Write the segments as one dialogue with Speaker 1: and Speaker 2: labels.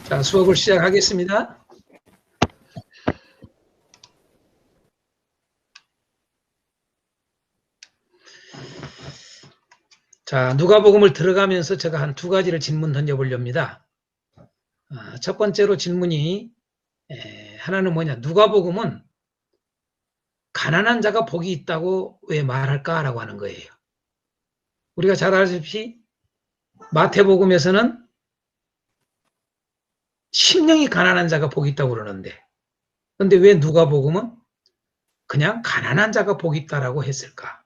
Speaker 1: 자, 수업을 시작하겠습니다. 자, 누가복음을 들어가면서 제가 한 두 가지를 질문 던져보렵니다. 첫 번째로 질문이 하나는 뭐냐, 누가복음은 가난한 자가 복이 있다고 왜 말할까라고 하는 거예요. 우리가 잘 알다시피 마태복음에서는 심령이 가난한 자가 복이 있다고 그러는데, 그런데 왜 누가복음은 그냥 가난한 자가 복이 있다라고 했을까?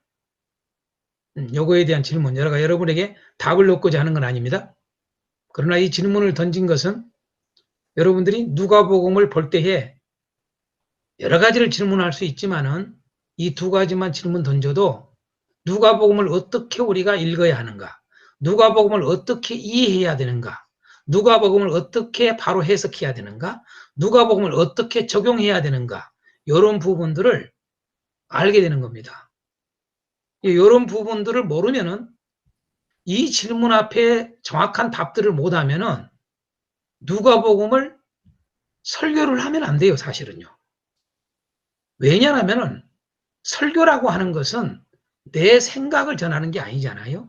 Speaker 1: 요거에 대한 질문, 여러분에게 답을 얻고자 하는 건 아닙니다. 그러나 이 질문을 던진 것은 여러분들이 누가복음을 볼 때에 여러 가지를 질문할 수 있지만은 이 두 가지만 질문 던져도 누가복음을 어떻게 우리가 읽어야 하는가, 누가복음을 어떻게 이해해야 되는가, 누가복음을 어떻게 바로 해석해야 되는가, 누가복음을 어떻게 적용해야 되는가, 이런 부분들을 알게 되는 겁니다. 이런 부분들을 모르면은 이 질문 앞에 정확한 답들을 못하면은 누가복음을 설교를 하면 안 돼요, 사실은요. 왜냐하면 설교라고 하는 것은 내 생각을 전하는 게 아니잖아요.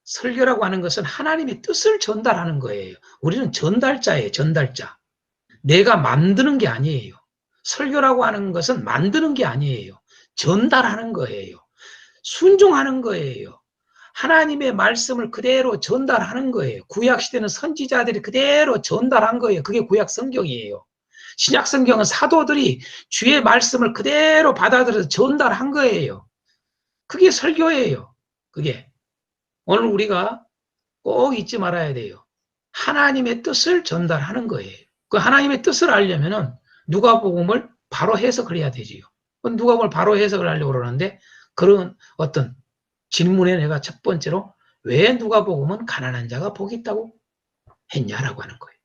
Speaker 1: 설교라고 하는 것은 하나님의 뜻을 전달하는 거예요. 우리는 전달자예요, 전달자. 내가 만드는 게 아니에요. 설교라고 하는 것은 만드는 게 아니에요. 전달하는 거예요. 순종하는 거예요. 하나님의 말씀을 그대로 전달하는 거예요. 구약시대는 선지자들이 그대로 전달한 거예요. 그게 구약 성경이에요. 신약 성경은 사도들이 주의 말씀을 그대로 받아들여서 전달한 거예요. 그게 설교예요. 그게. 오늘 우리가 꼭 잊지 말아야 돼요. 하나님의 뜻을 전달하는 거예요. 그 하나님의 뜻을 알려면은 누가복음을 바로 해석을 해야 되지요. 누가복음을 바로 해석을 하려고 그러는데 그런 어떤 질문에 내가 첫 번째로 왜 누가복음은 가난한 자가 복이 있다고 했냐라고 하는 거예요.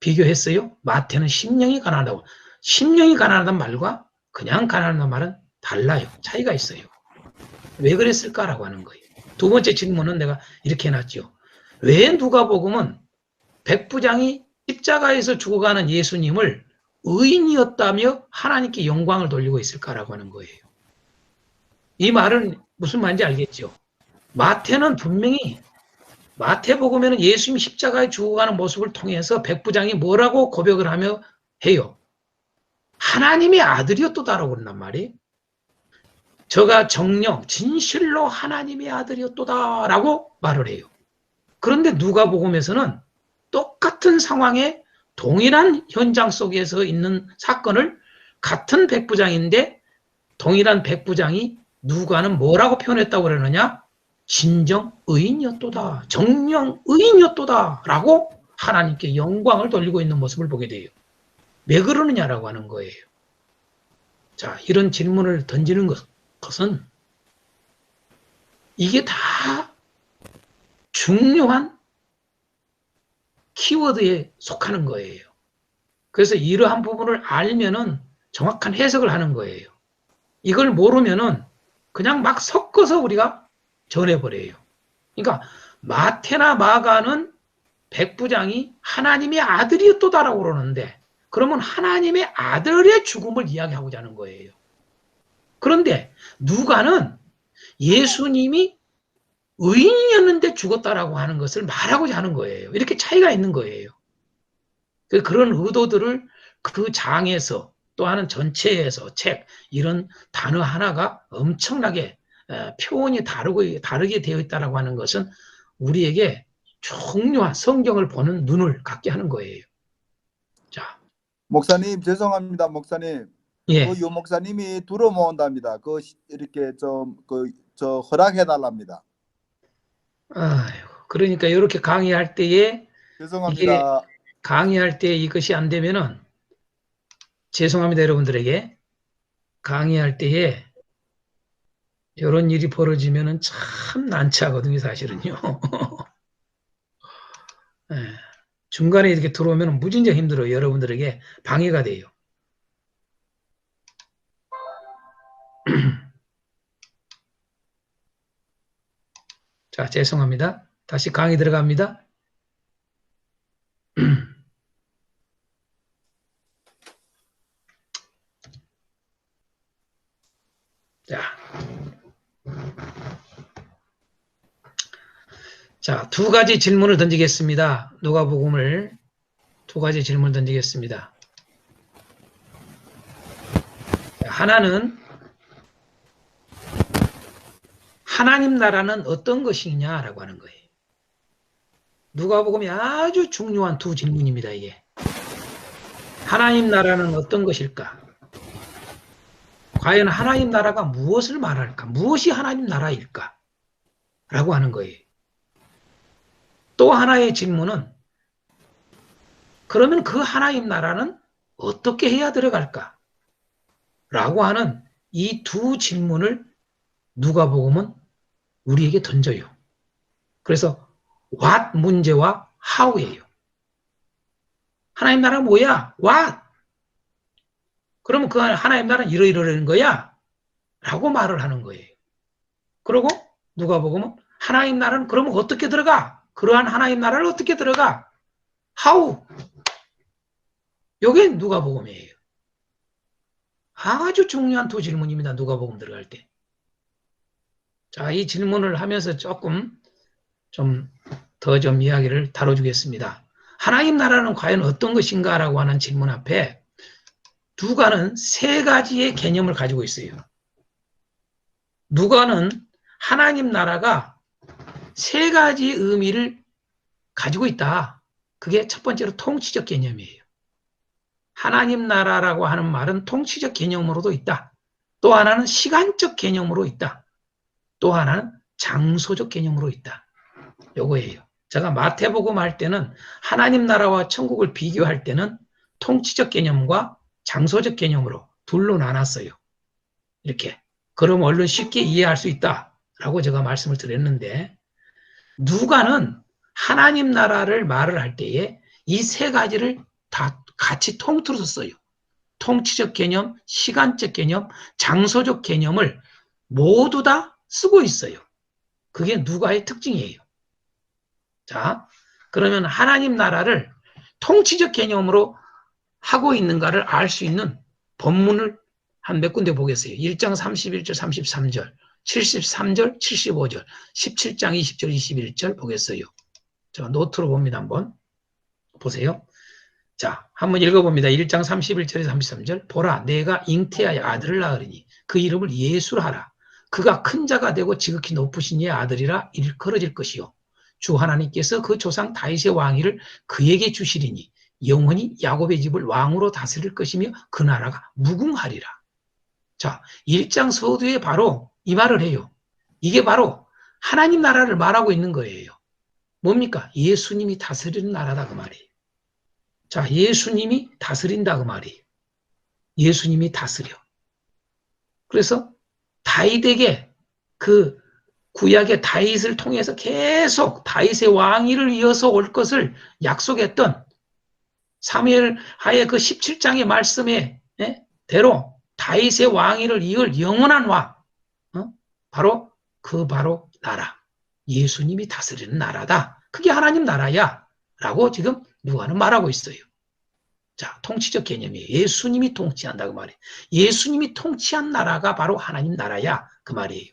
Speaker 1: 비교했어요. 마태는 심령이 가난하다고. 심령이 가난하다는 말과 그냥 가난하다는 말은 달라요. 차이가 있어요. 왜 그랬을까라고 하는 거예요. 두 번째 질문은 내가 이렇게 해놨죠. 왜 누가복음은 백부장이 십자가에서 죽어가는 예수님을 의인이었다며 하나님께 영광을 돌리고 있을까라고 하는 거예요. 이 말은 무슨 말인지 알겠죠? 마태는 분명히 마태복음에는 예수님이 십자가에 죽어가는 모습을 통해서 백부장이 뭐라고 고백을 하며 해요. 하나님의 아들이었도다라고 그런단 말이에요. 저가 정령 진실로 하나님의 아들이었도다라고 말을 해요. 그런데 누가복음에서는 똑같은 상황에 동일한 현장 속에서 있는 사건을 같은 백부장인데 동일한 백부장이 누가는 뭐라고 표현했다고 그러느냐? 진정 의인이었도다. 정령 의인이었도다. 라고 하나님께 영광을 돌리고 있는 모습을 보게 돼요. 왜 그러느냐라고 하는 거예요. 자, 이런 질문을 던지는 것은 이게 다 중요한 키워드에 속하는 거예요. 그래서 이러한 부분을 알면은 정확한 해석을 하는 거예요. 이걸 모르면은 그냥 막 섞어서 우리가 전해버려요. 그러니까 마태나 마가는 백부장이 하나님의 아들이었다라고 그러는데 그러면 하나님의 아들의 죽음을 이야기하고자 하는 거예요. 그런데 누가는 예수님이 의인이었는데 죽었다라고 하는 것을 말하고자 하는 거예요. 이렇게 차이가 있는 거예요. 그런 의도들을 그 장에서 또 하는 전체에서 책 이런 단어 하나가 엄청나게 표현이 다르게 되어 있다라고 하는 것은 우리에게 중요한 성경을 보는 눈을 갖게 하는 거예요. 자,
Speaker 2: 목사님 죄송합니다. 목사님.
Speaker 1: 예.
Speaker 2: 요 목사님이 두루 모은답니다. 이렇게 저 허락해 달랍니다.
Speaker 1: 아이고, 그러니까 이렇게 강의할 때에
Speaker 2: 죄송합니다.
Speaker 1: 이게 강의할 때 이것이 안 되면은 죄송합니다, 여러분들에게. 강의할 때에 이런 일이 벌어지면은 참 난처하거든요, 사실은요. 예. 중간에 이렇게 들어오면 무진장 힘들어요. 여러분들에게 방해가 돼요. 자, 죄송합니다. 다시 강의 들어갑니다. 자, 두 가지 질문을 던지겠습니다. 누가복음을 두 가지 질문을 던지겠습니다. 하나는 하나님 나라는 어떤 것이냐라고 하는 거예요. 누가복음이 아주 중요한 두 질문입니다. 이게 하나님 나라는 어떤 것일까? 과연 하나님 나라가 무엇을 말할까? 무엇이 하나님 나라일까? 라고 하는 거예요. 또 하나의 질문은 그러면 그 하나님 나라는 어떻게 해야 들어갈까? 라고 하는 이 두 질문을 누가복음은 우리에게 던져요. 그래서 what 문제와 how예요. 하나님 나라 뭐야? what? 그러면 그 하나님 나라는 이러이러는 거야? 라고 말을 하는 거예요. 그리고 누가복음은 하나님 나라는 그러면 어떻게 들어가? 그러한 하나님 나라를 어떻게 들어가? how? 이게 누가복음이에요. 아주 중요한 두 질문입니다. 누가복음 들어갈 때. 자, 이 질문을 하면서 조금 좀 더 좀 이야기를 다뤄주겠습니다. 하나님 나라는 과연 어떤 것인가라고 하는 질문 앞에 누가는 세 가지의 개념을 가지고 있어요. 누가는 하나님 나라가 세 가지 의미를 가지고 있다. 그게 첫 번째로 통치적 개념이에요. 하나님 나라라고 하는 말은 통치적 개념으로도 있다. 또 하나는 시간적 개념으로 있다. 또 하나는 장소적 개념으로 있다. 요거예요. 제가 마태복음 할 때는 하나님 나라와 천국을 비교할 때는 통치적 개념과 장소적 개념으로 둘로 나눴어요. 이렇게. 그럼 얼른 쉽게 이해할 수 있다라고 제가 말씀을 드렸는데 누가는 하나님 나라를 말을 할 때에 이 세 가지를 다 같이 통틀어서 써요. 통치적 개념, 시간적 개념, 장소적 개념을 모두 다 쓰고 있어요. 그게 누가의 특징이에요. 자, 그러면 하나님 나라를 통치적 개념으로 하고 있는가를 알 수 있는 본문을 한 몇 군데 보겠어요. 1장 31절, 33절, 73절, 75절, 17장 20절, 21절 보겠어요. 자, 노트로 봅니다. 한번 보세요. 자, 한번 읽어봅니다. 1장 31절에서 33절. 보라, 내가 잉태하여 아들을 낳으리니 그 이름을 예수라 하라. 그가 큰 자가 되고 지극히 높으신 이의 아들이라 일컬어질 것이요. 주 하나님께서 그 조상 다윗의 왕위를 그에게 주시리니 영원히 야곱의 집을 왕으로 다스릴 것이며 그 나라가 무궁하리라. 자, 1장 서두에 바로 이 말을 해요. 이게 바로 하나님 나라를 말하고 있는 거예요. 뭡니까? 예수님이 다스리는 나라다 그 말이에요. 자, 예수님이 다스린다 그 말이에요. 예수님이 다스려. 그래서 다윗에게 그 구약의 다윗을 통해서 계속 다윗의 왕위를 이어서 올 것을 약속했던 사무엘 하의 그 17장의 말씀에 대로 다윗의 왕위를 이을 영원한 왕, 바로 나라, 예수님이 다스리는 나라다. 그게 하나님 나라야 라고 지금 누가는 말하고 있어요. 자, 통치적 개념이에요. 예수님이 통치한다 그 말이에요. 예수님이 통치한 나라가 바로 하나님 나라야 그 말이에요.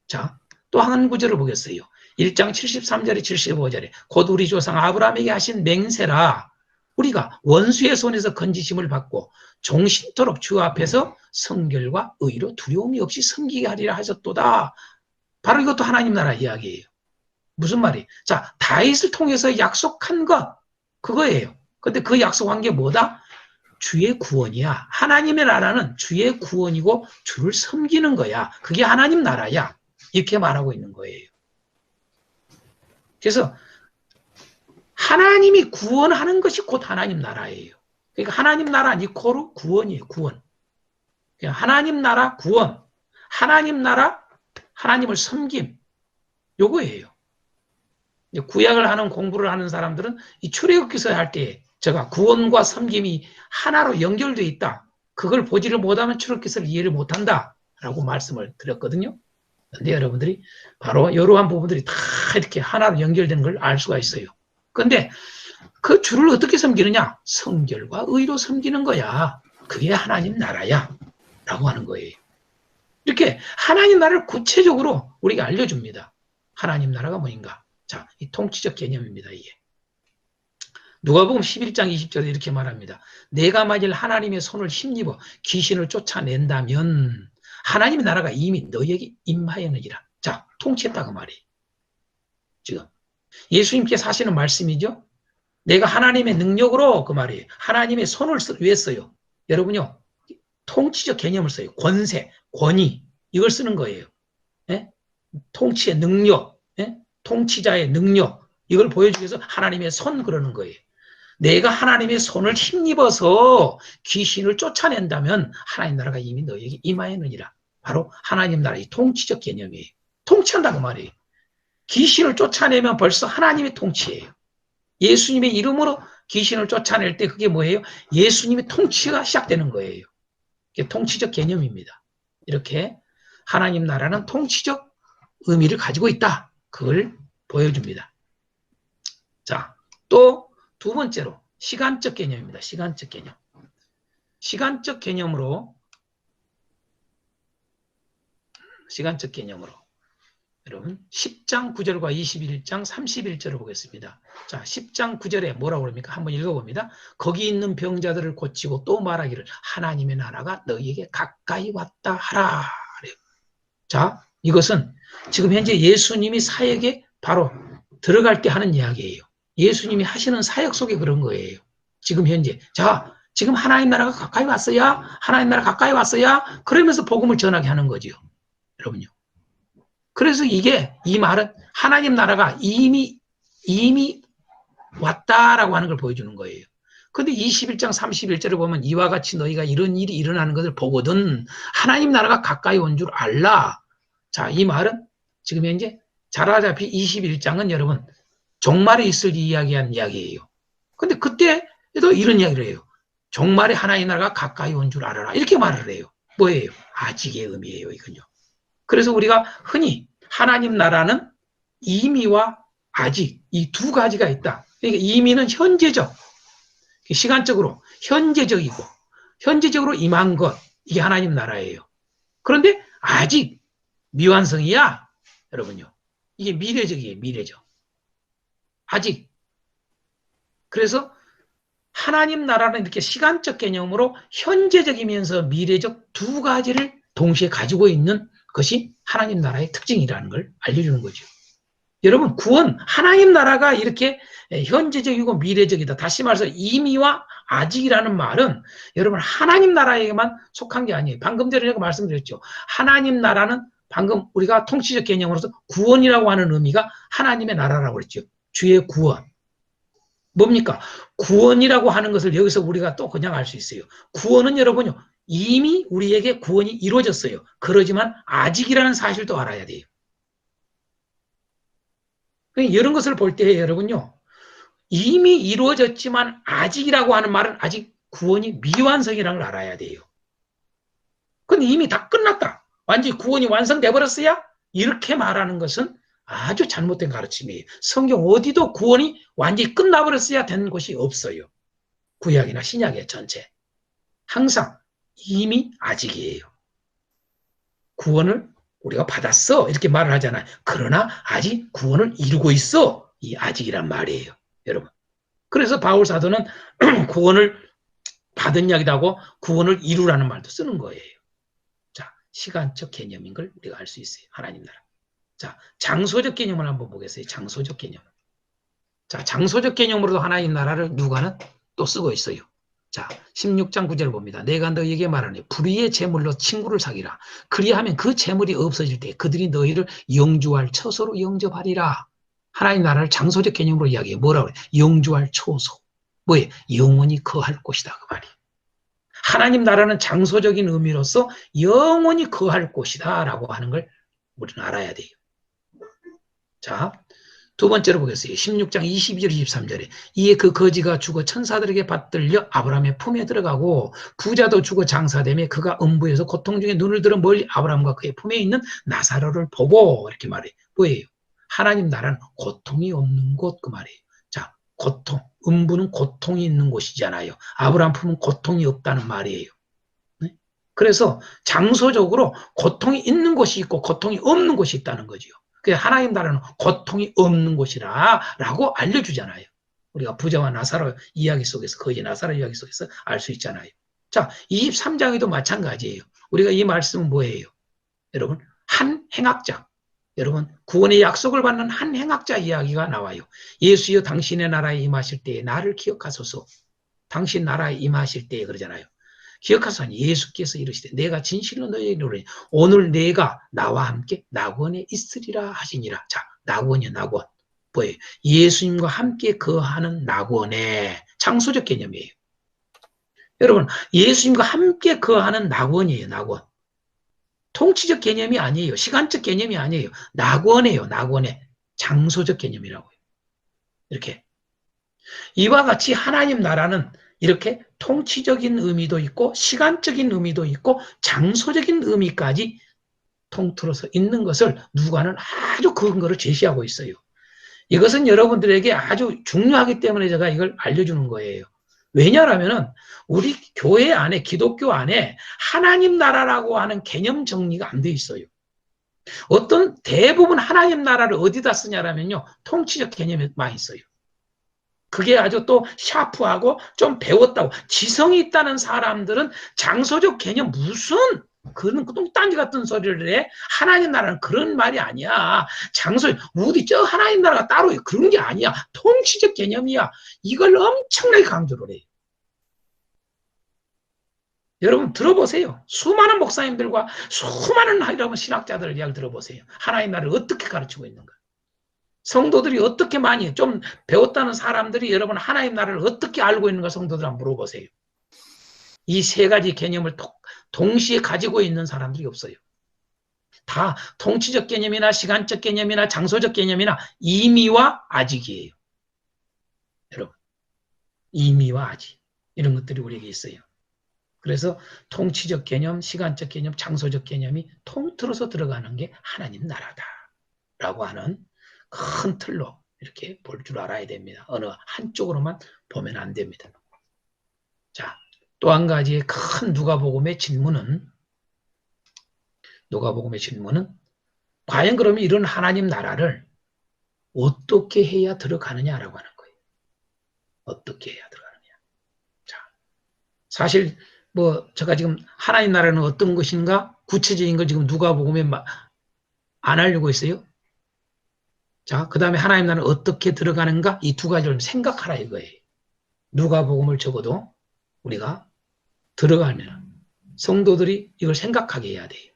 Speaker 1: 자, 또 한 구절을 보겠어요. 1장 73절에 75절에 곧 우리 조상 아브라함에게 하신 맹세라 우리가 원수의 손에서 건지심을 받고 종신토록 주 앞에서 성결과 의로 두려움이 없이 섬기게 하리라 하셨도다. 바로 이것도 하나님 나라 이야기예요. 무슨 말이에요? 자, 다윗을 통해서 약속한 것 그거예요. 근데 그 약속한 게 뭐다? 주의 구원이야. 하나님의 나라는 주의 구원이고 주를 섬기는 거야. 그게 하나님 나라야. 이렇게 말하고 있는 거예요. 그래서 하나님이 구원하는 것이 곧 하나님 나라예요. 그러니까 하나님 나라 이코르 구원이에요. 구원. 그러니까 하나님 나라 구원. 하나님 나라 하나님을 섬김. 요거예요. 구약을 하는 공부를 하는 사람들은 이 출애굽기서 할 때 제가 구원과 섬김이 하나로 연결되어 있다. 그걸 보지를 못하면 출애굽기서를 이해를 못한다라고 말씀을 드렸거든요. 근데 여러분들이 바로 이러한 부분들이 다 이렇게 하나로 연결되는 걸 알 수가 있어요. 근데 그 주를 어떻게 섬기느냐? 성결과 의로 섬기는 거야. 그게 하나님 나라야. 라고 하는 거예요. 이렇게 하나님 나라를 구체적으로 우리가 알려줍니다. 하나님 나라가 뭐인가? 자, 이 통치적 개념입니다, 이게. 누가복음 11장 20절에 이렇게 말합니다. 내가 만일 하나님의 손을 힘입어 귀신을 쫓아낸다면 하나님의 나라가 이미 너희에게 임하였느니라. 자, 통치했다 그 말이에요. 지금 예수님께서 하시는 말씀이죠. 내가 하나님의 능력으로 그 말이에요. 하나님의 손을 왜 써요? 여러분요. 통치적 개념을 써요. 권세, 권위 이걸 쓰는 거예요. 예? 통치의 능력, 예? 통치자의 능력 이걸 보여주기 위해서 하나님의 손 그러는 거예요. 내가 하나님의 손을 힘입어서 귀신을 쫓아낸다면 하나님 나라가 이미 너에게 임하였느니라. 바로 하나님 나라의 통치적 개념이에요. 통치한다고 말이에요. 귀신을 쫓아내면 벌써 하나님의 통치예요. 예수님의 이름으로 귀신을 쫓아낼 때 그게 뭐예요? 예수님의 통치가 시작되는 거예요. 이게 통치적 개념입니다. 이렇게 하나님 나라는 통치적 의미를 가지고 있다. 그걸 보여줍니다. 자, 또 두 번째로 시간적 개념입니다. 시간적 개념. 시간적 개념으로 여러분 10장 9절과 21장 31절을 보겠습니다. 자, 10장 9절에 뭐라고 그럽니까? 한번 읽어봅니다. 거기 있는 병자들을 고치고 또 말하기를 하나님의 나라가 너희에게 가까이 왔다 하라. 자, 이것은 지금 현재 예수님이 사역에 바로 들어갈 때 하는 이야기예요. 예수님이 하시는 사역 속에 그런 거예요. 지금 현재. 자, 지금 하나님 나라가 가까이 왔어야? 하나님 나라 가까이 왔어야? 그러면서 복음을 전하게 하는 거죠. 여러분요. 그래서 이 말은 하나님 나라가 이미 왔다라고 하는 걸 보여주는 거예요. 근데 21장 31절을 보면 이와 같이 너희가 이런 일이 일어나는 것을 보거든 하나님 나라가 가까이 온 줄 알라. 자, 이 말은 지금 현재 잘 알다시피 21장은 여러분 종말에 있을 이야기한 이야기예요. 근데 그때도 이런 이야기를 해요. 종말에 하나님 나라가 가까이 온 줄 알아라. 이렇게 말을 해요. 뭐예요? 아직의 의미예요, 이건요. 그래서 우리가 흔히 하나님 나라는 이미와 아직 이 두 가지가 있다. 그러니까 이미는 현재적, 시간적으로 현재적으로 임한 것, 이게 하나님 나라예요. 그런데 아직 미완성이야, 여러분요. 이게 미래적이에요, 미래적. 아직. 그래서 하나님 나라는 이렇게 시간적 개념으로 현재적이면서 미래적 두 가지를 동시에 가지고 있는 것이 하나님 나라의 특징이라는 걸 알려주는 거죠. 여러분, 구원, 하나님 나라가 이렇게 현재적이고 미래적이다. 다시 말해서 이미와 아직이라는 말은 여러분 하나님 나라에게만 속한 게 아니에요. 방금 전에 제가 말씀드렸죠. 하나님 나라는 방금 우리가 통치적 개념으로서 구원이라고 하는 의미가 하나님의 나라라고 그랬죠. 주의 구원. 뭡니까? 구원이라고 하는 것을 여기서 우리가 또 그냥 알 수 있어요. 구원은 여러분요. 이미 우리에게 구원이 이루어졌어요. 그러지만 아직이라는 사실도 알아야 돼요. 이런 것을 볼 때 여러분요. 이미 이루어졌지만 아직이라고 하는 말은 아직 구원이 미완성이라는 걸 알아야 돼요. 근데 이미 다 끝났다. 완전히 구원이 완성돼 버렸어야? 이렇게 말하는 것은 아주 잘못된 가르침이에요. 성경 어디도 구원이 완전히 끝나버렸어야 되는 곳이 없어요. 구약이나 신약의 전체. 항상 이미 아직이에요. 구원을 우리가 받았어 이렇게 말을 하잖아요. 그러나 아직 구원을 이루고 있어. 이 아직이란 말이에요. 여러분. 그래서 바울 사도는 구원을 받은 이야기도 하고 구원을 이루라는 말도 쓰는 거예요. 자, 시간적 개념인 걸 우리가 알 수 있어요. 하나님 나라. 자, 장소적 개념을 한번 보겠어요. 장소적 개념. 자, 장소적 개념으로도 하나님 나라를 누가는 또 쓰고 있어요. 자, 16장 9절을 봅니다. 내가 너희에게 말하니 불의의 재물로 친구를 사귀라. 그리하면 그 재물이 없어질 때 그들이 너희를 영주할 처소로 영접하리라. 하나님 나라를 장소적 개념으로 이야기해요. 뭐라고 그래요? 영주할 처소. 뭐예요? 영원히 거할 곳이다. 그 말이에요. 하나님 나라는 장소적인 의미로서 영원히 거할 곳이다. 라고 하는 걸 우리는 알아야 돼요. 자, 두 번째로 보겠어요. 16장 22절 23절에 이에 그 거지가 죽어 천사들에게 받들려 아브라함의 품에 들어가고 부자도 죽어 장사되며 그가 음부에서 고통 중에 눈을 들어 멀리 아브라함과 그의 품에 있는 나사로를 보고 이렇게 말해요. 뭐예요? 하나님 나라는 고통이 없는 곳 그 말이에요. 자, 고통, 음부는 고통이 있는 곳이잖아요. 아브라함 품은 고통이 없다는 말이에요. 네? 그래서 장소적으로 고통이 있는 곳이 있고 고통이 없는 곳이 있다는 거죠. 그 하나님 나라는 고통이 없는 곳이라 라고 알려주잖아요. 우리가 부자와 나사로 이야기 속에서, 거지 나사로 이야기 속에서 알 수 있잖아요. 자, 23장에도 마찬가지예요. 우리가 이 말씀은 뭐예요? 여러분, 한 행악자, 여러분 구원의 약속을 받는 한 행악자 이야기가 나와요. 예수여 당신의 나라에 임하실 때에 나를 기억하소서. 당신 나라에 임하실 때에 그러잖아요. 기억하소서. 예수께서 이르시되 내가 진실로 너희에게 이르노니 오늘 내가 나와 함께 낙원에 있으리라 하시니라. 자, 낙원이요, 낙원. 뭐예요? 예수님과 함께 거하는 낙원의 장소적 개념이에요. 여러분, 예수님과 함께 거하는 낙원이에요, 낙원. 통치적 개념이 아니에요. 시간적 개념이 아니에요. 낙원이에요, 낙원의 장소적 개념이라고요. 이렇게. 이와 같이 하나님 나라는 이렇게 통치적인 의미도 있고 시간적인 의미도 있고 장소적인 의미까지 통틀어서 있는 것을 누가는 아주 근거로 제시하고 있어요. 이것은 여러분들에게 아주 중요하기 때문에 제가 이걸 알려주는 거예요. 왜냐하면 우리 교회 안에, 기독교 안에 하나님 나라라고 하는 개념 정리가 안 돼 있어요. 어떤 대부분 하나님 나라를 어디다 쓰냐라면요, 통치적 개념에 많이 있어요. 그게 아주 또 샤프하고 좀 배웠다고, 지성이 있다는 사람들은 장소적 개념 무슨 그런 똥딴지 같은 소리를 해. 하나님 나라는 그런 말이 아니야. 장소, 어디 저 하나님 나라가 따로 그런 게 아니야. 통치적 개념이야. 이걸 엄청나게 강조를 해요. 여러분 들어보세요. 수많은 목사님들과 수많은 여러분 신학자들 이야기 들어보세요. 하나님 나라를 어떻게 가르치고 있는가. 성도들이 어떻게 많이 좀 배웠다는 사람들이 여러분 하나님 나라를 어떻게 알고 있는가 성도들 한번 물어보세요. 이 세 가지 개념을 동시에 가지고 있는 사람들이 없어요. 다 통치적 개념이나 시간적 개념이나 장소적 개념이나 이미와 아직이에요. 여러분, 이미와 아직 이런 것들이 우리에게 있어요. 그래서 통치적 개념, 시간적 개념, 장소적 개념이 통틀어서 들어가는 게 하나님 나라다라고 하는 큰 틀로 이렇게 볼 줄 알아야 됩니다. 어느 한쪽으로만 보면 안 됩니다. 자, 또 한 가지의 큰 누가복음의 질문은 과연 그러면 이런 하나님 나라를 어떻게 해야 들어가느냐라고 하는 거예요. 어떻게 해야 들어가느냐. 자, 사실 뭐 제가 지금 하나님 나라는 어떤 것인가 구체적인 걸 지금 누가복음에 안 알려고 있어요. 자, 그 다음에 하나님 나라는 어떻게 들어가는가 이 두 가지를 생각하라 이거예요. 누가복음을 적어도 우리가 들어가면 성도들이 이걸 생각하게 해야 돼요.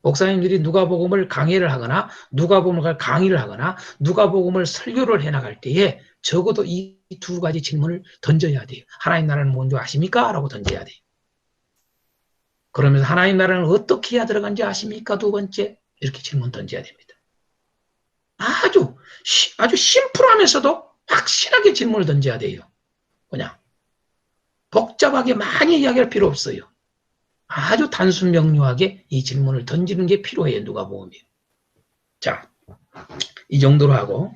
Speaker 1: 목사님들이 누가복음을 강의를 하거나 누가복음을 강의를 하거나 누가복음을 설교를 해나갈 때에 적어도 이 두 가지 질문을 던져야 돼요. 하나님 나라는 뭔지 아십니까? 라고 던져야 돼요. 그러면서 하나님 나라는 어떻게 해야 들어간지 아십니까? 두 번째 이렇게 질문 던져야 됩니다. 아주 심플하면서도 확실하게 질문을 던져야 돼요. 그냥 복잡하게 많이 이야기할 필요 없어요. 아주 단순 명료하게 이 질문을 던지는 게 필요해요. 누가복음이. 자, 이 정도로 하고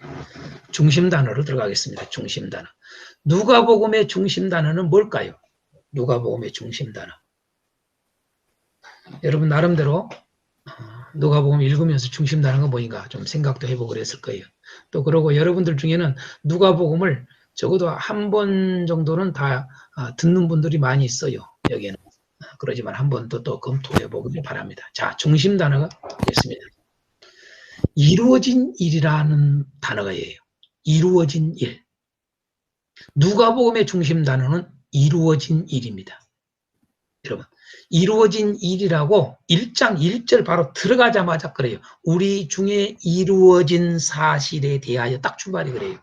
Speaker 1: 중심 단어로 들어가겠습니다. 중심 단어. 누가복음의 중심 단어는 뭘까요? 누가복음의 중심 단어. 여러분 나름대로 누가복음 읽으면서 중심 단어가 뭐인가 좀 생각도 해보고 그랬을 거예요. 또 그러고 여러분들 중에는 누가복음을 적어도 한 번 정도는 다 듣는 분들이 많이 있어요. 여기에는. 그러지만 한 번 또 검토해 보길 바랍니다. 자, 중심 단어가 있습니다. 이루어진 일이라는 단어가예요. 이루어진 일. 누가복음의 중심 단어는 이루어진 일입니다. 여러분, 이루어진 일이라고 1장 1절 바로 들어가자마자 그래요. 우리 중에 이루어진 사실에 대하여 딱 출발이 그래요.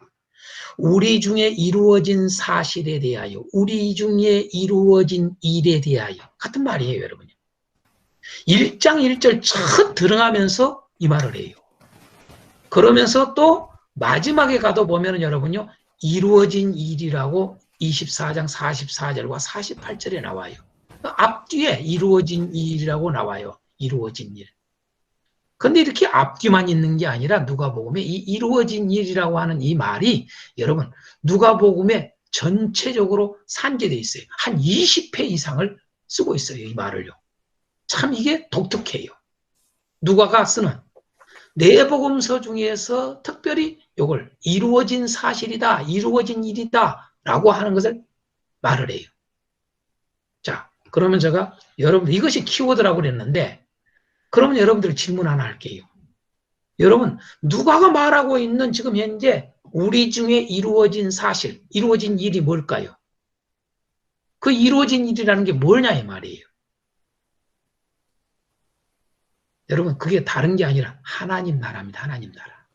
Speaker 1: 우리 중에 이루어진 사실에 대하여, 우리 중에 이루어진 일에 대하여 같은 말이에요, 여러분. 1장 1절 첫 들어가면서 이 말을 해요. 그러면서 또 마지막에 가도 보면은 여러분요, 이루어진 일이라고 24장 44절과 48절에 나와요. 앞뒤에 이루어진 일이라고 나와요. 이루어진 일. 근데 이렇게 앞뒤만 있는 게 아니라 누가복음에 이 이루어진 일이라고 하는 이 말이 여러분 누가복음에 전체적으로 산재되어 있어요. 한 20회 이상을 쓰고 있어요. 이 말을요. 참 이게 독특해요. 누가가 쓰는 네 복음서 중에서 특별히 이걸 이루어진 사실이다, 이루어진 일이다 라고 하는 것을 말을 해요. 자, 그러면 제가 여러분들 이것이 키워드라고 그랬는데 그러면 여러분들 질문 하나 할게요. 여러분 누가가 말하고 있는 지금 현재 우리 중에 이루어진 사실, 이루어진 일이 뭘까요? 그 이루어진 일이라는 게 뭐냐 이 말이에요. 여러분 그게 다른 게 아니라 하나님 나라입니다. 하나님 나라.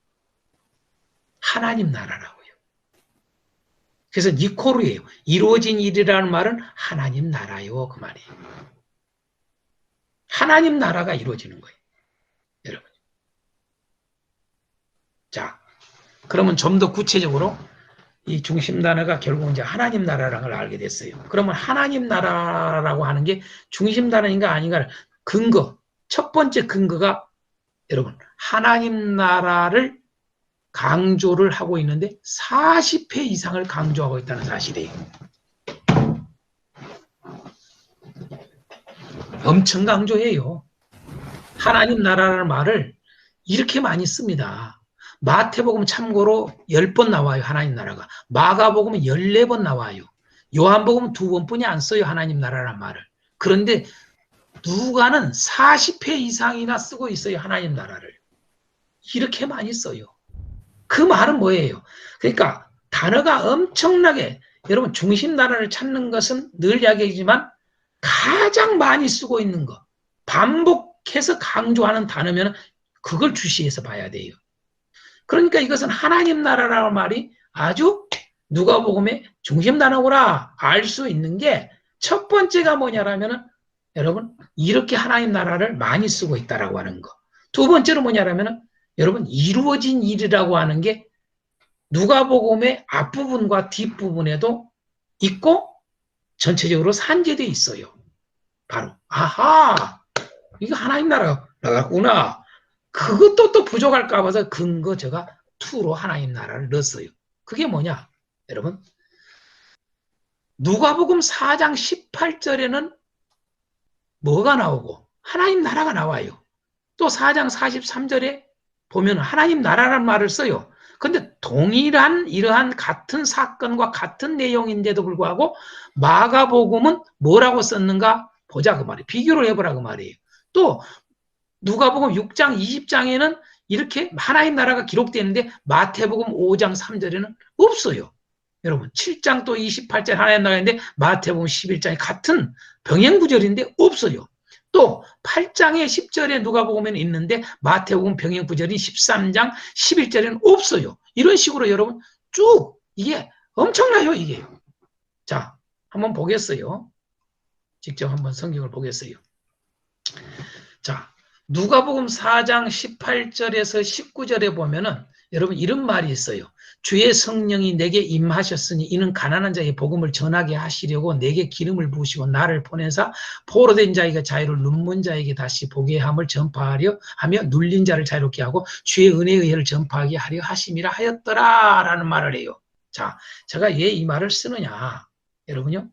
Speaker 1: 하나님 나라라고요. 그래서 니코르예요. 이루어진 일이라는 말은 하나님 나라요 그 말이에요. 하나님 나라가 이루어지는 거예요. 여러분. 자, 그러면 좀 더 구체적으로 이 중심 단어가 결국 이제 하나님 나라라는 걸 알게 됐어요. 그러면 하나님 나라라고 하는 게 중심 단어인가 아닌가 근거, 첫 번째 근거가 여러분 하나님 나라를 강조를 하고 있는데 40회 이상을 강조하고 있다는 사실이에요. 엄청 강조해요. 하나님 나라라는 말을 이렇게 많이 씁니다. 마태복음 참고로 10번 나와요. 하나님 나라가. 마가복음은 14번 나와요. 요한복음은 2번뿐이 안 써요. 하나님 나라라는 말을. 그런데 누가는 40회 이상이나 쓰고 있어요. 하나님 나라를. 이렇게 많이 써요. 그 말은 뭐예요? 그러니까 단어가 엄청나게 여러분 중심 단어를 찾는 것은 늘 이야기하지만 가장 많이 쓰고 있는 거 반복해서 강조하는 단어면 그걸 주시해서 봐야 돼요. 그러니까 이것은 하나님 나라라는 말이 아주 누가복음의 중심 단어구나 알 수 있는 게 첫 번째가 뭐냐라면은 여러분 이렇게 하나님 나라를 많이 쓰고 있다라고 하는 거. 두 번째로 뭐냐라면은 여러분 이루어진 일이라고 하는 게 누가복음의 앞부분과 뒷부분에도 있고 전체적으로 산재되어 있어요. 바로 아하 이거 하나님 나라구나. 그것도 또 부족할까 봐서 근거 제가 2로 하나님 나라를 넣었어요. 그게 뭐냐 여러분 누가복음 4장 18절에는 뭐가 나오고 하나님 나라가 나와요. 또 4장 43절에 보면 하나님 나라라는 말을 써요. 근데 동일한 이러한 같은 사건과 같은 내용인데도 불구하고 마가복음은 뭐라고 썼는가 보자 그 말이에요. 비교를 해보라 그 말이에요. 또 누가복음 6장 20장에는 이렇게 하나님 나라가 기록되는데 마태복음 5장 3절에는 없어요. 여러분 7장 또 28절 하나님 나라인데 마태복음 11장에 같은 병행구절인데 없어요. 또 8장의 10절에 누가복음에는 있는데 마태복음 병행구절인 13장 11절에는 없어요. 이런 식으로 여러분 쭉 이게 엄청나요 이게. 자 한번 보겠어요. 직접 한번 성경을 보겠어요. 자 누가복음 4장 18절에서 19절에 보면은 여러분 이런 말이 있어요. 주의 성령이 내게 임하셨으니 이는 가난한 자에게 복음을 전하게 하시려고 내게 기름을 부으시고 나를 보내사 포로된 자에게 자유를 눈먼 자에게 다시 보게 함을 전파하려 하며 눌린 자를 자유롭게 하고 주의 은혜의 의를 전파하게 하려 하심이라 하였더라 라는 말을 해요. 자, 제가 왜 이 말을 쓰느냐 여러분요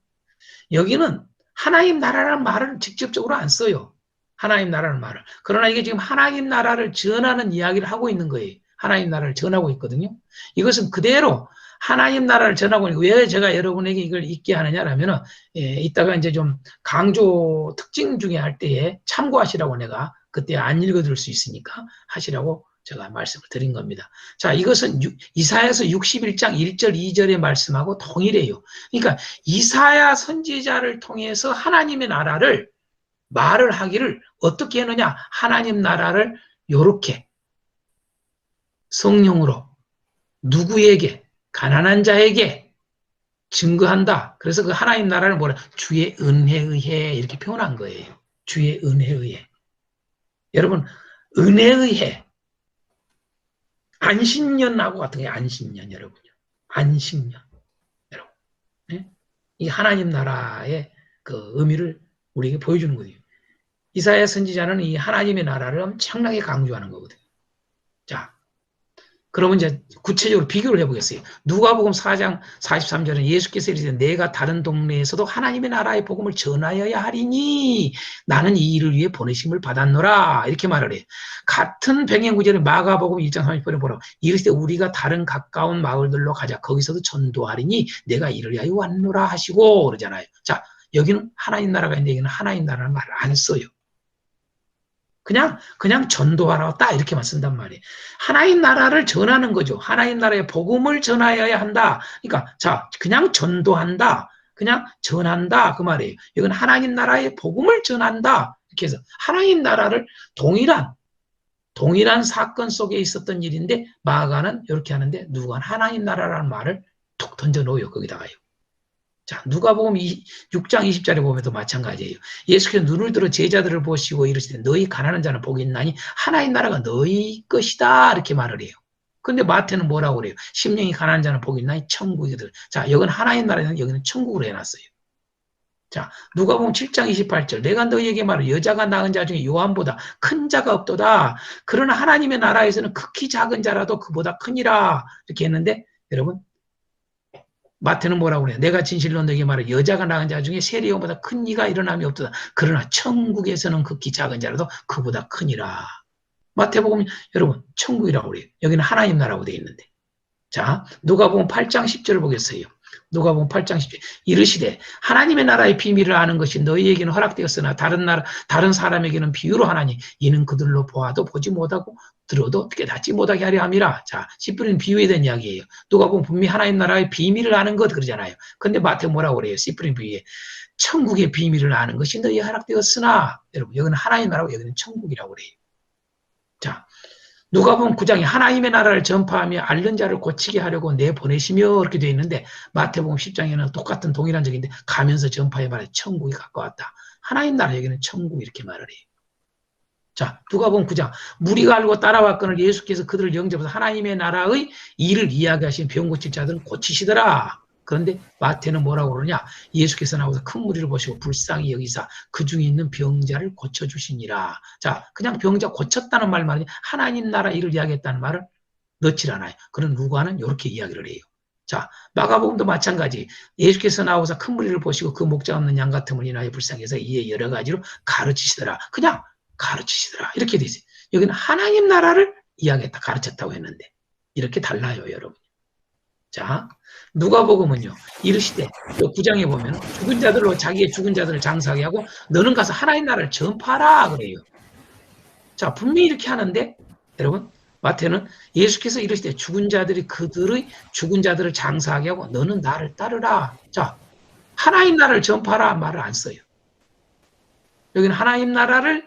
Speaker 1: 여기는 하나님 나라라는 말을 직접적으로 안 써요. 하나님 나라는 말을. 그러나 이게 지금 하나님 나라를 전하는 이야기를 하고 있는 거예요. 하나님 나라를 전하고 있거든요. 이것은 그대로 하나님 나라를 전하고 있는 거예요. 왜 제가 여러분에게 이걸 읽게 하느냐라면은 이따가 이제 좀 강조 특징 중에 할 때에 참고하시라고 내가 그때 안 읽어드릴 수 있으니까 하시라고 제가 말씀을 드린 겁니다. 자, 이것은 이사야서 61장 1절 2절의 말씀하고 동일해요. 그러니까 이사야 선지자를 통해서 하나님의 나라를 말을 하기를 어떻게 했느냐 하나님 나라를 요렇게 성령으로 누구에게 가난한 자에게 증거한다. 그래서 그 하나님 나라를 뭐라 주의 은혜에 의해 이렇게 표현한 거예요. 주의 은혜에 의해. 여러분 은혜에 의해 안식년하고 같은 게 안식년 여러분요. 안식년 여러분. 네? 이 하나님 나라의 그 의미를 우리에게 보여주는 거예요. 이사야 선지자는 이 하나님의 나라를 엄청나게 강조하는 거거든요. 자, 그러면 이제 구체적으로 비교를 해보겠어요. 누가복음 4장 43절은 예수께서 이르시되 내가 다른 동네에서도 하나님의 나라의 복음을 전하여야 하리니 나는 이 일을 위해 보내심을 받았노라 이렇게 말을 해요. 같은 병행구절에 마가복음 1장 30절에 보라고 이르시되 우리가 다른 가까운 마을들로 가자 거기서도 전도하리니 내가 이를 위하여 왔노라 하시고 그러잖아요. 자, 여기는 하나님 나라가 있는데 여기는 하나님 나라는 말을 안 써요. 그냥 전도하라 딱 이렇게만 쓴단 말이에요. 하나님 나라를 전하는 거죠. 하나님 나라의 복음을 전하여야 한다. 그러니까 자, 그냥 전도한다. 그냥 전한다 그 말이에요. 이건 하나님 나라의 복음을 전한다. 이렇게 해서 하나님 나라를 동일한 사건 속에 있었던 일인데 마가는 이렇게 하는데 누가 하나님 나라라는 말을 툭 던져 놓아요. 거기다가요. 자, 누가복음 6장 20절에 보면도 마찬가지예요. 예수께서 눈을 들어 제자들을 보시고 이르시되 너희 가난한 자는 복이 있나니 하나님 나라가 너희 것이다 이렇게 말을 해요. 근데 마태는 뭐라고 그래요? 심령이 가난한 자는 복이 있나니 천국이들. 자, 여기는 하나님 나라는 여기는 천국으로 해놨어요. 자, 누가복음 7장 28절 내가 너희에게 말해 여자가 낳은 자 중에 요한보다 큰 자가 없도다. 그러나 하나님의 나라에서는 극히 작은 자라도 그보다 크니라 이렇게 했는데 여러분 마태는 뭐라고 그래요? 내가 진실로 너에게 말해 여자가 낳은 자 중에 세리온보다 큰 이가 일어남이 없도다. 그러나 천국에서는 극히 작은 자라도 그보다 크니라. 마태복음 여러분 천국이라고 그래요. 여기는 하나님 나라고 되어 있는데. 자, 누가복음 8장 10절을 보겠어요. 누가복음 8장 10절 이르시되 하나님의 나라의 비밀을 아는 것이 너희에게는 허락되었으나 다른 사람에게는 비유로 하나니 이는 그들로 보아도 보지 못하고 들어도 깨닫지 못하게 하려 함이라. 자, 씨 뿌리는 비유에 대한 이야기예요. 누가복음 분명히 하나님 나라의 비밀을 아는 것 그러잖아요. 근데 마태 뭐라고 그래요? 씨 뿌리는 비유에 천국의 비밀을 아는 것이 너희에 허락되었으나 여러분 여기는 하나님 나라고 여기는 천국이라고 그래요. 자, 누가복음 9장에 하나님의 나라를 전파하며 앓는 자를 고치게 하려고 내보내시며 이렇게 되어 있는데 마태복음 10장에는 똑같은 동일한 적인데 가면서 전파해 말해 천국이 가까웠다. 하나님 나라 여기는 천국 이렇게 말을 해요. 자, 누가복음 9장 무리가 알고 따라왔거늘 예수께서 그들을 영접해서 하나님의 나라의 일을 이야기하신 병 고칠 자들은 고치시더라. 그런데 마태는 뭐라고 그러냐? 예수께서 나와서 큰 무리를 보시고 불쌍히 여기사 그 중에 있는 병자를 고쳐주시니라. 자, 그냥 병자 고쳤다는 말만 하지 하나님 나라 일을 이야기했다는 말을 넣질 않아요. 그런 누가는 이렇게 이야기를 해요. 자, 마가복음도 마찬가지. 예수께서 나와서 큰 무리를 보시고 그 목자 없는 양 같음을 인하여 불쌍해서 이에 여러 가지로 가르치시더라. 그냥 가르치시더라. 이렇게 돼 있어요. 여기는 하나님 나라를 이야기했다, 가르쳤다고 했는데 이렇게 달라요, 여러분. 자, 누가복음은요 이르시되 또 9장에 보면 죽은 자들로 자기의 죽은 자들을 장사하게 하고 너는 가서 하나님 나라를 전파하라 그래요. 자, 분명히 이렇게 하는데 여러분 마태는 예수께서 이르시되 죽은 자들이 그들의 죽은 자들을 장사하게 하고 너는 나를 따르라. 자, 하나님 나라를 전파하라 말을 안 써요. 여기는 하나님 나라를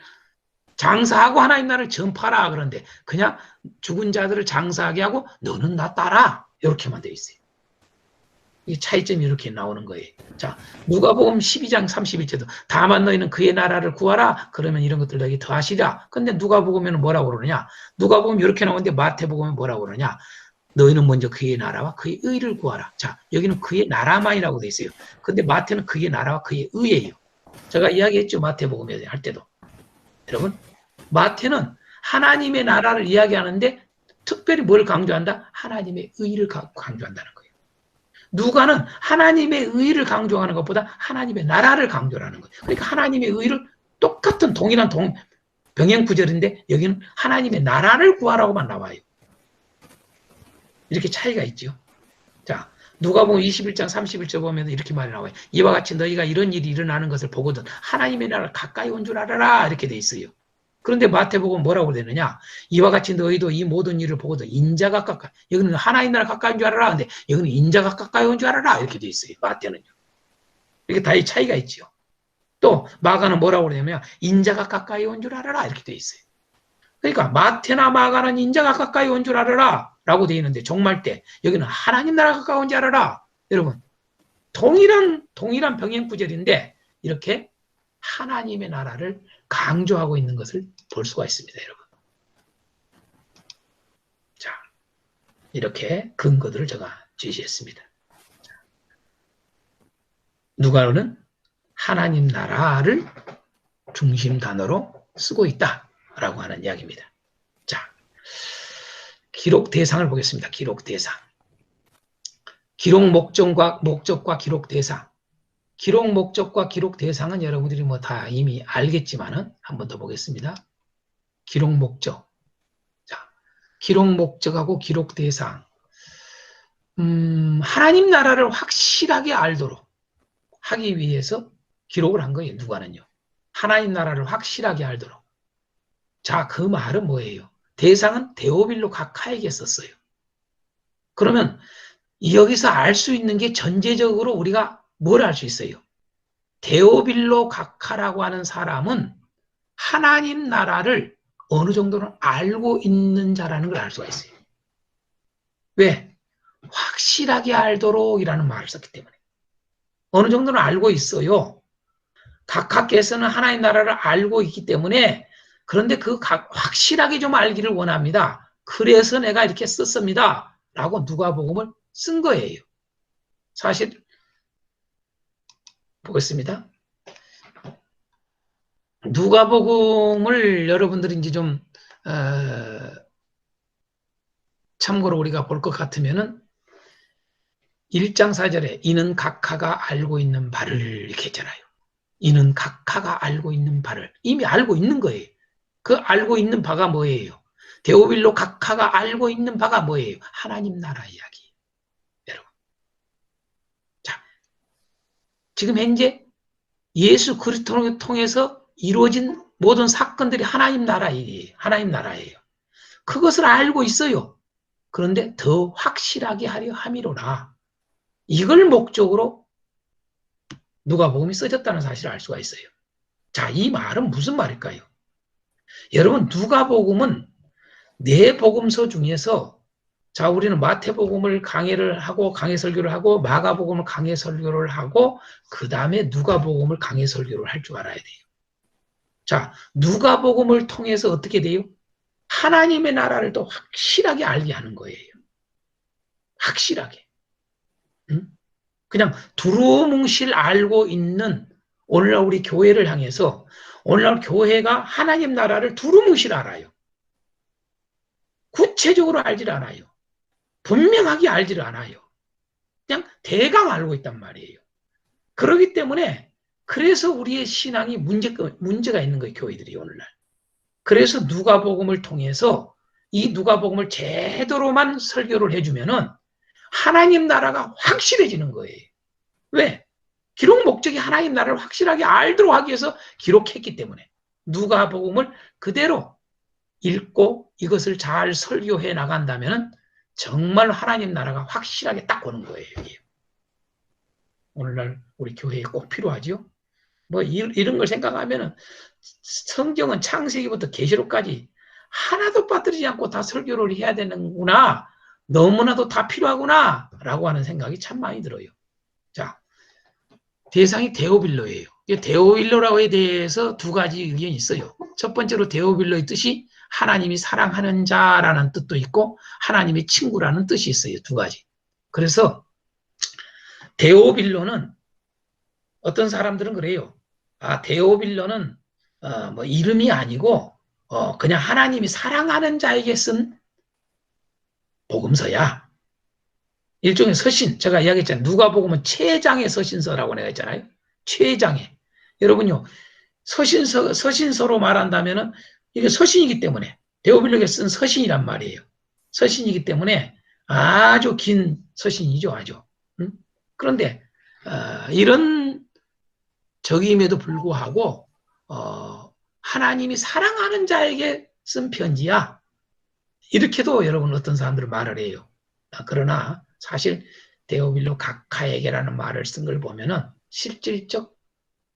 Speaker 1: 장사하고 하나님 나라를 전파하라 그런데 그냥 죽은 자들을 장사하게 하고 너는 나 따라 이렇게만 되어 있어요. 이 차이점이 이렇게 나오는 거예요. 자, 누가복음 12장 31절도 다만 너희는 그의 나라를 구하라. 그러면 이런 것들 너희 더하시라. 근데 누가복음에는 뭐라고 그러느냐? 누가복음 이렇게 나오는데 마태복음은 뭐라고 그러냐? 너희는 먼저 그의 나라와 그의 의를 구하라. 자, 여기는 그의 나라만이라고 돼 있어요. 근데 마태는 그의 나라와 그의 의예요. 제가 이야기했죠. 마태복음에 할 때도. 여러분, 마태는 하나님의 나라를 이야기하는데 특별히 뭘 강조한다? 하나님의 의를 강조한다는 거예요. 누가는 하나님의 의를 강조하는 것보다 하나님의 나라를 강조하는 거예요. 그러니까 하나님의 의를 똑같은 동일한 병행 구절인데 여기는 하나님의 나라를 구하라고만 나와요. 이렇게 차이가 있죠. 자, 누가복음 21장 31절 보면 이렇게 말이 나와요. 이와 같이 너희가 이런 일이 일어나는 것을 보거든 하나님의 나라를 가까이 온 줄 알아라 이렇게 돼 있어요. 그런데 마태복음은 뭐라고 되느냐? 이와 같이 너희도 이 모든 일을 보거든 인자가 가까이 여기는 하나님 나라 가까이 온 줄 알아라. 근데 여기는 인자가 가까이 온 줄 알아라 이렇게 돼 있어요. 마태는요. 이렇게 다 이 차이가 있죠. 또 마가는 뭐라고 그러냐면 인자가 가까이 온 줄 알아라 이렇게 돼 있어요. 그러니까 마태나 마가는 인자가 가까이 온 줄 알아라 라고 돼 있는데 종말 때 여기는 하나님 나라 가까이 온 줄 알아라. 여러분 동일한 병행 구절인데 이렇게 하나님의 나라를 강조하고 있는 것을 볼 수가 있습니다, 여러분. 자, 이렇게 근거들을 제가 제시했습니다. 누가는 하나님 나라를 중심 단어로 쓰고 있다라고 하는 이야기입니다. 자, 기록 대상을 보겠습니다. 기록 대상. 기록 목적과 기록 대상. 기록 목적과 기록 대상은 여러분들이 뭐 다 이미 알겠지만은 한 번 더 보겠습니다. 기록 목적. 자, 기록 목적하고 기록 대상. 하나님 나라를 확실하게 알도록 하기 위해서 기록을 한 거예요. 누가는요. 하나님 나라를 확실하게 알도록. 자, 그 말은 뭐예요? 대상은 데오빌로 각하에게 썼어요. 그러면 여기서 알 수 있는 게 전제적으로 우리가 뭘 알 수 있어요? 데오빌로 각하라고 하는 사람은 하나님 나라를 어느 정도는 알고 있는 자라는 걸 알 수가 있어요. 왜? 확실하게 알도록이라는 말을 썼기 때문에. 어느 정도는 알고 있어요. 각하께서는 하나님 나라를 알고 있기 때문에 그런데 확실하게 좀 알기를 원합니다. 그래서 내가 이렇게 썼습니다. 라고 누가복음을 쓴 거예요. 사실 보겠습니다. 누가복음을 여러분들이 이제 좀 참고로 우리가 볼 것 같으면은 1장 4절에 이는 각하가 알고 있는 바를 이렇게 했잖아요. 이는 각하가 알고 있는 바를 이미 알고 있는 거예요. 그 알고 있는 바가 뭐예요? 데오빌로 각하가 알고 있는 바가 뭐예요? 하나님 나라 이야기. 여러분. 자, 지금 현재 예수 그리스도를 통해서 이루어진 모든 사건들이 하나님 나라 일이에요. 하나님 나라예요. 그것을 알고 있어요. 그런데 더 확실하게 하려 함이로라. 이걸 목적으로 누가복음이 써졌다는 사실을 알 수가 있어요. 자, 이 말은 무슨 말일까요? 여러분, 누가복음은 네 복음서 중에서 자, 우리는 마태복음을 강해 설교를 하고 마가복음을 강해 설교를 하고 그 다음에 누가복음을 강해 설교를 할 줄 알아야 돼요. 자, 누가복음을 통해서 어떻게 돼요? 하나님의 나라를 더 확실하게 알게 하는 거예요. 확실하게. 그냥 두루뭉실 알고 있는 오늘날 우리 교회를 향해서 오늘날 교회가 하나님 나라를 두루뭉실 알아요. 구체적으로 알질 않아요. 분명하게 알지를 않아요. 그냥 대강 알고 있단 말이에요. 그렇기 때문에 그래서 우리의 신앙이 문제가 있는 거예요. 교회들이 오늘날. 그래서 누가복음을 통해서 이 누가복음을 제대로만 설교를 해주면은 하나님 나라가 확실해지는 거예요. 왜? 기록 목적이 하나님 나라를 확실하게 알도록 하기 위해서 기록했기 때문에 누가복음을 그대로 읽고 이것을 잘 설교해 나간다면 정말 하나님 나라가 확실하게 딱 오는 거예요. 이게. 오늘날 우리 교회에 꼭 필요하죠. 뭐 이런 걸 생각하면 성경은 창세기부터 계시록까지 하나도 빠뜨리지 않고 다 설교를 해야 되는구나. 너무나도 다 필요하구나 라고 하는 생각이 참 많이 들어요. 자, 대상이 데오빌로예요. 데오빌로라고에 대해서 두 가지 의견이 있어요. 첫 번째로 데오빌로의 뜻이 하나님이 사랑하는 자라는 뜻도 있고 하나님의 친구라는 뜻이 있어요. 두 가지. 그래서 데오빌로는 어떤 사람들은 그래요. 아, 데오빌로는 뭐 이름이 아니고 그냥 하나님이 사랑하는 자에게 쓴 복음서야. 일종의 서신. 제가 이야기했잖아요. 누가복음은 최장의 서신서라고 내가 했잖아요. 최장의. 여러분요. 서신서로 말한다면은 이게 서신이기 때문에 데오빌로에게 쓴 서신이란 말이에요. 서신이기 때문에 아주 긴 서신이죠. 아주. 그런데 이런 적임에도 불구하고 하나님이 사랑하는 자에게 쓴 편지야. 이렇게도 여러분 어떤 사람들은 말을 해요. 그러나 사실 데오빌로 각하에게라는 말을 쓴 걸 보면은 실질적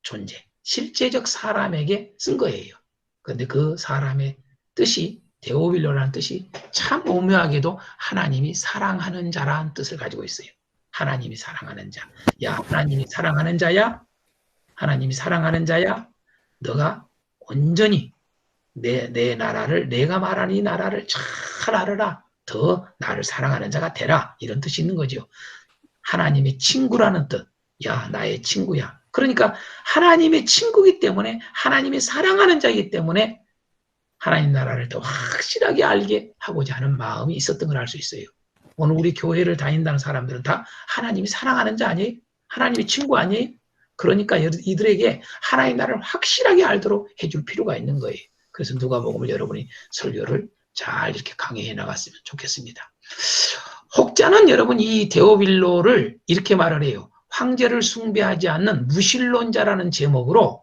Speaker 1: 존재, 실제적 사람에게 쓴 거예요. 그런데 그 사람의 뜻이 데오빌로라는 뜻이 참 오묘하게도 하나님이 사랑하는 자라는 뜻을 가지고 있어요. 하나님이 사랑하는 자. 야, 하나님이 사랑하는 자야. 하나님이 사랑하는 자야. 너가 온전히 내 나라를 내가 말하는 이 나라를 잘 알아라. 더 나를 사랑하는 자가 되라. 이런 뜻이 있는 거죠. 하나님의 친구라는 뜻. 야, 나의 친구야. 그러니까 하나님의 친구이기 때문에 하나님이 사랑하는 자이기 때문에 하나님 나라를 더 확실하게 알게 하고자 하는 마음이 있었던 걸 알 수 있어요. 오늘 우리 교회를 다닌다는 사람들은 다 하나님이 사랑하는 자 아니에요? 하나님의 친구 아니에요? 그러니까 이들에게 하나님 나라를 확실하게 알도록 해줄 필요가 있는 거예요. 그래서 누가복음을 여러분이 설교를 잘 이렇게 강의해 나갔으면 좋겠습니다. 혹자는 여러분 이 데오빌로를 이렇게 말을 해요. 황제를 숭배하지 않는 무신론자라는 제목으로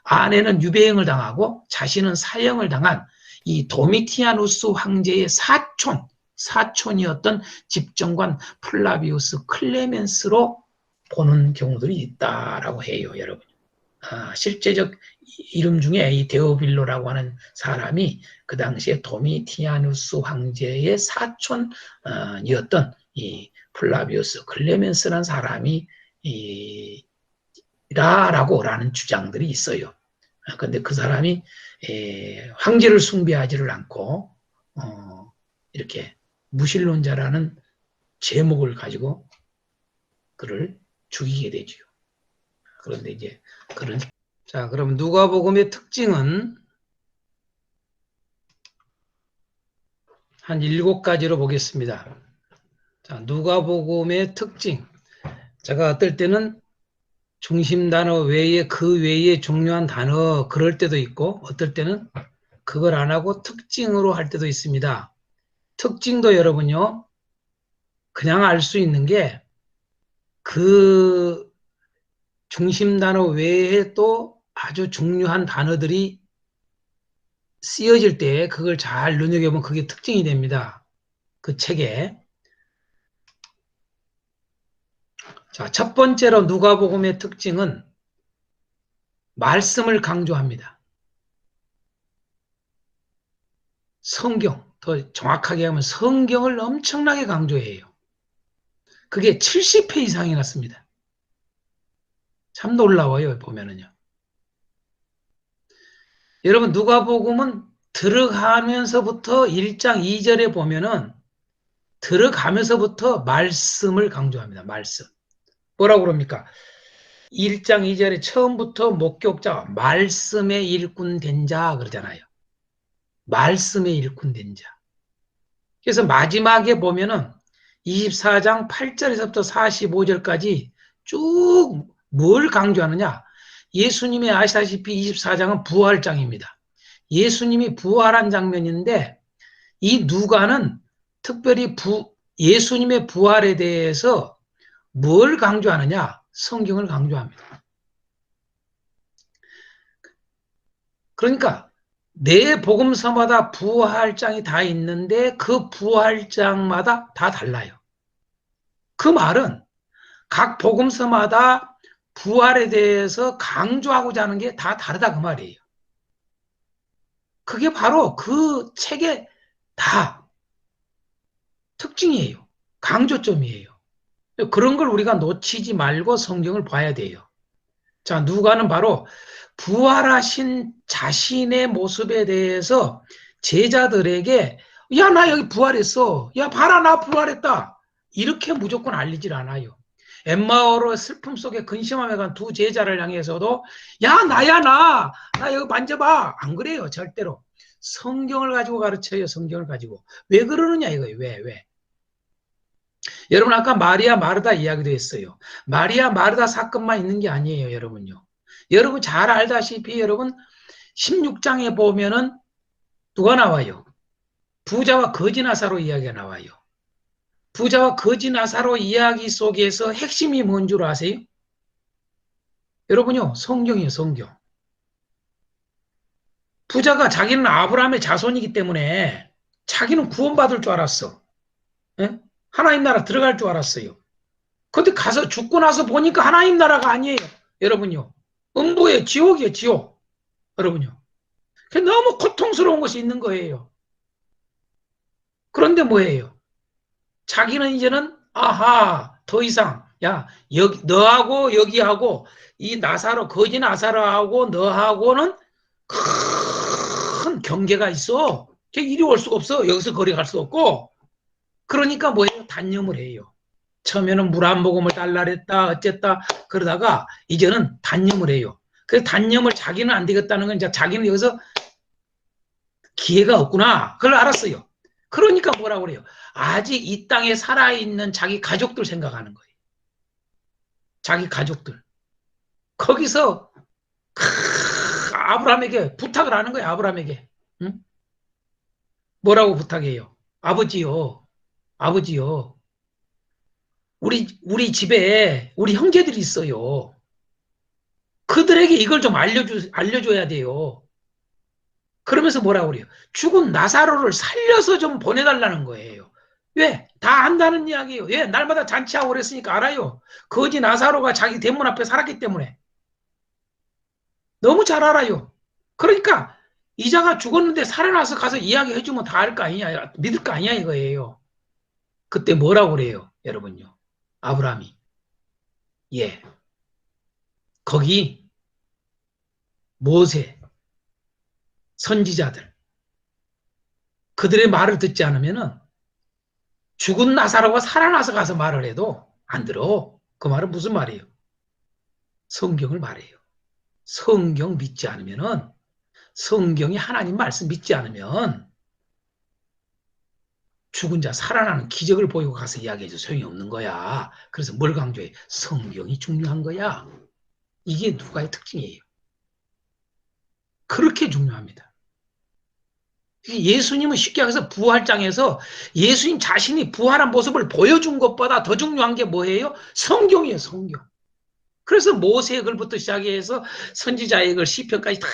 Speaker 1: 아내는 유배행을 당하고 자신은 사형을 당한 이 도미티아누스 황제의 사촌이었던 집정관 플라비우스 클레멘스로 보는 경우들이 있다라고 해요, 여러분. 실제적 이름 중에 이 데오빌로라고 하는 사람이 그 당시에 도미티아누스 황제의 사촌이었던 이 플라비우스 클레멘스라는 사람이 라는 주장들이 있어요. 근데 그 사람이 황제를 숭배하지를 않고 이렇게 무신론자라는 제목을 가지고 그를 죽이게 되죠. 그런데 이제 자, 그럼 누가복음의 특징은 한 7가지로 보겠습니다. 자, 누가복음의 특징. 제가 어떨 때는 중심 단어 외에 그 외에 중요한 단어 그럴 때도 있고 어떨 때는 그걸 안 하고 특징으로 할 때도 있습니다. 특징도 여러분요. 그냥 알 수 있는 게 그 중심 단어 외에 또 아주 중요한 단어들이 쓰여질 때 그걸 잘 눈여겨보면 그게 특징이 됩니다. 그 책에. 자, 첫 번째로 누가복음의 특징은 말씀을 강조합니다. 성경, 더 정확하게 하면 성경을 엄청나게 강조해요. 그게 70회 이상이 났습니다. 참 놀라워요, 보면은요. 여러분, 누가복음은 들어가면서부터 1장 2절에 보면은 들어가면서부터 말씀을 강조합니다. 말씀. 뭐라고 그럽니까? 1장 2절에 처음부터 목격자, 말씀의 일꾼 된 자 그러잖아요. 말씀의 일꾼 된 자. 그래서 마지막에 보면은 24장 8절에서부터 45절까지 쭉 뭘 강조하느냐? 예수님이 아시다시피 24장은 부활장입니다. 예수님이 부활한 장면인데 이 누가는 특별히 예수님의 부활에 대해서 뭘 강조하느냐? 성경을 강조합니다. 그러니까 내 복음서마다 부활장이 다 있는데 그 부활장마다 다 달라요. 그 말은 각 복음서마다 부활에 대해서 강조하고자 하는 게 다 다르다 그 말이에요. 그게 바로 그 책의 다 특징이에요. 강조점이에요. 그런 걸 우리가 놓치지 말고 성경을 봐야 돼요. 자, 누가는 바로 부활하신 자신의 모습에 대해서 제자들에게 야, 나 여기 부활했어. 야, 봐라, 나 부활했다. 이렇게 무조건 알리질 않아요. 엠마오로 슬픔 속에 근심함에 간 두 제자를 향해서도 야, 나야, 나 여기 만져봐. 안 그래요, 절대로. 성경을 가지고 가르쳐요, 성경을 가지고. 왜 그러느냐 이거예요. 왜? 여러분 아까 마리아 마르다 이야기도 했어요. 마리아 마르다 사건만 있는 게 아니에요, 여러분요. 여러분 잘 알다시피 여러분 16장에 보면은 누가 나와요? 부자와 거지 나사로 이야기가 나와요. 부자와 거지 나사로 이야기 속에서 핵심이 뭔 줄 아세요? 여러분요, 성경이에요, 성경. 부자가 자기는 아브라함의 자손이기 때문에 자기는 구원받을 줄 알았어. 예? 하나님 나라 들어갈 줄 알았어요. 근데 가서 죽고 나서 보니까 하나님 나라가 아니에요. 여러분요. 음부의 지옥이에요, 지옥. 여러분요. 너무 고통스러운 것이 있는 거예요. 그런데 뭐예요? 자기는 이제는 더 이상 여기 너하고 여기하고 이 나사로 거지 나사로하고 너하고는 큰 경계가 있어. 이리 올 수가 없어. 여기서 거리 갈 수 없고. 그러니까 뭐예요? 단념을 해요. 처음에는 물 한 모금을 달라 그랬다 어쨌다 그러다가 이제는 단념을 해요. 그래서 단념을 자기는 안 되겠다는 건 이제 자기는 여기서 기회가 없구나. 그걸 알았어요. 그러니까 뭐라고 그래요? 아직 이 땅에 살아있는 자기 가족들 생각하는 거예요. 자기 가족들. 거기서 아브라함에게 부탁을 하는 거예요. 아브라함에게. 응? 뭐라고 부탁해요? 아버지요. 아버지요. 우리 집에 우리 형제들이 있어요. 그들에게 이걸 좀 알려줘야 돼요. 그러면서 뭐라고 그래요? 죽은 나사로를 살려서 좀 보내달라는 거예요. 왜? 다 안다는 이야기예요. 왜? 날마다 잔치하고 그랬으니까 알아요. 거지 나사로가 자기 대문 앞에 살았기 때문에. 너무 잘 알아요. 그러니까 이자가 죽었는데 살아나서 가서 이야기해주면 다 알 거 아니냐, 믿을 거 아니냐 이거예요. 그때 뭐라고 그래요, 여러분요? 아브라함이. 예. 거기 모세, 선지자들, 그들의 말을 듣지 않으면은 죽은 나사로가 살아나서 가서 말을 해도 안 들어. 그 말은 무슨 말이에요? 성경을 말해요. 성경 믿지 않으면은, 성경이 하나님 말씀 믿지 않으면 죽은 자 살아나는 기적을 보이고 가서 이야기해도 소용이 없는 거야. 그래서 뭘 강조해? 성경이 중요한 거야. 이게 누가의 특징이에요. 그렇게 중요합니다. 예수님은 쉽게 말해서 부활장에서 예수님 자신이 부활한 모습을 보여준 것보다 더 중요한 게 뭐예요? 성경이에요, 성경. 그래서 모세의 글부터 시작해서 선지자의 글, 시편까지 다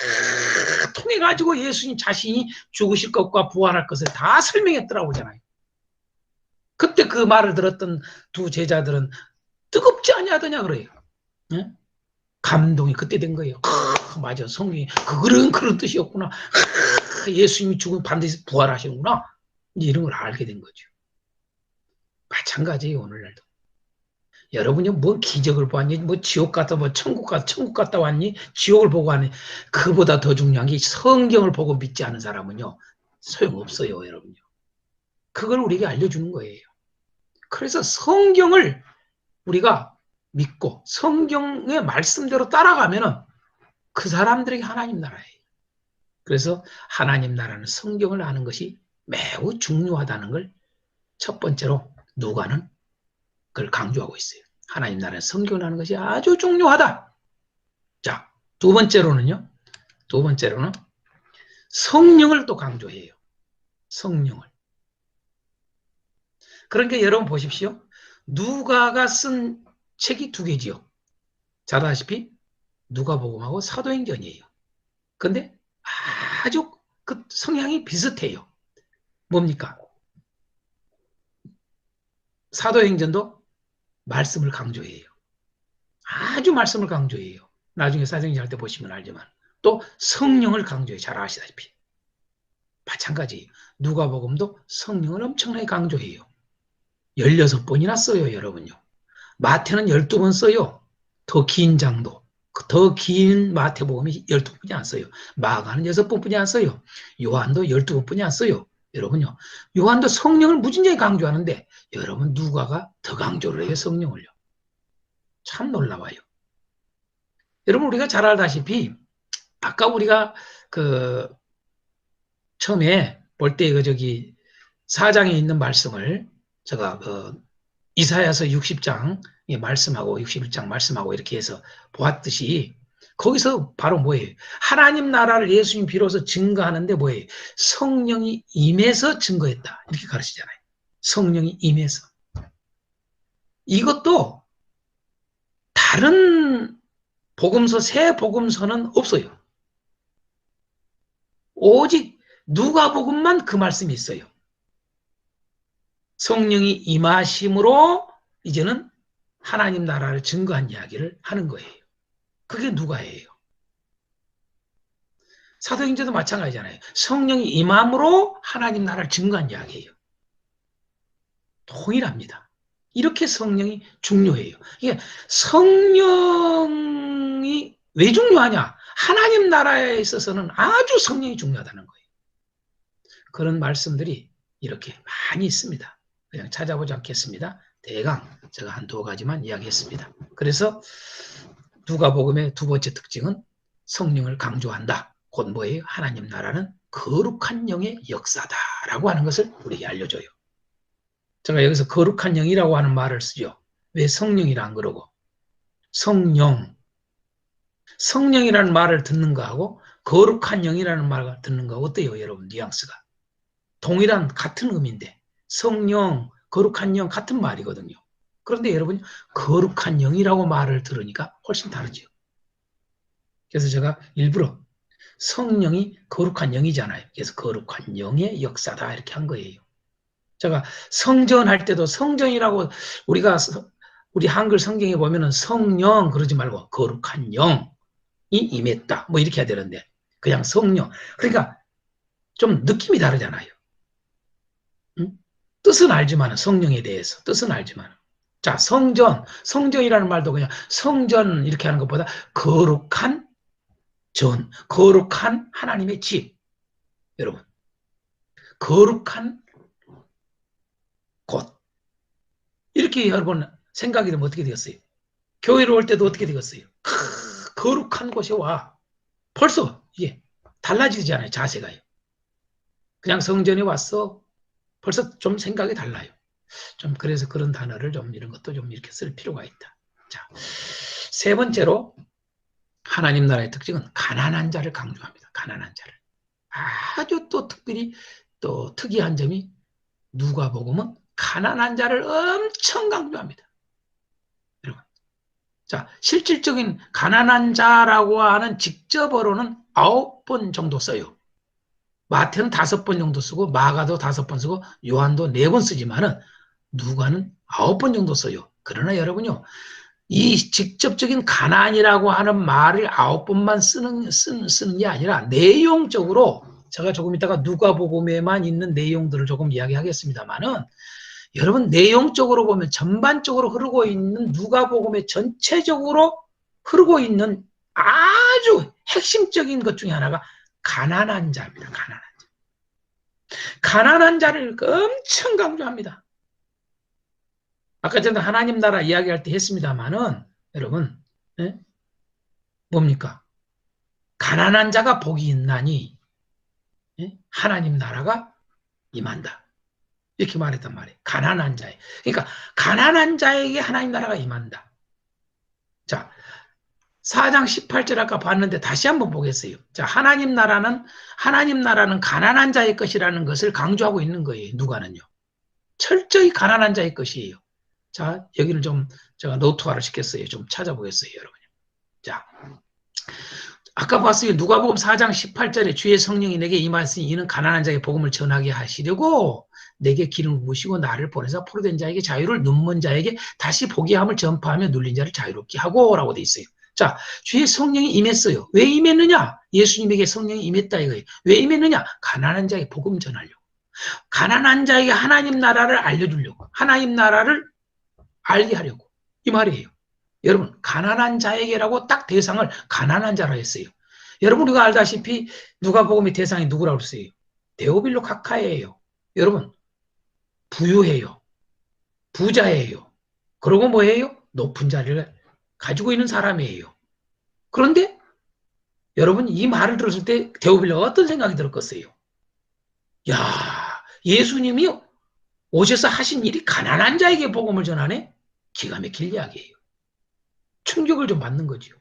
Speaker 1: 통해가지고 예수님 자신이 죽으실 것과 부활할 것을 다 설명했더라고 하잖아요. 그때 그 말을 들었던 두 제자들은 뜨겁지 아니하더냐 그래요. 네? 감동이 그때 된 거예요. 맞아, 성경이 그런 뜻이었구나. 예수님이 죽으면 반드시 부활하시는구나. 이런 걸 알게 된 거죠. 마찬가지예요, 오늘날도. 여러분이 뭐 기적을 보았니? 뭐 지옥 갔다, 뭐 천국 갔다 왔니? 지옥을 보고 왔니? 그보다 더 중요한 게 성경을 보고 믿지 않은 사람은요, 소용없어요, 여러분요. 그걸 우리에게 알려주는 거예요. 그래서 성경을 우리가 믿고 성경의 말씀대로 따라가면은 그 사람들에게 하나님 나라예요. 그래서 하나님 나라는 성경을 아는 것이 매우 중요하다는 걸 첫 번째로 누가는 그걸 강조하고 있어요. 하나님 나라는 성경을 아는 것이 아주 중요하다. 자, 두 번째로는 성령을 또 강조해요. 성령을. 그러니까 여러분 보십시오. 누가가 쓴 책이 두 개지요. 잘 아시다시피 누가복음하고 사도행전이에요. 근데 아주 그 성향이 비슷해요. 뭡니까? 사도행전도 말씀을 강조해요. 아주 말씀을 강조해요. 나중에 사도행전 할 때 보시면 알지만 또 성령을 강조해요. 잘 아시다시피. 마찬가지 누가복음도 성령을 엄청나게 강조해요. 16번이나 써요, 여러분요. 마태는 12번 써요. 더 긴 장도. 더 긴 마태복음이 12번이 안 써요. 마가는 6번뿐이 안 써요. 요한도 12번뿐이 안 써요. 여러분요. 요한도 성령을 무진장히 강조하는데 여러분 누가가 더 강조를 해요, 성령을요. 참 놀라워요. 여러분 우리가 잘 알다시피 아까 우리가 그 처음에 볼 때 그 저기 4장에 있는 말씀을 제가 그 이사야서 60장 말씀하고 61장 말씀하고 이렇게 해서 보았듯이 거기서 바로 뭐예요? 하나님 나라를 예수님 비로소 증거하는데 뭐예요? 성령이 임해서 증거했다. 이렇게 가르치잖아요. 성령이 임해서. 이것도 다른 복음서, 새 복음서는 없어요. 오직 누가복음만 그 말씀이 있어요. 성령이 임하심으로 이제는 하나님 나라를 증거한 이야기를 하는 거예요. 그게 누가예요. 사도행전도 마찬가지잖아요. 성령이 임함으로 하나님 나라를 증거한 이야기예요. 동일합니다. 이렇게 성령이 중요해요. 이게 성령이 왜 중요하냐? 하나님 나라에 있어서는 아주 성령이 중요하다는 거예요. 그런 말씀들이 이렇게 많이 있습니다. 그냥 찾아보지 않겠습니다. 대강 제가 한두 가지만 이야기했습니다. 그래서 누가복음의 두 번째 특징은 성령을 강조한다. 곧 뭐예요? 하나님 나라는 거룩한 영의 역사다라고 하는 것을 우리에게 알려줘요. 제가 여기서 거룩한 영이라고 하는 말을 쓰죠. 왜 성령이라 안 그러고 성령, 성령이라는 말을 듣는 거하고 거룩한 영이라는 말을 듣는 거 어때요, 여러분? 뉘앙스가 동일한 같은 의미인데 성령, 거룩한 영 같은 말이거든요. 그런데 여러분 거룩한 영이라고 말을 들으니까 훨씬 다르죠. 그래서 제가 일부러 성령이 거룩한 영이잖아요. 그래서 거룩한 영의 역사다 이렇게 한 거예요. 제가 성전할 때도 성전이라고 우리가 우리 한글 성경에 보면은 성령 그러지 말고 거룩한 영이 임했다 뭐 이렇게 해야 되는데 그냥 성령. 그러니까 좀 느낌이 다르잖아요. 응? 뜻은 알지만 성령에 대해서 뜻은 알지만 자 성전이라는 말도 그냥 성전 이렇게 하는 것보다 거룩한 전, 거룩한 하나님의 집. 여러분, 거룩한 곳. 이렇게 여러분 생각이 되면 어떻게 되겠어요? 교회로 올 때도 어떻게 되겠어요? 거룩한 곳에 와. 벌써 이게 달라지잖아요, 자세가요. 그냥 성전에 왔어. 벌써 좀 생각이 달라요. 좀 그래서 그런 단어를 좀 이런 것도 좀 이렇게 쓸 필요가 있다. 자, 세 번째로 하나님 나라의 특징은 가난한 자를 강조합니다. 가난한 자를. 아주 또 특별히 또 특이한 점이 누가복음은 가난한 자를 엄청 강조합니다. 여러분, 자 실질적인 가난한 자라고 하는 직접어로는 9번 정도 써요. 마태는 5번 정도 쓰고 마가도 5번 쓰고 요한도 4번 쓰지만은 누가는 9번 정도 써요. 그러나 여러분요, 이 직접적인 가난이라고 하는 말을 9번만 쓰는 게 아니라 내용적으로 제가 조금 이따가 누가복음에만 있는 내용들을 조금 이야기하겠습니다만은 여러분 내용적으로 보면 전반적으로 흐르고 있는 누가복음의 전체적으로 흐르고 있는 아주 핵심적인 것 중에 하나가 가난한 자입니다. 가난한 자. 가난한 자를 엄청 강조합니다. 아까 전에 하나님 나라 이야기할 때 했습니다만은 여러분 뭡니까? 가난한 자가 복이 있나니 하나님 나라가 임한다. 이렇게 말했단 말이에요. 가난한 자에. 그러니까 가난한 자에게 하나님 나라가 임한다. 자, 4장 18절 아까 봤는데 다시 한번 보겠어요. 자, 하나님 나라는 가난한 자의 것이라는 것을 강조하고 있는 거예요. 누가는요. 철저히 가난한 자의 것이에요. 자, 여기를 좀 제가 노트화를 시켰어요. 좀 찾아보겠어요, 여러분. 자, 아까 봤어요. 누가복음 4장 18절에 주의 성령이 내게 임하시니 이는 가난한 자에게 복음을 전하게 하시려고 내게 기름을 부으시고 나를 보내서 포로된 자에게 자유를, 눈먼 자에게 다시 보게 함을 전파하며 눌린 자를 자유롭게 하고 라고 돼 있어요. 자, 주의 성령이 임했어요. 왜 임했느냐? 예수님에게 성령이 임했다 이거예요. 왜 임했느냐? 가난한 자에게 복음 전하려고. 가난한 자에게 하나님 나라를 알려주려고. 하나님 나라를 알게 하려고. 이 말이에요. 여러분, 가난한 자에게라고 딱 대상을 가난한 자라 했어요. 여러분, 우리가 알다시피 누가복음의 대상이 누구라고 했어요? 데오빌로 카카예요. 여러분, 부유해요. 부자예요. 그리고 뭐예요? 높은 자리를 가지고 있는 사람이에요. 그런데 여러분, 이 말을 들었을 때 데오빌로가 어떤 생각이 들었겠어요? 야, 예수님이 오셔서 하신 일이 가난한 자에게 복음을 전하네? 기가 막힐 이야기예요. 충격을 좀 받는 거죠.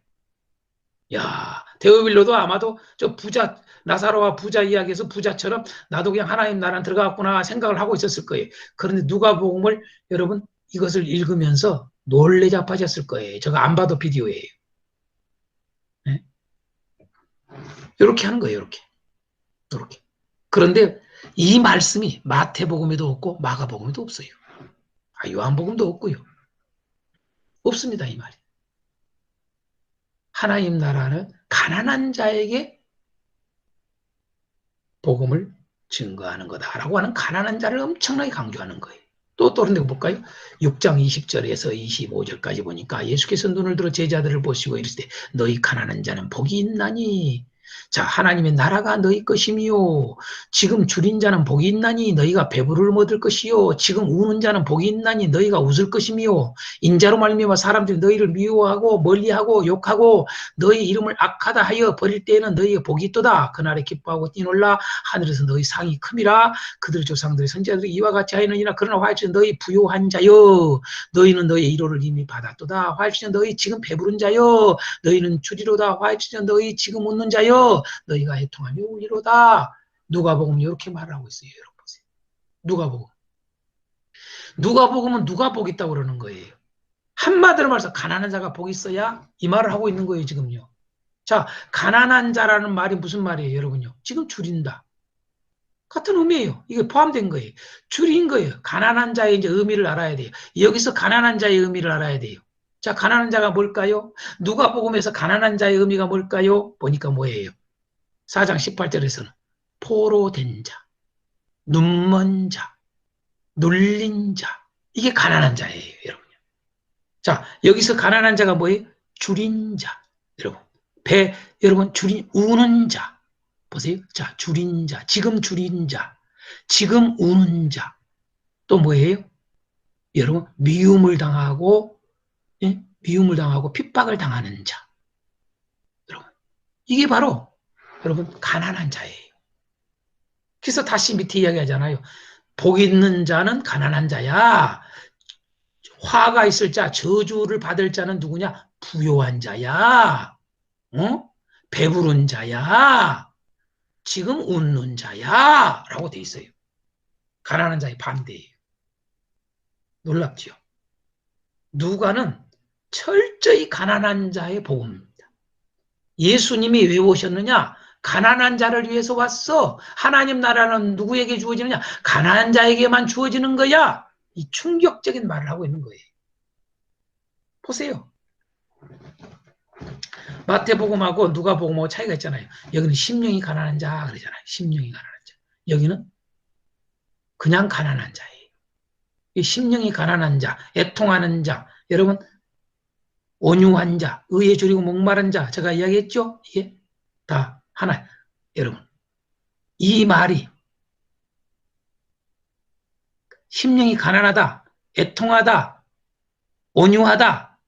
Speaker 1: 야, 데오빌로도 아마도 저 부자, 나사로와 부자 이야기에서 부자처럼 나도 그냥 하나님 나라 들어갔구나 생각을 하고 있었을 거예요. 그런데 누가복음을 여러분 이것을 읽으면서 놀래 자빠졌을 거예요. 제가 안 봐도 비디오예요. 네? 이렇게 하는 거예요. 이렇게. 그런데 이 말씀이 마태복음에도 없고 마가복음에도 없어요. 요한복음도 없고요. 없습니다. 이 말이. 하나님 나라는 가난한 자에게 복음을 증거하는 거다라고 하는 가난한 자를 엄청나게 강조하는 거예요. 또 다른 데 볼까요? 6장 20절에서 25절까지 보니까 예수께서 눈을 들어 제자들을 보시고 이르시되 너희 가난한 자는 복이 있나니 자, 하나님의 나라가 너희 것이며 지금 줄인 자는 복이 있나니 너희가 배부를 얻을 것이요 지금 우는 자는 복이 있나니 너희가 웃을 것이며 인자로 말미암아 사람들이 너희를 미워하고 멀리하고 욕하고 너희 이름을 악하다 하여 버릴 때에는 너희의 복이 있도다. 그날에 기뻐하고 뛰놀라 하늘에서 너희 상이 큼이라. 그들의 조상들의 선지자들이 이와 같이 하였느니라. 그러나 화해주는 너희 부요한 자여 너희는 너희의 이로를 이미 받았도다. 화해주는 너희 지금 배부른 자여 너희는 주리로다. 화해주는 너희 지금 웃는 자여 너희가 해통하며 울리로다. 누가복음 이렇게 말하고 있어요. 여러분 보세요. 누가복음. 누가복음은 누가 복 있다고 그러는 거예요. 한마디로 말해서 가난한 자가 복 있어야 이 말을 하고 있는 거예요. 지금요. 자, 가난한 자라는 말이 무슨 말이에요, 여러분요? 지금 줄인다. 같은 의미예요. 이게 포함된 거예요. 줄인 거예요. 가난한 자의 이제 의미를 알아야 돼요. 여기서 가난한 자의 의미를 알아야 돼요. 자, 가난한 자가 뭘까요? 누가복음에서 가난한 자의 의미가 뭘까요? 보니까 뭐예요? 4장 18절에서는 포로된 자, 눈먼 자, 눌린 자. 이게 가난한 자예요, 여러분. 자, 여기서 가난한 자가 뭐예요? 줄인 자. 여러분, 줄인, 우는 자. 보세요. 자, 줄인 자. 지금 줄인 자. 지금 우는 자. 또 뭐예요? 여러분, 미움을 당하고, 예? 미움을 당하고 핍박을 당하는 자. 여러분, 이게 바로, 여러분, 가난한 자예요. 그래서 다시 밑에 이야기하잖아요. 복 있는 자는 가난한 자야. 화가 있을 자, 저주를 받을 자는 누구냐? 부요한 자야. 배부른 자야. 지금 웃는 자야. 라고 돼 있어요. 가난한 자의 반대예요. 놀랍지요? 누가는 철저히 가난한 자의 복음입니다. 예수님이 왜 오셨느냐? 가난한 자를 위해서 왔어. 하나님 나라는 누구에게 주어지느냐? 가난한 자에게만 주어지는 거야. 이 충격적인 말을 하고 있는 거예요. 보세요. 마태복음하고 누가복음하고 차이가 있잖아요. 여기는 심령이 가난한 자 그러잖아요. 심령이 가난한 자. 여기는 그냥 가난한 자예요. 이 심령이 가난한 자, 애통하는 자, 여러분 온유한 자, 의에 줄이고 목마른 자, 제가 이야기했죠? 이게 다 하나. 여러분, 이 말이 심령이 가난하다, 애통하다, 온유하다,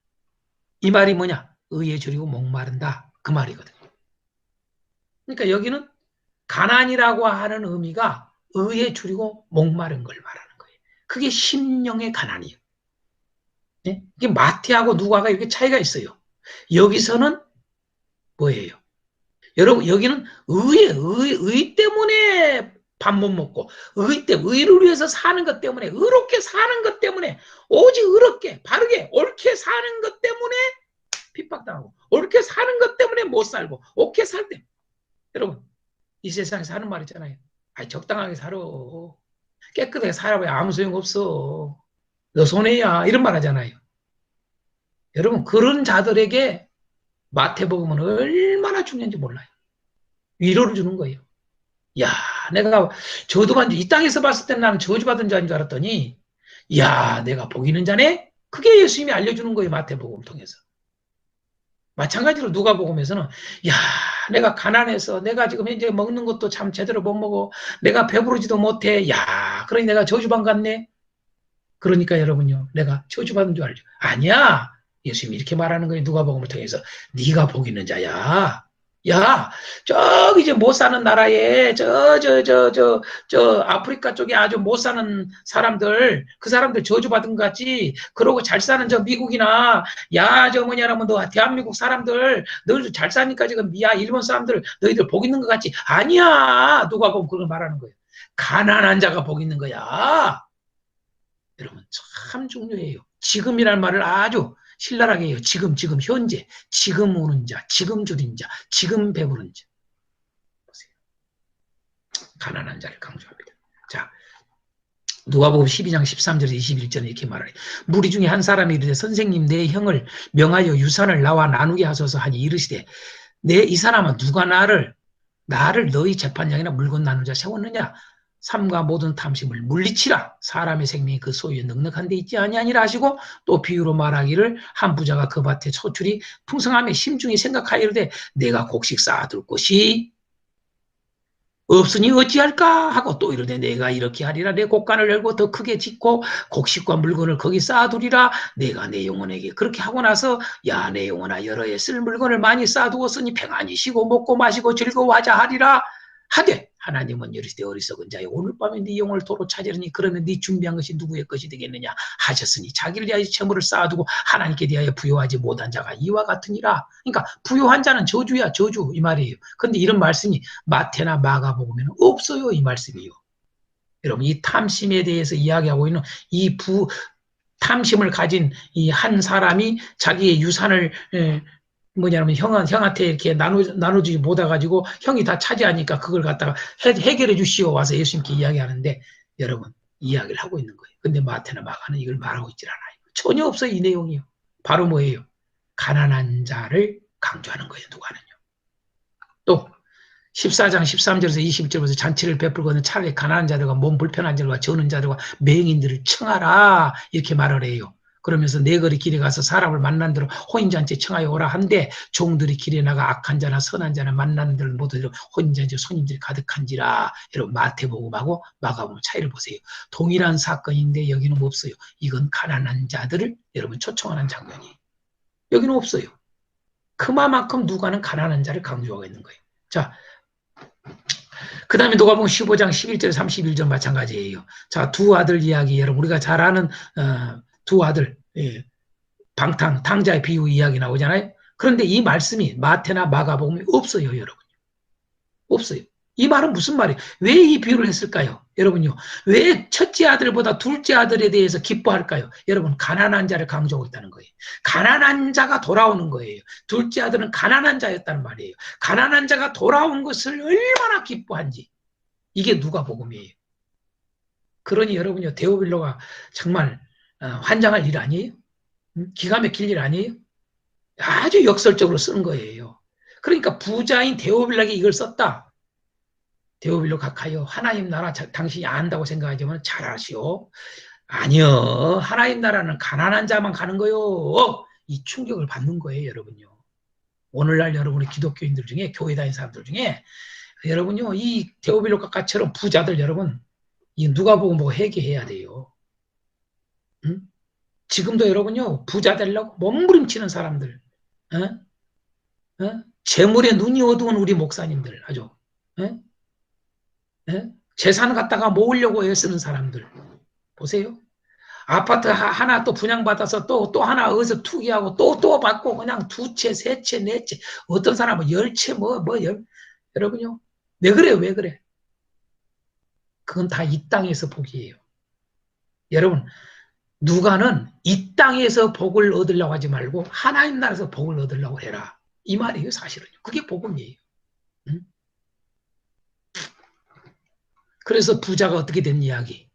Speaker 1: 이 말이 뭐냐? 의에 줄이고 목마른다. 그 말이거든요. 그러니까 여기는 가난이라고 하는 의미가 의에 줄이고 목마른 걸 말하는 거예요. 그게 심령의 가난이에요. 네? 이게 마태하고 누가가 이렇게 차이가 있어요. 여기서는 뭐예요? 여러분, 여기는 의 때문에 밥 못 먹고, 의를 위해서 사는 것 때문에, 의롭게 사는 것 때문에, 오직 의롭게, 바르게, 옳게 사는 것 때문에 핍박당하고, 옳게 사는 것 때문에 못 살고, 옳게 살 때. 여러분, 이 세상에서 하는 말 있잖아요. 아니, 적당하게 살아. 깨끗하게 살아봐야 아무 소용없어. 너 손해야. 이런 말 하잖아요. 여러분, 그런 자들에게 마태복음은 얼마나 중요한지 몰라요. 위로를 주는 거예요. 야, 내가 저주받은 이 땅에서 봤을 때는 나는 저주받은 자인 줄 알았더니, 야, 내가 복 있는 자네? 그게 예수님이 알려주는 거예요. 마태복음 통해서. 마찬가지로 누가복음에서는 야, 내가 가난해서 내가 지금 현재 먹는 것도 참 제대로 못 먹어. 내가 배부르지도 못해. 야, 그러니 내가 저주받았네. 그러니까 여러분요, 내가 저주받은 줄 알죠. 아니야. 예수님이 이렇게 말하는 거예요. 누가복음을 통해서. 네가 복 있는 자야. 야, 저기 이제 못 사는 나라에 저 아프리카 쪽에 아주 못 사는 사람들, 그 사람들 저주받은 것 같지. 그러고 잘 사는 저 미국이나 야, 저 뭐냐라면 너 대한민국 사람들 너희들 잘 사니까 지금 야, 일본 사람들 너희들 복 있는 것 같지. 아니야. 누가복음 그걸 말하는 거예요. 가난한 자가 복 있는 거야. 여러분 참 중요해요. 지금이라는 말을 아주 신랄하게 해요. 지금 현재, 지금 오는 자, 지금 줄인 자, 지금 배부른 자. 보세요. 가난한 자를 강조합니다. 자, 누가복음 12장 13절에서 21절에 이렇게 말하래요. 무리 중에 한 사람이 이르되 선생님 내 형을 명하여 유산을 나와 나누게 하소서 하니 이르시되 내 이 사람은 누가 나를 너희 재판장이나 물건 나누자 세웠느냐? 삼가 모든 탐심을 물리치라. 사람의 생명이 그 소유에 넉넉한 데 있지 아니하니라 하시고 또 비유로 말하기를 한 부자가 그 밭에 소출이 풍성함에 심중히 생각하이르되 내가 곡식 쌓아둘 곳이 없으니 어찌할까 하고 또 이르되 내가 이렇게 하리라. 내 곡간을 열고 더 크게 짓고 곡식과 물건을 거기 쌓아두리라. 내가 내 영혼에게 그렇게 하고 나서 야 내 영혼아 여러 해 쓸 물건을 많이 쌓아두었으니 평안히 쉬고 먹고 마시고 즐거워하자 하리라 하되 하나님은 이르시되 어리석은 자여 오늘 밤에 네 영혼을 도로 찾으려니 그러면 네 준비한 것이 누구의 것이 되겠느냐 하셨으니 자기를 위하여 채무를 쌓아두고 하나님께 대하여 부요하지 못한 자가 이와 같으니라. 그러니까 부요한 자는 저주야 저주 이 말이에요. 근데 이런 말씀이 마태나 마가복음에는 없어요 이 말씀이요. 여러분 이 탐심에 대해서 이야기하고 있는 이 탐심을 가진 이 한 사람이 자기의 유산을 뭐냐면 형한테 이렇게 나눠주지 못해가지고 형이 다 차지하니까 그걸 갖다가 해결해 주시오 와서 예수님께 이야기하는데 여러분 이야기를 하고 있는 거예요. 근데 마태나 마가는 이걸 말하고 있질 않아요. 전혀 없어요 이 내용이요. 바로 뭐예요? 가난한 자를 강조하는 거예요. 누가는요. 또 14장 13절에서 20절에서 잔치를 베풀거든 차라리 가난한 자들과 몸 불편한 자들과 저는 자들과 맹인들을 청하라 이렇게 말을 해요. 그러면서 내 거리 길에 가서 사람을 만난 대로 혼인잔치에 청하여 오라 한데 종들이 길에 나가 악한 자나 선한 자나 만나는 데를 모두 혼인잔치에 손님들이 가득한지라. 여러분 마태복음하고 마가복음 차이를 보세요. 동일한 사건인데 여기는 없어요. 이건 가난한 자들을 여러분 초청하는 장면이에요. 여기는 없어요. 그만큼 누가는 가난한 자를 강조하고 있는 거예요. 자, 그 다음에 누가복음 15장 11절 31절 마찬가지예요. 자, 두 아들 이야기 여러분 우리가 잘 아는 두 아들 탕자의 비유 이야기 나오잖아요. 그런데 이 말씀이 마태나 마가복음에 없어요 여러분. 없어요. 이 말은 무슨 말이에요? 왜 이 비유를 했을까요? 여러분요. 왜 첫째 아들보다 둘째 아들에 대해서 기뻐할까요? 여러분 가난한 자를 강조하고 있다는 거예요. 가난한 자가 돌아오는 거예요. 둘째 아들은 가난한 자였다는 말이에요. 가난한 자가 돌아온 것을 얼마나 기뻐한지. 이게 누가복음이에요. 그러니 여러분요. 데오빌로가 정말 환장할 일 아니에요? 기가 막힐 일 아니에요? 아주 역설적으로 쓰는 거예요. 그러니까 부자인 데오빌락이 이걸 썼다. 데오빌로 각하여 하나님 나라 당신이 안다고 생각하지만 잘 아시오. 아니요. 하나님 나라는 가난한 자만 가는 거요. 이 충격을 받는 거예요, 여러분요. 오늘날 여러분의 기독교인들 중에 교회 다니는 사람들 중에 여러분요. 이 데오빌로 각하처럼 부자들 여러분 이 누가복음 보고 회개해야 돼요. 응? 지금도 여러분요. 부자 되려고 몸부림치는 사람들. 어? 어? 재물에 눈이 어두운 우리 목사님들 아주 어? 예? 재산 갖다가 모으려고 애쓰는 사람들 보세요. 아파트 하나 또 분양받아서 또 하나 어디서 투기하고 또 받고 그냥 두 채, 세 채, 네 채, 어떤 사람은 열 채, 여러분요. 왜 그래, 왜 그래? 그건 다 이 땅에서 복이에요. 여러분, 누가는 이 땅에서 복을 얻으려고 하지 말고 하나님 나라에서 복을 얻으려고 해라. 이 말이에요, 사실은요. 그게 복음이에요. 응? 그래서 부자가 어떻게 된 이야기?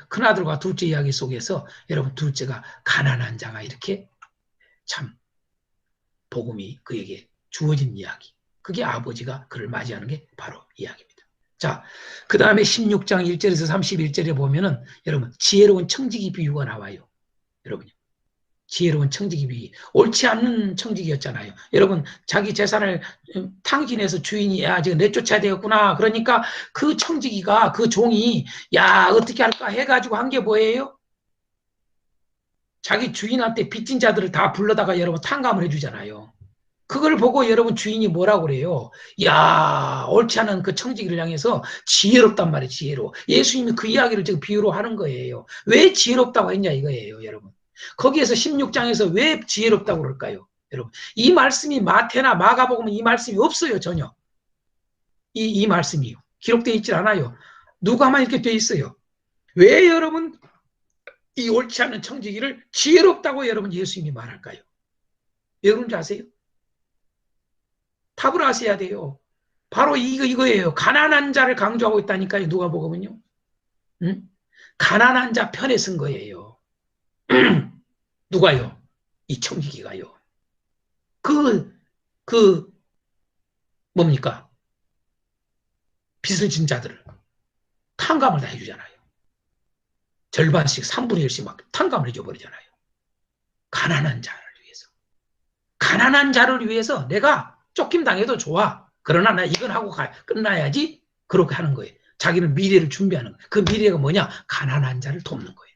Speaker 1: 큰아들과 둘째 이야기 속에서 여러분 둘째가 가난한 자가 이렇게 참 복음이 그에게 주어진 이야기. 그게 아버지가 그를 맞이하는 게 바로 이야기입니다. 자, 그 다음에 16장 1절에서 31절에 보면은 여러분 지혜로운 청지기 비유가 나와요. 여러분요. 지혜로운 청지기 옳지 않는 청지기였잖아요. 여러분 자기 재산을 탕진해서 주인이 야 지금 내쫓아야 되겠구나. 그러니까 그 청지기가 그 종이 야 어떻게 할까 해가지고 한 게 뭐예요? 자기 주인한테 빚진 자들을 다 불러다가 여러분 탕감을 해주잖아요. 그걸 보고 여러분 주인이 뭐라고 그래요? 야 옳지 않은 그 청지기를 향해서 지혜롭단 말이에요. 지혜로. 예수님이 그 이야기를 지금 비유로 하는 거예요. 왜 지혜롭다고 했냐 이거예요. 여러분. 거기에서 16장에서 왜 지혜롭다고 그럴까요? 여러분, 이 말씀이 마태나 마가복음은 이 말씀이 없어요, 전혀. 이 말씀이요. 기록되어 있질 않아요. 누가만 이렇게 되어 있어요. 왜 여러분 이 옳지 않은 청지기를 지혜롭다고 여러분 예수님이 말할까요? 왜 그런지 아세요? 답을 아셔야 돼요. 바로 이거예요. 가난한 자를 강조하고 있다니까요, 누가복음은요. 응? 가난한 자 편에 쓴 거예요. 누가요? 이 청지기가요. 뭡니까? 빚을 진 자들을 탕감을 다 해주잖아요. 절반씩 3분의 1씩 막 탕감을 해줘버리잖아요. 가난한 자를 위해서. 가난한 자를 위해서 내가 쫓김 당해도 좋아. 그러나 나 이건 하고 끝나야지. 그렇게 하는 거예요. 자기는 미래를 준비하는 거예요. 그 미래가 뭐냐? 가난한 자를 돕는 거예요.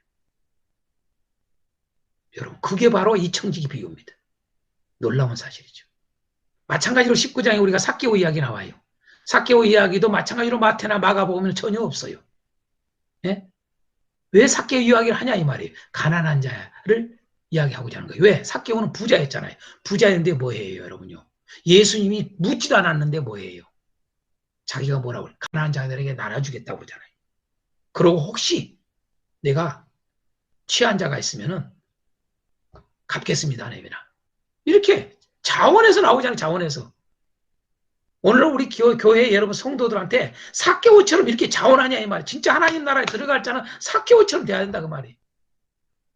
Speaker 1: 여러분, 그게 바로 이 청지기 비유입니다. 놀라운 사실이죠. 마찬가지로 19장에 우리가 삭개오 이야기 나와요. 삭개오 이야기도 마찬가지로 마태나 마가복음에는 전혀 없어요. 예? 왜 삭개오 이야기를 하냐 이 말이에요. 가난한 자를 이야기하고자 하는 거예요. 왜? 삭개오는 부자였잖아요. 부자였는데 뭐예요, 여러분요? 예수님이 묻지도 않았는데 뭐예요? 자기가 뭐라고 그래? 가난한 자들에게 나눠주겠다고 그러잖아요. 그러고 혹시 내가 취한 자가 있으면은 갚겠습니다, 내미나. 이렇게 자원에서 나오잖아요, 자원에서. 오늘 우리 교회 여러분 성도들한테 삭개오처럼 이렇게 자원하냐 이 말이에요. 진짜 하나님 나라에 들어갈 자는 삭개오처럼 돼야 된다 그 말이에요.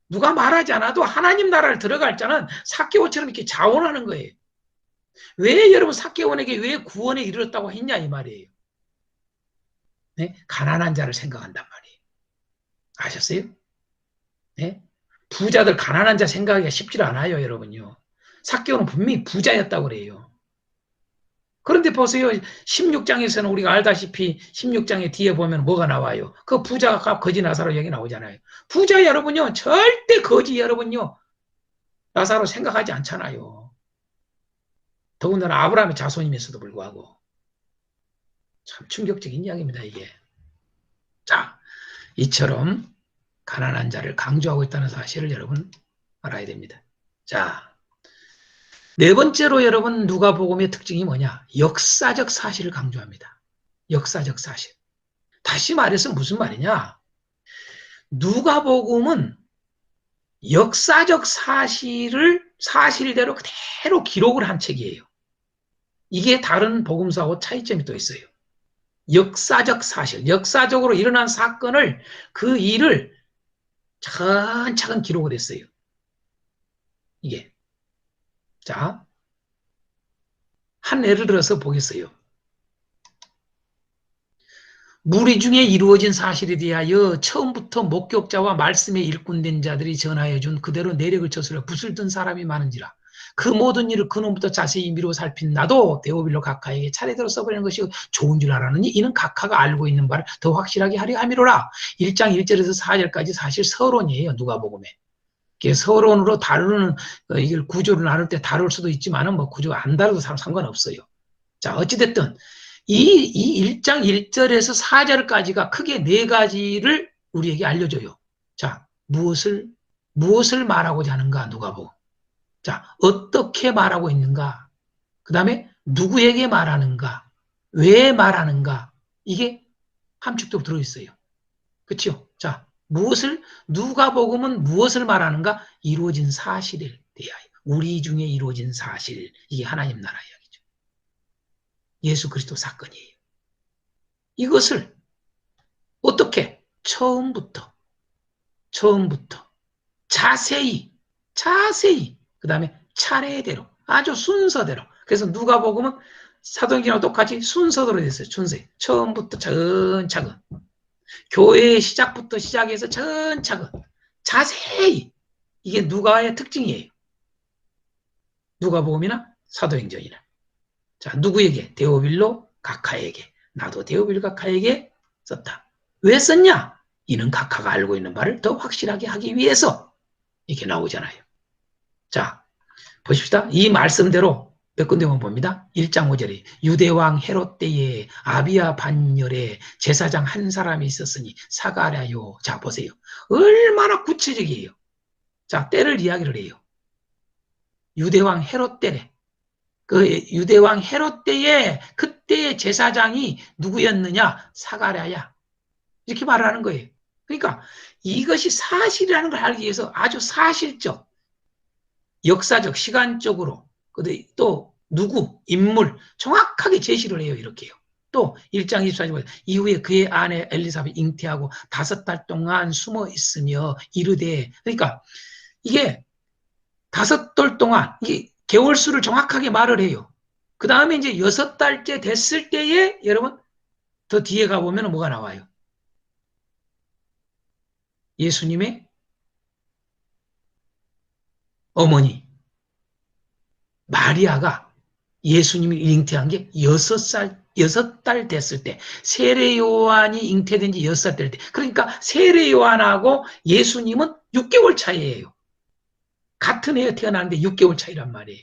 Speaker 1: 누가 말하지 않아도 하나님 나라를 들어갈 자는 삭개오처럼 이렇게 자원하는 거예요. 왜 여러분 삭개오에게 왜 구원에 이르렀다고 했냐 이 말이에요. 네? 가난한 자를 생각한단 말이에요. 아셨어요? 네? 부자들 가난한 자 생각하기가 쉽지 않아요, 여러분요. 삭개오는 분명히 부자였다고 그래요. 그런데 보세요. 16장에서는 우리가 알다시피 16장의 뒤에 보면 뭐가 나와요? 그 부자가 거지 나사로 여기 나오잖아요. 부자 여러분요. 절대 거지 여러분요. 나사로 생각하지 않잖아요. 더군다나 아브라함의 자손임에서도 불구하고. 참 충격적인 이야기입니다, 이게. 자, 이처럼 가난한 자를 강조하고 있다는 사실을 여러분 알아야 됩니다. 자, 네 번째로 여러분 누가복음의 특징이 뭐냐? 역사적 사실을 강조합니다. 역사적 사실. 다시 말해서 무슨 말이냐? 누가복음은 역사적 사실대로 그대로 기록을 한 책이에요. 이게 다른 복음서하고 차이점이 또 있어요. 역사적 사실, 역사적으로 일어난 사건을 그 일을 차근차근 기록을 했어요. 이게. 자, 한 예를 들어서 보겠어요. 무리 중에 이루어진 사실에 대하여 처음부터 목격자와 말씀에 일꾼된 자들이 전하여 준 그대로 내력을 저술러 붓을 든 사람이 많은지라. 그 모든 일을 근원부터 자세히 미루어 살핀 나도 데오빌로 각하에게 차례대로 써버리는 것이 좋은 줄 알았느니 이는 각하가 알고 있는 바를 더 확실하게 하려 함이로라. 1장 1절에서 4절까지 사실 서론이에요. 누가복음에. 서론으로 다루는 이걸 구조를 나눌 때 다룰 수도 있지만은 뭐 구조 안 다뤄도 상관없어요. 자, 어찌됐든 이 1장 1절에서 4절까지가 크게 네 가지를 우리에게 알려줘요. 자, 무엇을 말하고자 하는가, 누가복음. 자, 어떻게 말하고 있는가? 그 다음에 누구에게 말하는가? 왜 말하는가? 이게 함축적으로 들어있어요. 그렇죠? 자, 누가복음은 무엇을 말하는가? 이루어진 사실에 대하여. 우리 중에 이루어진 사실. 이게 하나님 나라 이야기죠. 예수 그리스도 사건이에요. 이것을 어떻게? 처음부터 자세히, 그 다음에 차례대로, 아주 순서대로. 그래서 누가복음은 사도행전하고 똑같이 순서대로 됐어요. 처음부터 차근차근. 교회의 시작부터 시작해서 차근차근. 자세히. 이게 누가의 특징이에요. 누가복음이나 사도행전이나. 자, 누구에게? 데오빌로 각하에게. 나도 데오빌로 각하에게 썼다. 왜 썼냐? 이는 각하가 알고 있는 바를 더 확실하게 하기 위해서 이렇게 나오잖아요. 자, 보십시다. 이 말씀대로 몇 군데만 봅니다. 1장 5절에 유대왕 헤롯 때에 아비야 반열에 제사장 한 사람이 있었으니 사가랴요. 자, 보세요. 얼마나 구체적이에요. 자, 때를 이야기를 해요. 유대왕 헤롯 때래. 그 유대왕 헤롯 때에 그때의 제사장이 누구였느냐? 사가랴야. 이렇게 말하는 거예요. 그러니까 이것이 사실이라는 걸 알기 위해서 아주 사실적, 역사적, 시간적으로 또 누구, 인물 정확하게 제시를 해요. 이렇게요. 또 1장 24절 이후에 그의 아내 엘리사벳 잉태하고 5달 동안 숨어 있으며 이르되 그러니까 이게 5달 동안 이게 개월수를 정확하게 말을 해요. 그 다음에 이제 6달째 됐을 때에 여러분 더 뒤에 가보면 뭐가 나와요? 예수님의 어머니 마리아가 예수님이 잉태한 게 6달 됐을 때, 세례 요한이 잉태된 지 6살 될 때, 그러니까 세례 요한하고 예수님은 6개월 차이예요. 같은 해에 태어났는데 6개월 차이란 말이에요.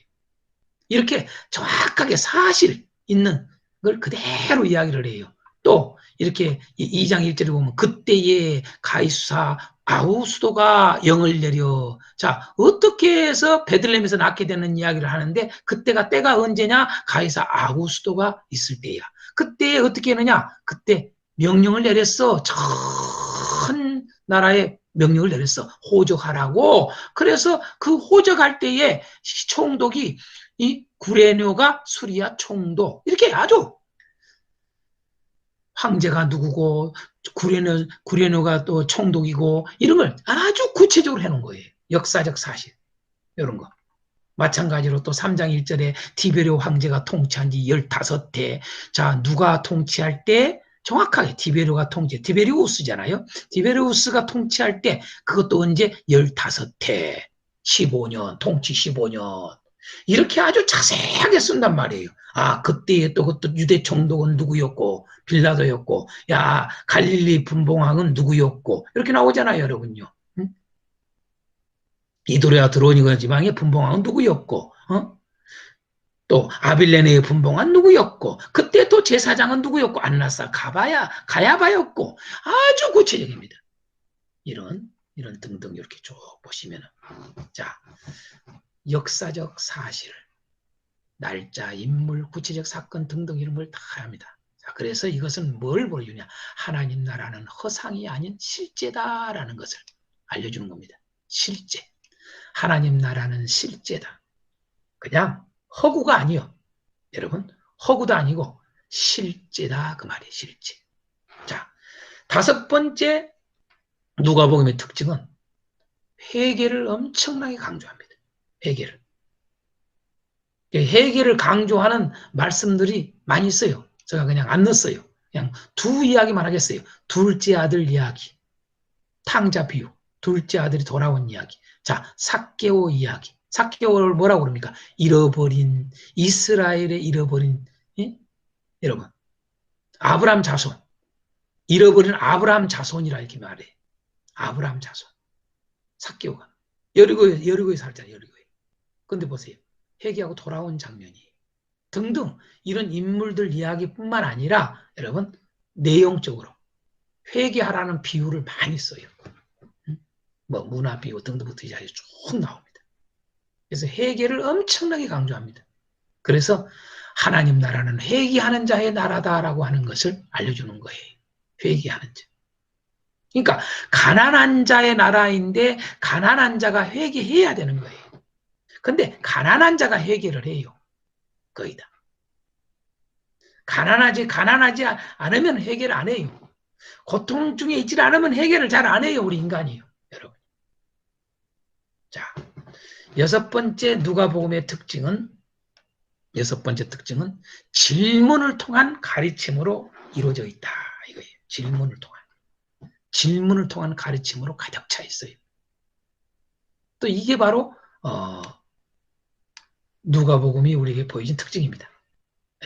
Speaker 1: 이렇게 정확하게 사실 있는 걸 그대로 이야기를 해요. 또 이렇게 2장 1절에 보면 그때에 가이수사 아우수도가 영을 내려. 자, 어떻게 해서 베들레헴에서 낳게 되는 이야기를 하는데 그때가 때가 언제냐? 가이사 아우수도가 있을 때야. 그때 어떻게 했느냐? 그때 명령을 내렸어. 전 나라에 명령을 내렸어. 호적하라고. 그래서 그 호적할 때에 총독이 이 구레뇨가 수리아 총독 이렇게 아주 황제가 누구고 구레뇨가 또 총독이고 이런 걸 아주 구체적으로 해놓은 거예요. 역사적 사실 이런 거. 마찬가지로 또 3장 1절에 티베리오 황제가 통치한 지 15해. 자, 누가 통치할 때 정확하게 티베리오가 티베리우스잖아요. 티베리우스가 통치할 때 그것도 언제 15해. 15년, 통치 15년. 이렇게 아주 자세하게 쓴단 말이에요. 아, 그때에 또 그것도 유대 총독은 누구였고, 빌라도였고, 야, 갈릴리 분봉왕은 누구였고, 이렇게 나오잖아요, 여러분요. 응? 이도레아 드로니가 지방의 분봉왕은 누구였고, 또 아빌레네의 분봉왕은 누구였고, 그때 또 제사장은 누구였고, 안나사 가야바였고, 아주 구체적입니다. 이런 등등 이렇게 쭉 보시면은, 자, 역사적 사실, 날짜, 인물, 구체적 사건 등등 이런 걸 다 합니다. 자, 그래서 이것은 뭘 보여주냐? 하나님 나라는 허상이 아닌 실제다라는 것을 알려주는 겁니다. 실제. 하나님 나라는 실제다. 그냥 허구가 아니요. 여러분, 허구도 아니고 실제다 그 말이에요. 실제. 자, 5번째 누가복음의 특징은 회개를 엄청나게 강조합니다. 회개를. 회개를 강조하는 말씀들이 많이 있어요. 제가 그냥 안 넣었어요. 그냥 두 이야기만 하겠어요. 둘째 아들 이야기, 탕자 비유, 둘째 아들이 돌아온 이야기. 자, 삭개오 이야기. 삭개오를 뭐라고 그럽니까? 잃어버린 이스라엘의 잃어버린 여러분 아브라함 자손, 잃어버린 아브라함 자손이라 이렇게 말해. 아브라함 자손. 삭개오가 여리고에 살잖아요. 여리고에. 근데 보세요. 회개하고 돌아온 장면이 등등 이런 인물들 이야기뿐만 아니라 여러분 내용적으로 회개하라는 비유를 많이 써요. 뭐 문화 비유 등등부터 이제 쭉 나옵니다. 그래서 회개를 엄청나게 강조합니다. 그래서 하나님 나라는 회개하는 자의 나라다라고 하는 것을 알려주는 거예요. 회개하는 자. 그러니까 가난한 자의 나라인데 가난한 자가 회개해야 되는 거예요. 근데 가난한 자가 회개를 해요. 거의 다. 가난하지 않으면 해결 안 해요. 고통 중에 있지 않으면 해결을 잘 안 해요. 우리 인간이요. 여러분. 자, 6번째 누가복음의 특징은 질문을 통한 가르침으로 이루어져 있다. 이거예요. 질문을 통한 가르침으로 가득 차 있어요. 또 이게 바로 누가복음이 우리에게 보여준 특징입니다.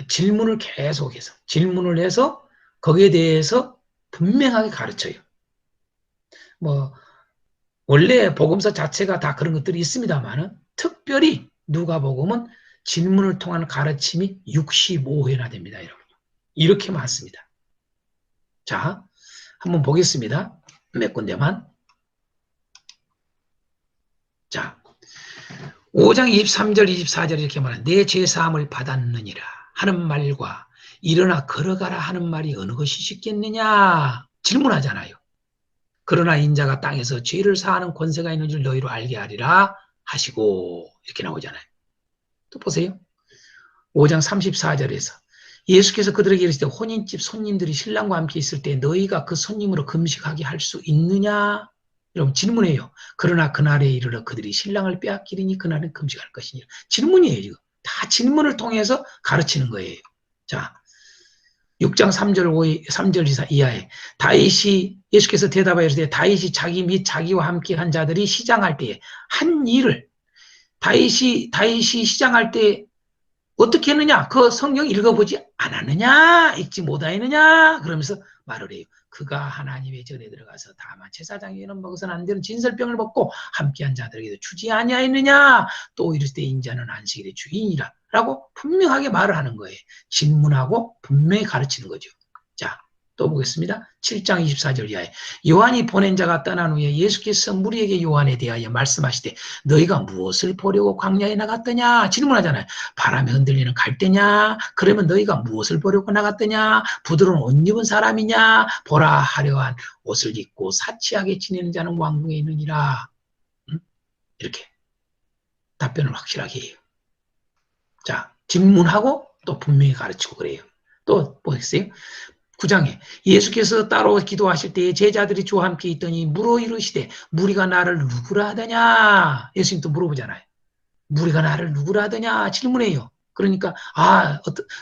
Speaker 1: 질문을 계속해서 질문을 해서 거기에 대해서 분명하게 가르쳐요. 뭐 원래 복음서 자체가 다 그런 것들이 있습니다만은 특별히 누가복음은 질문을 통한 가르침이 65회나 됩니다, 여러분. 이렇게 많습니다. 자, 한번 보겠습니다. 몇 군데만. 자, 5장 23절, 24절 이렇게 말하는 내 죄사함을 받았느니라 하는 말과 일어나 걸어가라 하는 말이 어느 것이 쉽겠느냐 질문하잖아요. 그러나 인자가 땅에서 죄를 사하는 권세가 있는 줄 너희로 알게 하리라 하시고 이렇게 나오잖아요. 또 보세요. 5장 34절에서 예수께서 그들에게 이르시되 혼인집 손님들이 신랑과 함께 있을 때 너희가 그 손님으로 금식하게 할 수 있느냐? 여러분 질문해요. 그러나 그날에 이르러 그들이 신랑을 빼앗기리니 그날은 금식할 것이니라. 질문이에요. 지금. 다 질문을 통해서 가르치는 거예요. 자, 6장 3절 이하에 다윗이 예수께서 대답하여 이르되 다윗이 자기 및 자기와 함께 한 자들이 시장할 때에 한 일을 다윗이 시장할 때 어떻게 했느냐? 그 성경 읽어보지 않았느냐? 읽지 못하였느냐? 그러면서 말을 해요. 그가 하나님의 전에 들어가서 다만 제사장에게는 먹어서는 안 되는 진설병을 먹고 함께한 자들에게도 주지 아니하였느냐? 또 이럴 때 인자는 안식일의 주인이라 라고 분명하게 말을 하는 거예요. 질문하고 분명히 가르치는 거죠. 자, 또 보겠습니다. 7장 24절 이하에 요한이 보낸 자가 떠난 후에 예수께서 무리에게 요한에 대하여 말씀하시되 너희가 무엇을 보려고 광야에 나갔더냐? 질문하잖아요. 바람에 흔들리는 갈대냐? 그러면 너희가 무엇을 보려고 나갔더냐? 부드러운 옷 입은 사람이냐? 보라 화려한 옷을 입고 사치하게 지내는 자는 왕궁에 있느니라. 이렇게 답변을 확실하게 해요. 자, 질문하고 또 분명히 가르치고 그래요. 또 보겠어요? 9장에 예수께서 따로 기도하실 때에 제자들이 주와 함께 있더니 물어 이르시되 무리가 나를 누구라 하더냐? 예수님 또 물어보잖아요. 무리가 나를 누구라 하더냐? 질문해요. 그러니까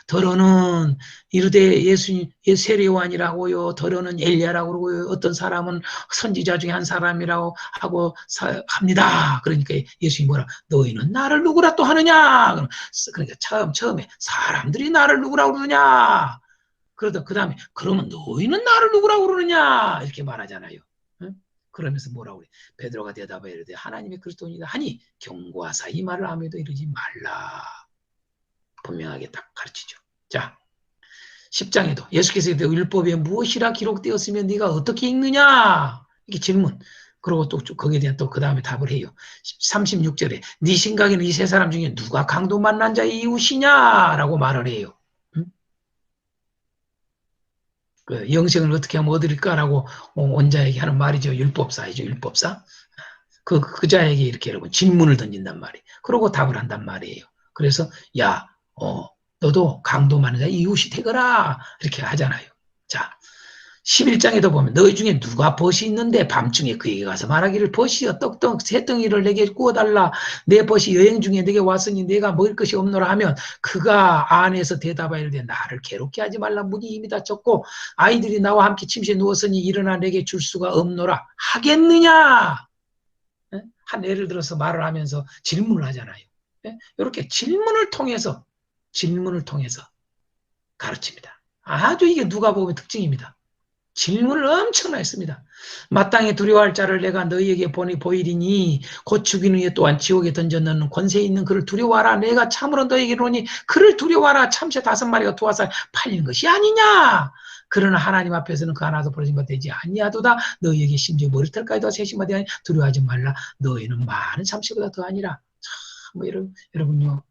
Speaker 1: 더러는 이르되 예수님 세례요한이라고요. 더러는 엘리야라고 그러고요. 어떤 사람은 선지자 중에 한 사람이라고 하고 합니다. 그러니까 예수님이 뭐라 너희는 나를 누구라 또 하느냐? 그러니까 처음에 사람들이 나를 누구라고 그러느냐? 그러다 그 다음에 그러면 너희는 나를 누구라고 그러느냐? 이렇게 말하잖아요. 응? 그러면서 뭐라고 그래? 베드로가 대답하여 이르되 하나님의 그리스도이다 하니 경고하사 이 말을 아무에도 이르지 말라. 분명하게 딱 가르치죠. 자, 10장에도 예수께서 율법에 무엇이라 기록되었으면 네가 어떻게 읽느냐? 이게 질문. 그리고 또 거기에 대한 또 그 다음에 답을 해요. 36절에 네 생각에는 이 세 사람 중에 누가 강도 만난 자의 이웃이냐라고 말을 해요. 그 영생을 어떻게 하면 얻을까라고 원자에게 하는 말이죠. 율법사이죠. 율법사. 그 자에게 이렇게 여러분 질문을 던진단 말이에요. 그러고 답을 한단 말이에요. 그래서 야, 너도 강도 많은 자 이웃이 되거라 이렇게 하잖아요. 자, 11장에도 보면 너희 중에 누가 벗이 있는데 밤중에 그에게 가서 말하기를 벗이여 떡떡 새덩이를 내게 구워달라 내 벗이 여행 중에 내게 왔으니 내가 먹을 것이 없노라 하면 그가 안에서 대답하여 이르되 나를 괴롭게 하지 말라 문이 이미 닫혔고 아이들이 나와 함께 침실에 누웠으니 일어나 내게 줄 수가 없노라 하겠느냐? 한 예를 들어서 말을 하면서 질문을 하잖아요. 이렇게 질문을 통해서 가르칩니다. 아주 이게 누가 보면 특징입니다. 질문을 엄청나게 씁니다. 마땅히 두려워할 자를 내가 너희에게 보이리니 곧 죽이는 이에 또한 지옥에 던져 넣는 권세 있는 그를 두려워하라. 내가 참으로 너희에게 이르노니 그를 두려워하라. 참새 5마리가 두어살 팔린 것이 아니냐. 그러나 하나님 앞에서는 그 하나도 벌어진 바 되지 아니하도다. 너희에게 심지어 머리털까지도 세심하되 아니 두려워하지 말라. 너희는 많은 참새보다 더 아니라. 참 여러분요.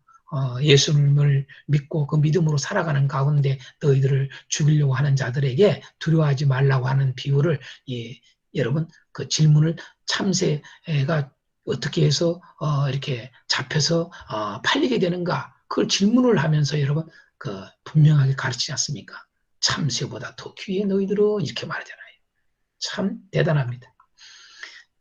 Speaker 1: 예수님을 믿고 그 믿음으로 살아가는 가운데 너희들을 죽이려고 하는 자들에게 두려워하지 말라고 하는 비유를 여러분 그 질문을 참새가 어떻게 해서 이렇게 잡혀서 팔리게 되는가 그걸 질문을 하면서 여러분 그 분명하게 가르치지 않습니까? 참새보다 더 귀해 너희들은 이렇게 말하잖아요. 참 대단합니다.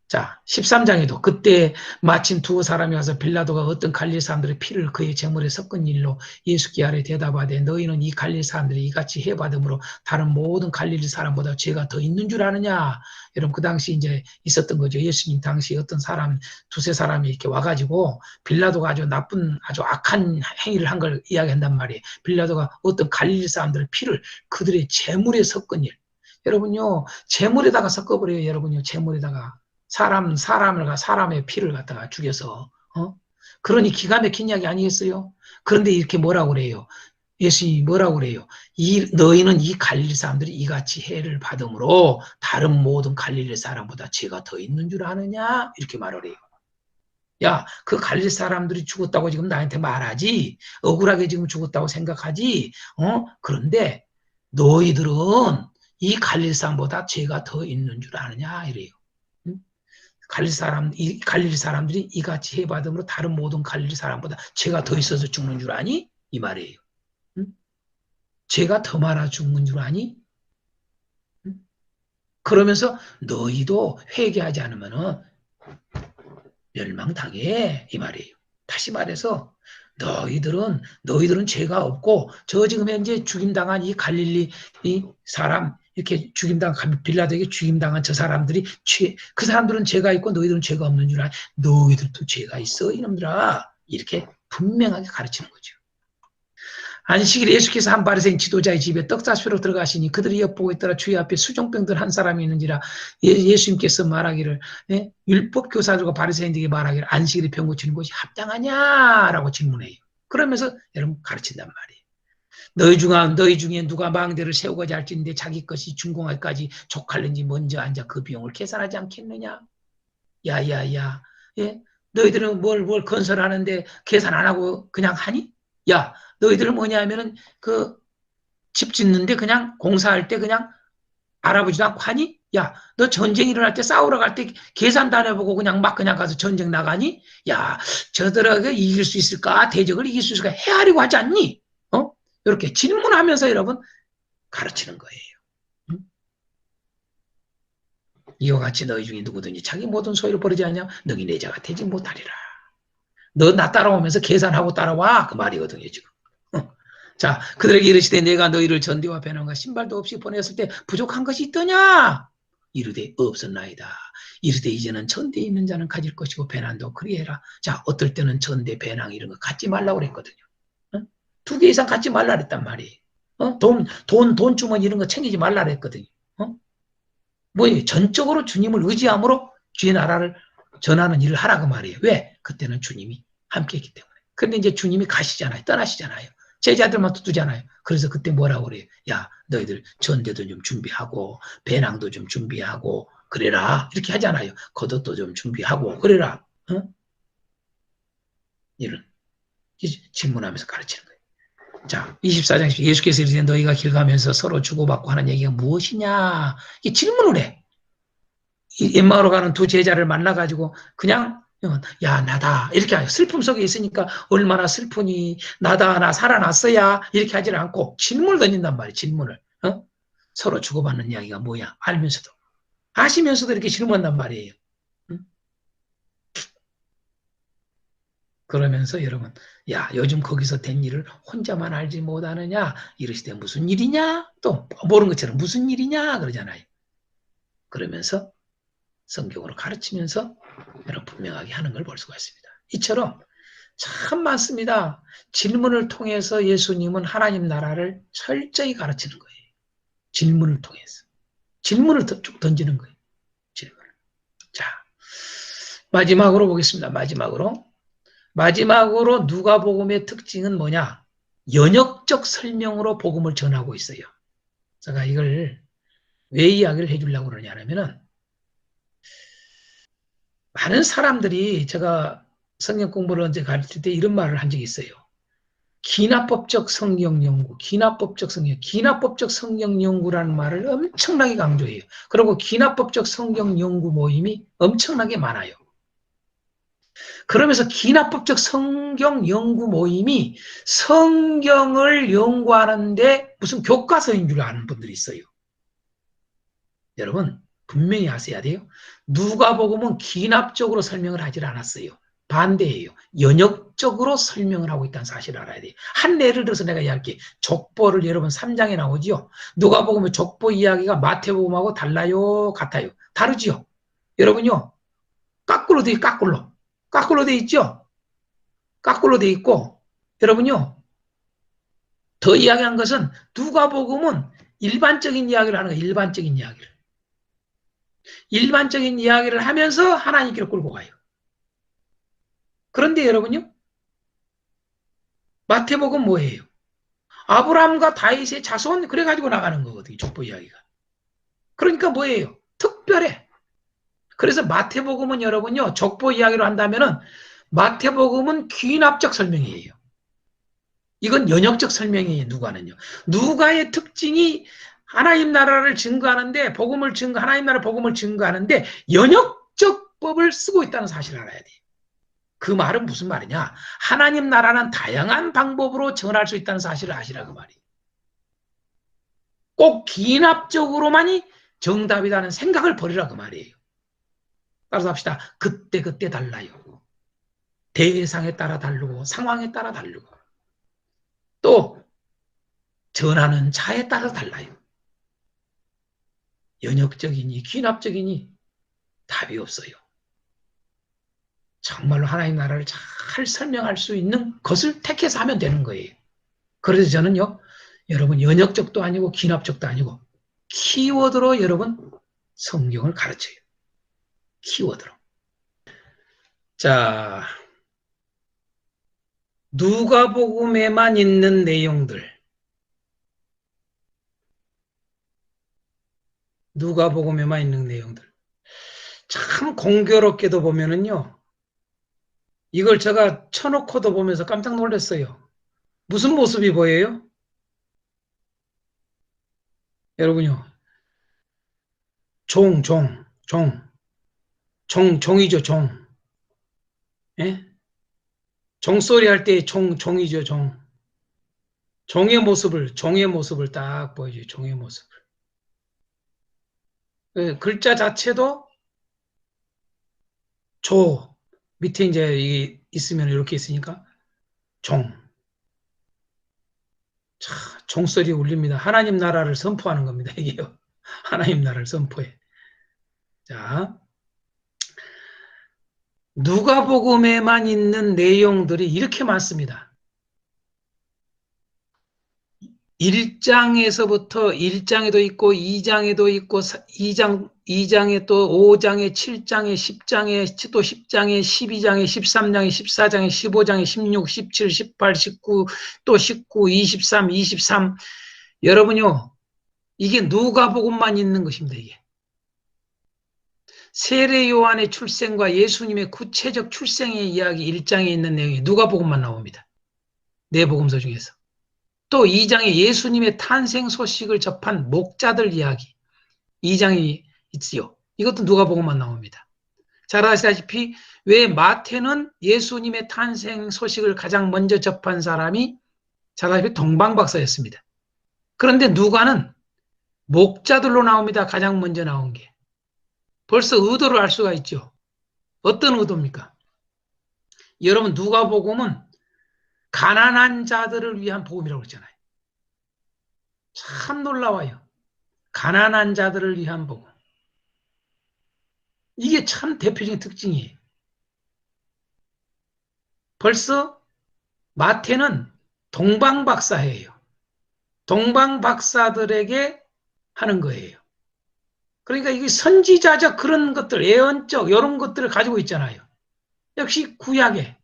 Speaker 1: 자, 13장에도 그때 마침 두 사람이 와서 빌라도가 어떤 갈릴 사람들의 피를 그의 제물에 섞은 일로 예수께 아래 대답하되 너희는 이 갈릴 사람들이 이같이 해받음으로 다른 모든 갈릴 사람보다 죄가 더 있는 줄 아느냐? 여러분 그 당시 이제 있었던 거죠. 예수님 당시 어떤 사람 두세 사람이 이렇게 와가지고 빌라도가 아주 나쁜 아주 악한 행위를 한 걸 이야기한단 말이에요. 빌라도가 어떤 갈릴 사람들의 피를 그들의 제물에 섞은 일. 여러분요 제물에다가 섞어버려요. 여러분요 제물에다가. 사람의 피를 갖다가 죽여서, 그러니 기가 막힌 이야기 아니겠어요? 그런데 이렇게 뭐라고 그래요? 예수님이 뭐라고 그래요? 너희는 이 갈릴 사람들이 이같이 해를 받음으로 다른 모든 갈릴 사람보다 죄가 더 있는 줄 아느냐? 이렇게 말을 해요. 야, 그 갈릴 사람들이 죽었다고 지금 나한테 말하지? 억울하게 지금 죽었다고 생각하지? 그런데 너희들은 이 갈릴 사람보다 죄가 더 있는 줄 아느냐? 이래요. 갈릴 사람들이 이같이 해받음으로 다른 모든 갈릴 사람보다 죄가 더 있어서 죽는 줄 아니? 이 말이에요. 응? 죄가 더 많아 죽는 줄 아니? 응? 그러면서 너희도 회개하지 않으면 멸망당해 이 말이에요. 다시 말해서 너희들은 죄가 없고 저 지금 현재 죽임당한 이 갈릴리 이 사람 이렇게 죽임당한 빌라도에게 죽임당한 저 사람들이 그 사람들은 죄가 있고 너희들은 죄가 없는 줄 알아. 너희들도 죄가 있어 이놈들아. 이렇게 분명하게 가르치는 거죠. 안식일에 예수께서 한 바리새인 지도자의 집에 떡사수로 들어가시니 그들이 엿보고 있더라. 주의 앞에 수종병들 한 사람이 있는지라. 예수님께서 말하기를 율법 교사들과 바리새인들에게 말하기를 안식일에 병 고치는 것이 합당하냐라고 질문해요. 그러면서 여러분 가르친단 말이에요. 너희 중에 누가 망대를 세우고자 할지인데 자기 것이 준공할까지 족할는지 먼저 앉아 그 비용을 계산하지 않겠느냐. 야야야, 예? 너희들은 뭘 건설하는데 계산 안 하고 그냥 하니? 야, 너희들은 뭐냐면은 그 집 짓는데 그냥 공사할 때 그냥 알아보지도 않고 하니? 야, 너 전쟁 일어날 때 싸우러 갈 때 계산도 안 해보고 그냥 막 그냥 가서 전쟁 나가니? 야, 저들에게 이길 수 있을까? 대적을 이길 수 있을까? 헤아리고 하지 않니? 이렇게 질문하면서 여러분 가르치는 거예요. 응? 이와 같이 너희 중에 누구든지 자기 모든 소유를 버리지 않냐? 너희 내 자가 되지 못하리라. 너 나 따라오면서 계산하고 따라와. 그 말이거든요, 지금. 자, 그들에게 이르시되 내가 너희를 전대와 배낭과 신발도 없이 보냈을 때 부족한 것이 있더냐? 이르되 없었나이다. 이르되 이제는 전대에 있는 자는 가질 것이고 배낭도 그리해라. 자, 어떨 때는 전대, 배낭 이런 거 갖지 말라고 그랬거든요. 2개 이상 갖지 말라 그랬단 말이에요. 돈 주머니 이런 거 챙기지 말라 그랬거든요. 전적으로 주님을 의지함으로 주의 나라를 전하는 일을 하라고 말이에요. 왜? 그때는 주님이 함께 했기 때문에. 그런데 이제 주님이 가시잖아요. 떠나시잖아요. 제자들만 두잖아요. 그래서 그때 뭐라고 그래요? 야, 너희들 전대도 좀 준비하고 배낭도 좀 준비하고 그래라. 이렇게 하잖아요. 겉옷도 좀 준비하고 그래라. 이런 질문하면서 가르치는 거예요. 자, 24장 예수께서 이르시되 너희가 길 가면서 서로 주고받고 하는 얘기가 무엇이냐? 이 질문을 해. 엠마오로 가는 두 제자를 만나가지고 그냥 야 나다 이렇게 하요. 슬픔 속에 있으니까 얼마나 슬프니 나다 나 살아났어야 이렇게 하지 않고 질문을 던진단 말이에요. 질문을. 서로 주고받는 이야기가 뭐야 알면서도 아시면서도 이렇게 질문한단 말이에요. 그러면서 여러분 야 요즘 거기서 된 일을 혼자만 알지 못하느냐 이러시되 무슨 일이냐 또 모르는 것처럼 무슨 일이냐 그러잖아요. 그러면서 성경으로 가르치면서 여러분 분명하게 하는 걸 볼 수가 있습니다. 이처럼 참 많습니다. 질문을 통해서 예수님은 하나님 나라를 철저히 가르치는 거예요. 질문을 통해서. 질문을 쭉 던지는 거예요. 질문을. 자, 마지막으로 보겠습니다. 마지막으로 누가복음의 특징은 뭐냐? 연역적 설명으로 복음을 전하고 있어요. 제가 이걸 왜 이야기를 해주려고 그러냐면은 많은 사람들이 제가 성경 공부를 언제 가르칠 때 이런 말을 한 적이 있어요. 기나법적 성경 연구, 기나법적 성경 연구라는 말을 엄청나게 강조해요. 그리고 기나법적 성경 연구 모임이 엄청나게 많아요. 그러면서 기나법적 성경 연구 모임이 성경을 연구하는데 무슨 교과서인 줄 아는 분들이 있어요. 여러분 분명히 아셔야 돼요. 누가복음은 기납적으로 설명을 하질 않았어요. 반대예요. 연역적으로 설명을 하고 있다는 사실을 알아야 돼요. 한 예를 들어서 내가 이야기할게요. 족보를 여러분 3장에 나오지요. 누가복음의 족보 이야기가 마태복음하고 달라요? 같아요? 다르지요? 여러분요. 거꾸로 돼 거꾸로. 거꾸로 돼 있죠? 거꾸로 돼 있고 여러분요. 더 이야기한 것은 누가복음은 일반적인 이야기를 하는 거예요. 일반적인 이야기를 하면서 하나님께로 끌고 가요. 그런데 여러분요. 마태복음 뭐예요? 아브라함과 다윗의 자손 그래가지고 나가는 거거든요. 족보 이야기가. 그러니까 뭐예요? 특별해. 그래서 마태복음은 여러분요. 족보 이야기로 한다면은 마태복음은 귀납적 설명이에요. 이건 연역적 설명이에요. 누가의 특징이 하나님 나라를 증거하는데 하나님 나라 복음을 증거하는데 연역적 법을 쓰고 있다는 사실을 알아야 돼요. 그 말은 무슨 말이냐? 하나님 나라는 다양한 방법으로 전할 수 있다는 사실을 아시라 그 말이에요. 꼭 기납적으로만이 정답이라는 생각을 버리라 그 말이에요. 따라서 합시다. 그때 달라요. 대상에 따라 다르고 상황에 따라 다르고 또 전하는 자에 따라 달라요. 연역적이니 귀납적이니 답이 없어요. 정말로 하나님 나라를 잘 설명할 수 있는 것을 택해서 하면 되는 거예요. 그래서 저는요, 여러분 연역적도 아니고 귀납적도 아니고 키워드로 여러분 성경을 가르쳐요. 키워드로. 자, 누가복음에만 있는 내용들. 누가복음에만 있는 내용들. 참 공교롭게도 보면은요. 이걸 제가 쳐놓고도 보면서 깜짝 놀랐어요. 무슨 모습이 보여요? 여러분요. 종이죠, 종. 예? 종소리 할 때 종이죠, 종. 종의 모습을 딱 보여줘요, 종의 모습을. 글자 자체도 조, 밑에 이제 이게 있으면 이렇게 있으니까 종. 자, 종소리 울립니다. 하나님 나라를 선포하는 겁니다, 이게요. 하나님 나라를 선포해. 자, 누가복음에만 있는 내용들이 이렇게 많습니다. 1장에서부터 1장에도 있고 2장에도 있고 2장에 또 5장에 7장에 10장에 또 10장에 12장에 13장에 14장에 15장에 16, 17, 18, 19 또 19, 23 여러분요 이게 누가복음만 있는 것입니다. 이게 세례 요한의 출생과 예수님의 구체적 출생의 이야기 1장에 있는 내용이 누가복음만 나옵니다. 네 복음서 중에서. 또 2장에 예수님의 탄생 소식을 접한 목자들 이야기 2장이 있지요. 이것도 누가복음만 나옵니다. 잘 아시다시피 왜 마태는 예수님의 탄생 소식을 가장 먼저 접한 사람이 잘 아시다시피 동방박사였습니다. 그런데 누가는 목자들로 나옵니다. 가장 먼저 나온 게. 벌써 의도를 알 수가 있죠. 어떤 의도입니까? 여러분 누가복음은 가난한 자들을 위한 복음이라고 했잖아요. 참 놀라워요. 가난한 자들을 위한 복음. 이게 참 대표적인 특징이에요. 벌써 마태는 동방박사예요. 동방박사들에게 하는 거예요. 그러니까 이게 선지자적 그런 것들, 예언적 이런 것들을 가지고 있잖아요. 역시 구약에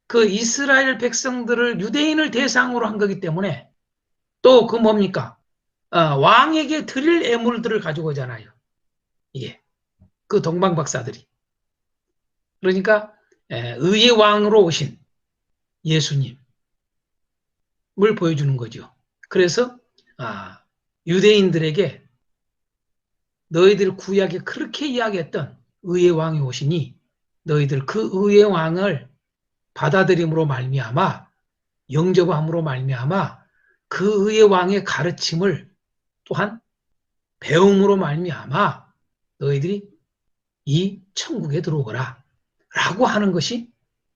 Speaker 1: 그 이스라엘 백성들을 유대인을 대상으로 한 거기 때문에 또 그 뭡니까? 왕에게 드릴 애물들을 가지고 오잖아요. 이게 그 동방박사들이. 그러니까 의의 왕으로 오신 예수님을 보여주는 거죠. 그래서 유대인들에게 너희들 구약에 그렇게 이야기했던 의의 왕이 오시니 너희들 그 의의 왕을 받아들임으로 말미암아 영접함으로 말미암아 그 의의 왕의 가르침을 또한 배움으로 말미암아 너희들이 이 천국에 들어오거라 라고 하는 것이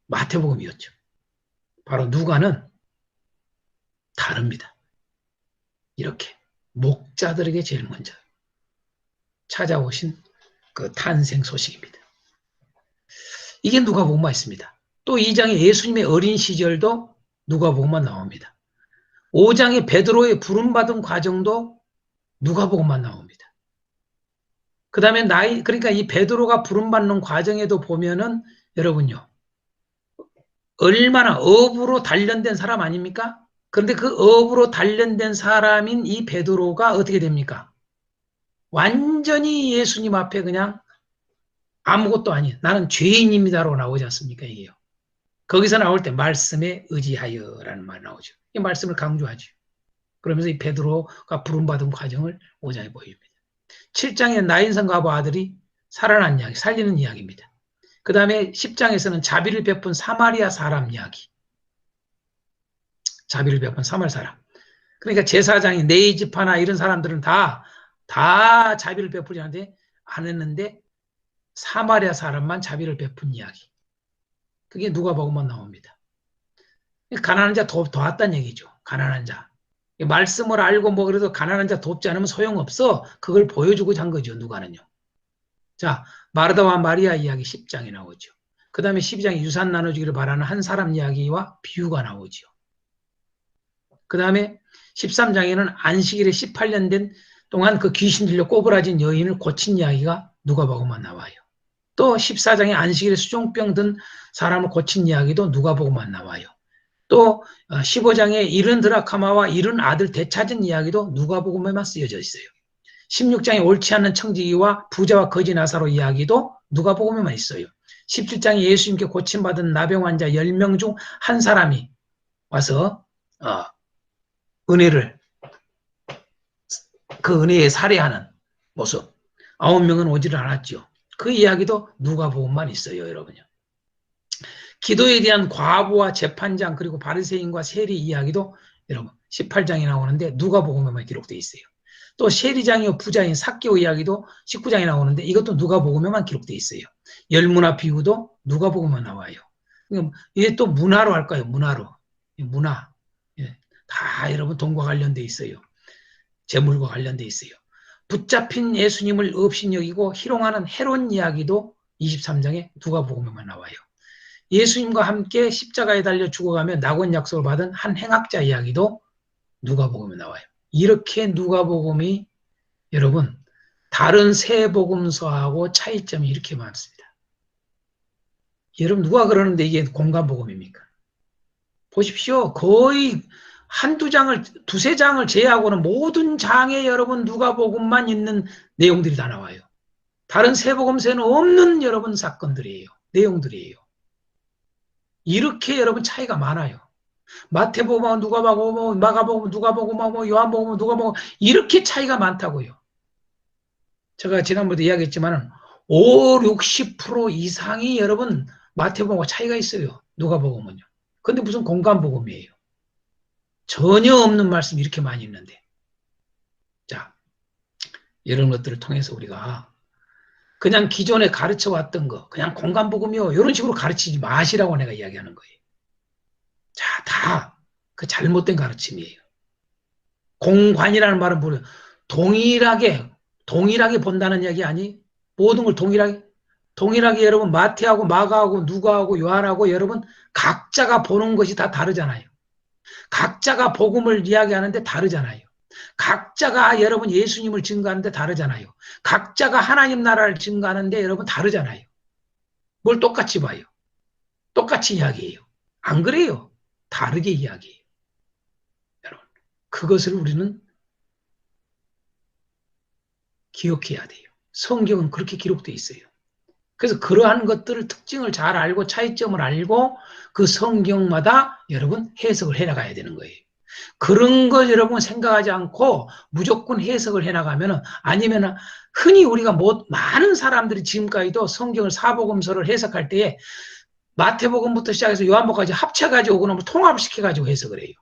Speaker 1: 마태복음이었죠. 바로 누가는 다릅니다. 이렇게 목자들에게 제일 먼저 찾아오신 그 탄생 소식입니다. 이게 누가복음만 있습니다. 또 2장에 예수님의 어린 시절도 누가복음만 나옵니다. 5장에 베드로의 부름받은 과정도 누가복음만 나옵니다. 그 다음에 그러니까 이 베드로가 부름받는 과정에도 보면은 여러분요, 얼마나 업으로 단련된 사람 아닙니까? 그런데 그 업으로 단련된 사람인 이 베드로가 어떻게 됩니까? 완전히 예수님 앞에 그냥 아무것도 아닌 나는 죄인입니다로 나오지 않습니까? 이게요. 거기서 나올 때 말씀에 의지하여라는 말이 나오죠. 이 말씀을 강조하죠. 그러면서 이 베드로가 부름받은 과정을 5장에 보입니다. 7장에 나인성 가부 아들이 살아난 이야기, 살리는 이야기입니다. 그 다음에 10장에서는 자비를 베푼 사마리아 사람 이야기. 자비를 베푼 사마리아 사람. 그러니까 제사장이 네이지파나 이런 사람들은 다 자비를 베푸지 않는데 안 했는데 사마리아 사람만 자비를 베푼 이야기. 그게 누가복음만 나옵니다. 가난한 자 도왔다는 얘기죠. 가난한 자. 말씀을 알고 뭐 그래도 가난한 자 돕지 않으면 소용없어. 그걸 보여주고자 한 거죠. 누가는요. 자, 마르다와 마리아 이야기 10장에 나오죠. 그 다음에 12장에 유산 나눠주기를 바라는 한 사람 이야기와 비유가 나오죠. 그 다음에 13장에는 안식일에 18년 된 동안 그 귀신 들려 꼬부라진 여인을 고친 이야기가 누가복음만 나와요. 또 14장에 안식일에 수종병 든 사람을 고친 이야기도 누가복음만 나와요. 또 15장에 이른 드라카마와 이른 아들 되찾은 이야기도 누가복음에만 쓰여져 있어요. 16장에 옳지 않은 청지기와 부자와 거지 나사로 이야기도 누가복음에만 있어요. 17장에 예수님께 고침받은 나병 환자 10명 중 한 사람이 와서 은혜를 그 은혜에 살해하는 모습 9명은 오지를 않았죠. 그 이야기도 누가복음만 있어요. 여러분요. 기도에 대한 과부와 재판장 그리고 바리새인과 세리 이야기도 여러분 18장에 나오는데 누가복음에만 기록되어 있어요. 또 세리장이요 부자인 삭개오 이야기도 19장에 나오는데 이것도 누가복음에만 기록되어 있어요. 열문화 비유도 누가복음에만 나와요. 이게 또 문화로 할까요? 문화로. 문화. 다 여러분 돈과 관련돼 있어요. 재물과 관련돼 있어요. 붙잡힌 예수님을 없인 여기고 희롱하는 헤롯 이야기도 23장에 누가복음에만 나와요. 예수님과 함께 십자가에 달려 죽어가며 낙원 약속을 받은 한 행악자 이야기도 누가복음에 나와요. 이렇게 누가복음이 여러분 다른 세 복음서하고 차이점이 이렇게 많습니다. 여러분 누가 그러는데 이게 공간복음입니까? 보십시오. 거의 한두 장을 두세 장을 제외하고는 모든 장에 여러분 누가복음만 있는 내용들이 다 나와요. 다른 세 복음서에는 없는 여러분 사건들이에요. 내용들이에요. 이렇게 여러분 차이가 많아요. 마태복음 누가복음, 마가복음 누가복음, 요한복음 누가복음 이렇게 차이가 많다고요. 제가 지난번에도 이야기했지만 5, 60% 이상이 여러분 마태복음과 차이가 있어요. 누가복음은요. 근데 무슨 공간복음이에요. 전혀 없는 말씀이 이렇게 많이 있는데. 자, 이런 것들을 통해서 우리가 그냥 기존에 가르쳐 왔던 거, 그냥 공간복음이요. 이런 식으로 가르치지 마시라고 내가 이야기하는 거예요. 자, 다 그 잘못된 가르침이에요. 공관이라는 말은 뭐예요? 동일하게 본다는 이야기 아니? 모든 걸 동일하게 여러분 마태하고 마가하고 누가하고 요한하고 여러분 각자가 보는 것이 다 다르잖아요. 각자가 복음을 이야기하는데 다르잖아요. 각자가 여러분 예수님을 증거하는데 다르잖아요. 각자가 하나님 나라를 증거하는데 여러분 다르잖아요. 뭘 똑같이 봐요? 똑같이 이야기해요. 안 그래요? 다르게 이야기해요. 여러분, 그것을 우리는 기억해야 돼요. 성경은 그렇게 기록되어 있어요. 그래서 그러한 것들을 특징을 잘 알고 차이점을 알고 그 성경마다 여러분 해석을 해나가야 되는 거예요. 그런 거 여러분 생각하지 않고 무조건 해석을 해나가면 아니면 흔히 우리가 많은 사람들이 지금까지도 성경을 사복음서를 해석할 때에 마태복음부터 시작해서 요한복음까지 합쳐가지고 오거나 통합시켜가지고 해석을 해요.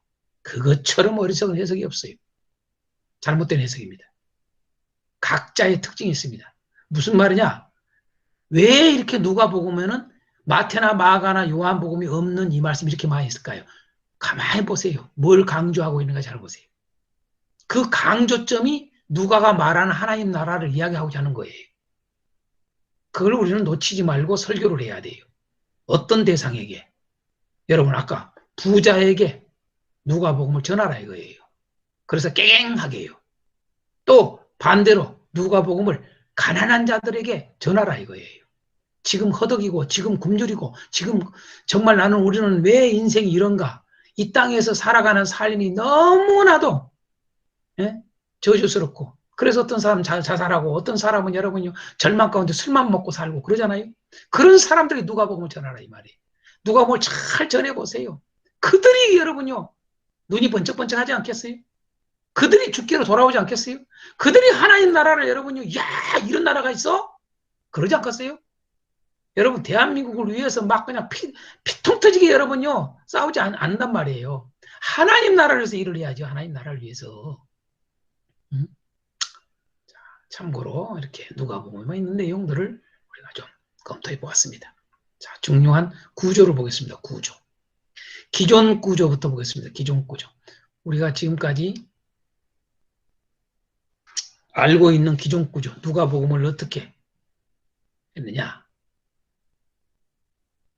Speaker 1: 그것처럼 어리석은 해석이 없어요. 잘못된 해석입니다. 각자의 특징이 있습니다. 무슨 말이냐? 왜 이렇게 누가복음에는 마태나 마가나 요한복음이 없는 이 말씀이 이렇게 많이 있을까요? 가만히 보세요. 뭘 강조하고 있는가 잘 보세요. 그 강조점이 누가가 말하는 하나님 나라를 이야기하고자 하는 거예요. 그걸 우리는 놓치지 말고 설교를 해야 돼요. 어떤 대상에게? 여러분 아까 부자에게 누가복음을 전하라 이거예요. 그래서 깽하게 해요. 또 반대로 누가복음을 가난한 자들에게 전하라 이거예요. 지금 허덕이고 지금 굶주리고 지금 정말 우리는 왜 인생이 이런가? 이 땅에서 살아가는 삶이 너무나도 저주스럽고 그래서 어떤 사람은 자살하고 어떤 사람은 여러분요 절망 가운데 술만 먹고 살고 그러잖아요. 그런 사람들이 누가복음을 전하라 이 말이에요. 누가복음을 잘 전해보세요. 그들이 여러분요 눈이 번쩍번쩍하지 않겠어요? 그들이 죽기로 돌아오지 않겠어요? 그들이 하나님 나라를 여러분요 야 이런 나라가 있어? 그러지 않겠어요? 여러분 대한민국을 위해서 막 그냥 피통 터지게 여러분요 싸우지 않는단 말이에요. 하나님 나라를 위해서 일을 해야죠. 하나님 나라를 위해서. 참고로 이렇게 누가복음에 있는 내용들을 우리가 좀 검토해 보았습니다. 자, 중요한 구조를 보겠습니다. 구조. 기존 구조부터 보겠습니다. 기존 구조. 우리가 지금까지 알고 있는 기존 구조, 누가복음을 어떻게 했느냐?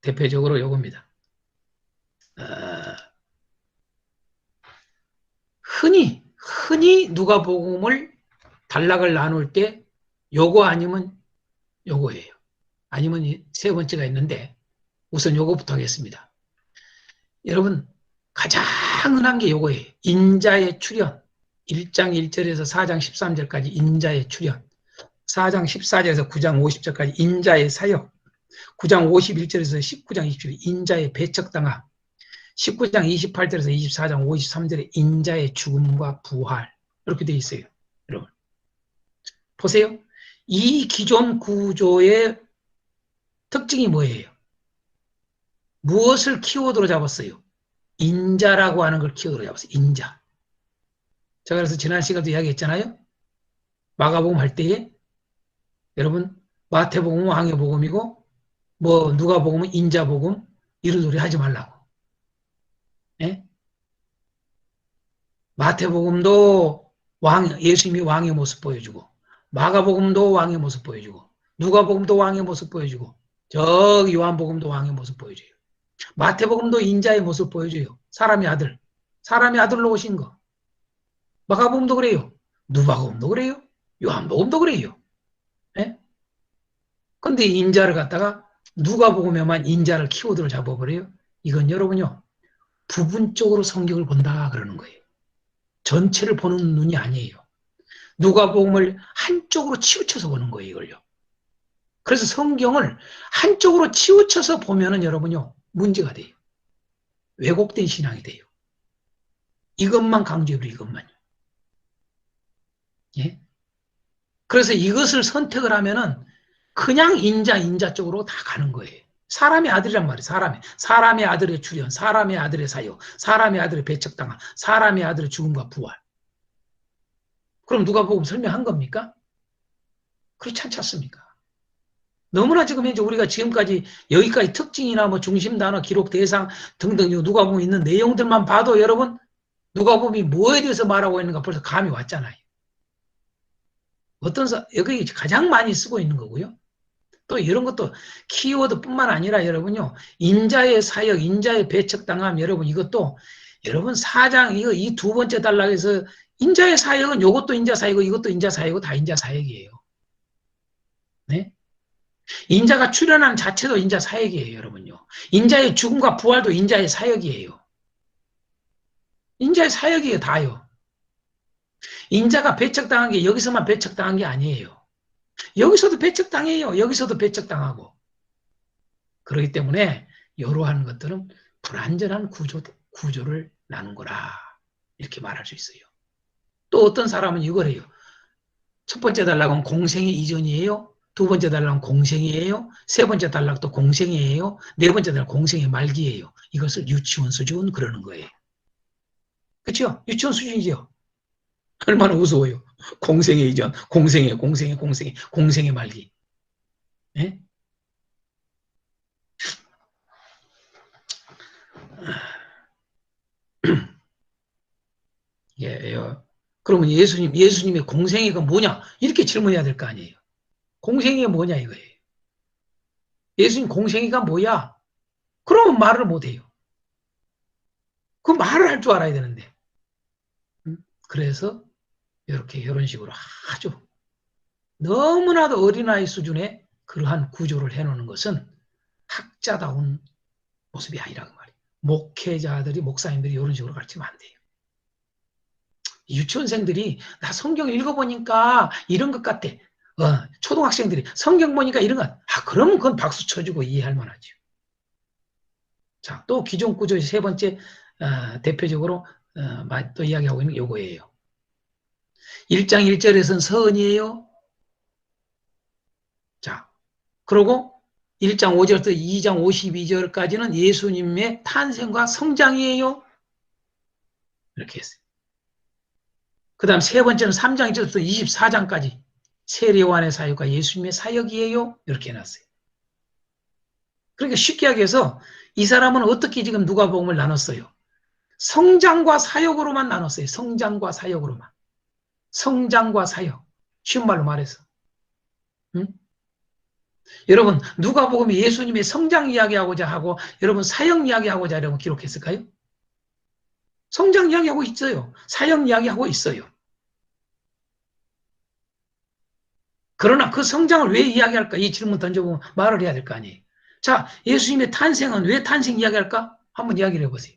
Speaker 1: 대표적으로 요겁니다. 흔히 누가복음을 단락을 나눌 때 요거 아니면 요거예요. 아니면 세 번째가 있는데 우선 요거부터 하겠습니다. 여러분 가장 흔한 게 요거예요. 인자의 출현. 1장 1절에서 4장 13절까지 인자의 출현. 4장 14절에서 9장 50절까지 인자의 사역. 9장 51절에서 19장 20절 인자의 배척당함. 19장 28절에서 24장 53절에 인자의 죽음과 부활. 이렇게 되어 있어요. 여러분 보세요. 이 기존 구조의 특징이 뭐예요? 무엇을 키워드로 잡았어요? 인자라고 하는 걸 키워드로 잡았어요. 인자. 제가 그래서 지난 시간도 이야기했잖아요. 마가복음 할 때에 여러분 마태복음은 왕의 복음이고 뭐 누가복음은 인자복음 이런 소리 하지 말라고. 예? 마태복음도 예수님이 왕의 모습 보여주고 마가복음도 왕의 모습 보여주고 누가복음도 왕의 모습 보여주고 저기 요한복음도 왕의 모습 보여줘요. 마태복음도 인자의 모습 보여줘요. 사람의 아들로 오신 거. 마가복음도 그래요. 누가복음도 그래요. 요한복음도 그래요. 예? 근데 인자를 갖다가 누가복음에만 인자를 키워드로 잡아버려요. 이건 여러분요. 부분적으로 성경을 본다 그러는 거예요. 전체를 보는 눈이 아니에요. 누가복음을 한쪽으로 치우쳐서 보는 거예요. 이걸요. 그래서 성경을 한쪽으로 치우쳐서 보면은 여러분요. 문제가 돼요. 왜곡된 신앙이 돼요. 이것만 강조해버려 이것만요. 예? 그래서 이것을 선택을 하면은 그냥 인자 쪽으로 다 가는 거예요. 사람의 아들이란 말이에요. 사람의 아들의 출현, 사람의 아들의 사역, 사람의 아들의 배척당함, 사람의 아들의 죽음과 부활. 그럼 누가복음 설명한 겁니까? 그렇지 않지 않습니까? 너무나 지금 현재 우리가 지금까지 여기까지 특징이나 뭐 중심 단어, 기록 대상 등등 누가복음에 있는 내용들만 봐도 여러분 누가복음이 뭐에 대해서 말하고 있는가 벌써 감이 왔잖아요. 여기 가장 많이 쓰고 있는 거고요. 또 이런 것도 키워드뿐만 아니라 여러분요. 인자의 사역, 인자의 배척당함 여러분 이것도 여러분 4장 이 두 번째 단락에서 인자의 사역은 이것도 인자 사역이고 이것도 인자 사역이고 다 인자 사역이에요. 네? 인자가 출현하는 자체도 인자 사역이에요, 여러분요. 인자의 죽음과 부활도 인자의 사역이에요. 인자의 사역이에요, 다요. 인자가 배척당한 게 여기서만 배척당한 게 아니에요. 여기서도 배척당해요. 여기서도 배척당하고. 그렇기 때문에 이러한 것들은 불완전한 구조를 나눈 거라 이렇게 말할 수 있어요. 또 어떤 사람은 이걸 해요. 첫 번째 단락은 공생의 이전이에요. 두 번째 단락은 공생이에요. 세 번째 단락도 공생이에요. 네 번째 단락 공생의 말기예요. 이것을 유치원 수준 그러는 거예요. 그렇죠? 유치원 수준이죠. 얼마나 무서워요. 공생의 이전, 공생의 말기. 네? 예, 그러면 예수님의 공생애가 뭐냐? 이렇게 질문해야 될 거 아니에요. 공생애가 뭐냐 이거예요. 예수님 공생애가 뭐야? 그러면 말을 못해요. 그 말을 할 줄 알아야 되는데. 그래서 이런 식으로 아주 너무나도 어린아이 수준의 그러한 구조를 해놓는 것은 학자다운 모습이 아니라고 말이에요. 목회자들이 목사님들이 이런 식으로 가르치면 안 돼요. 유치원생들이 나 성경 읽어보니까 이런 것 같아. 초등학생들이 성경 보니까 이런 것. 그러면 그건 박수 쳐주고 이해할 만하죠. 자, 또 기존 구조의 세 번째 대표적으로 또 이야기하고 있는 게 요거예요. 1장 1절에서는 서은이에요. 자, 그리고 1장 5절부터 2장 52절까지는 예수님의 탄생과 성장이에요. 이렇게 했어요. 그 다음 세 번째는 3장 1절부터 24장까지 세례요한의 사역과 예수님의 사역이에요. 이렇게 해놨어요. 그러니까 쉽게 이야기해서 이 사람은 어떻게 지금 누가복음을 나눴어요? 성장과 사역으로만 나눴어요. 성장과 사역으로만. 성장과 사역. 쉬운 말로 말해서. 응? 여러분 누가복음이 예수님의 성장 이야기하고자 하고 여러분 사역 이야기하고자 하려고 기록했을까요? 성장 이야기하고 있어요. 사역 이야기하고 있어요. 그러나 그 성장을 왜 이야기할까? 이 질문 던져보면 말을 해야 될 거 아니에요. 자, 예수님의 탄생은 왜 탄생 이야기할까? 한번 이야기를 해보세요.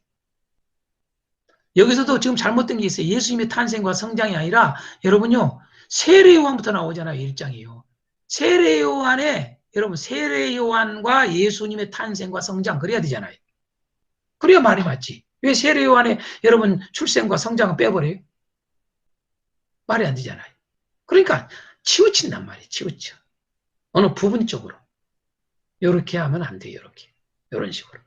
Speaker 1: 여기서도 지금 잘못된 게 있어요. 예수님의 탄생과 성장이 아니라 여러분요. 세례요한부터 나오잖아요. 1장이요. 세례요한에 여러분 세례요한과 예수님의 탄생과 성장 그래야 되잖아요. 그래야 말이 맞지. 왜 세례요한에 여러분 출생과 성장을 빼버려요? 말이 안 되잖아요. 그러니까 치우친단 말이에요. 치우쳐. 어느 부분 쪽으로. 이렇게 하면 안 돼요. 이렇게. 이런 식으로.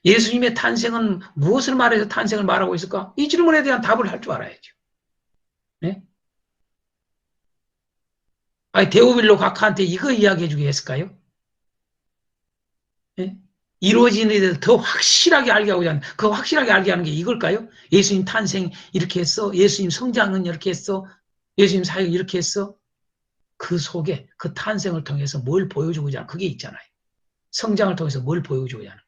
Speaker 1: 예수님의 탄생은 무엇을 말해서 탄생을 말하고 있을까? 이 질문에 대한 답을 할 줄 알아야죠. 네? 아니, 데오빌로 각하한테 이거 이야기해 주게 했을까요? 네? 이루어지는 일을 더 확실하게 알게 하고자 하는, 그 확실하게 알게 하는 게 이걸까요? 예수님 탄생 이렇게 했어? 예수님 성장은 이렇게 했어? 예수님 사역 이렇게 했어? 그 속에 그 탄생을 통해서 뭘 보여주고자 하는 그게 있잖아요. 성장을 통해서 뭘 보여주고자 하는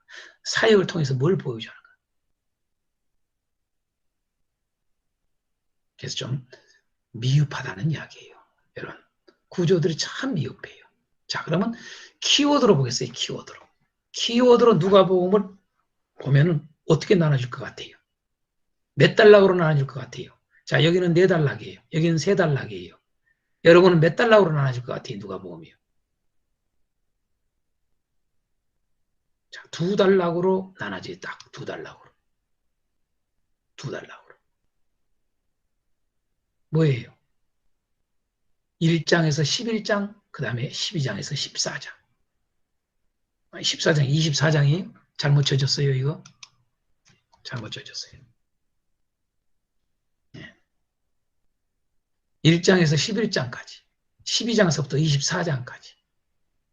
Speaker 1: 사역을 통해서 뭘 보여주는 거. 그래서 좀 미흡하다는 이야기예요. 이런 구조들이 참 미흡해요. 자, 그러면 키워드로 보겠어요. 키워드로. 키워드로 누가복음을 보면은 어떻게 나눠질 것 같아요? 몇 단락으로 나눠질 것 같아요? 자, 여기는 4단락이에요. 여기는 3단락이에요. 여러분은 몇 단락으로 나눠질 것 같아요? 누가복음이요. 자, 2단락으로 나눠지 딱 2단락으로. 2단락으로. 뭐예요? 1장에서 11장, 그 다음에 12장에서 14장. 14장, 24장이 잘못 쳐졌어요, 이거? 잘못 쳐졌어요. 1장에서 11장까지, 12장서부터 24장까지.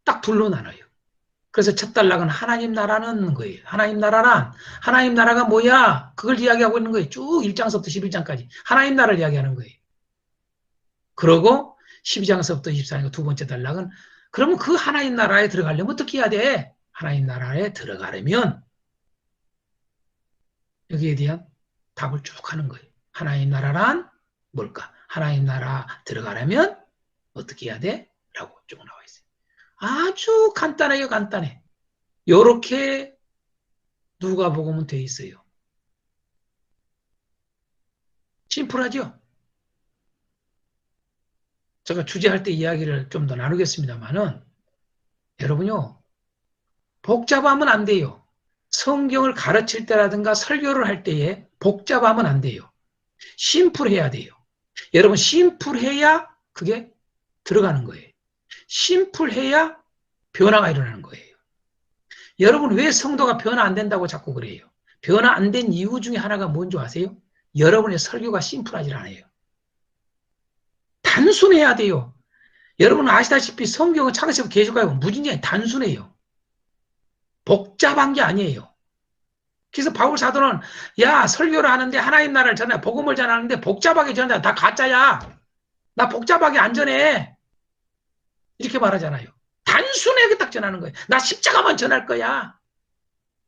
Speaker 1: 딱 둘로 나눠요. 그래서 첫 단락은 하나님 나라는 거예요. 하나님 나라란, 하나님 나라가 뭐야? 그걸 이야기하고 있는 거예요. 쭉 1장서부터 11장까지. 하나님 나라를 이야기하는 거예요. 그러고 12장서부터 24장 두 번째 단락은 그러면 그 하나님 나라에 들어가려면 어떻게 해야 돼? 하나님 나라에 들어가려면 여기에 대한 답을 쭉 하는 거예요. 하나님 나라란 뭘까? 하나님 나라 들어가려면 어떻게 해야 돼? 라고 쭉 나와 있어요. 아주 간단해요. 간단해. 요렇게 누가복음은 돼 있어요. 심플하죠? 제가 주제할 때 이야기를 좀 더 나누겠습니다만은 여러분요. 복잡하면 안 돼요. 성경을 가르칠 때라든가 설교를 할 때에 복잡하면 안 돼요. 심플해야 돼요. 여러분 심플해야 그게 들어가는 거예요. 심플해야 변화가 일어나는 거예요. 여러분 왜 성도가 변화 안 된다고 자꾸 그래요? 변화 안 된 이유 중에 하나가 뭔지 아세요? 여러분의 설교가 심플하지 않아요. 단순해야 돼요. 여러분 아시다시피 성경은 창세기부터 계시록까지 무진장이 단순해요. 복잡한 게 아니에요. 그래서 바울 사도는 야 설교를 하는데 하나님 나라를 전해 복음을 전하는데 복잡하게 전한다. 다 가짜야. 나 복잡하게 안 전해. 이렇게 말하잖아요. 단순하게 딱 전하는 거예요. 나 십자가만 전할 거야.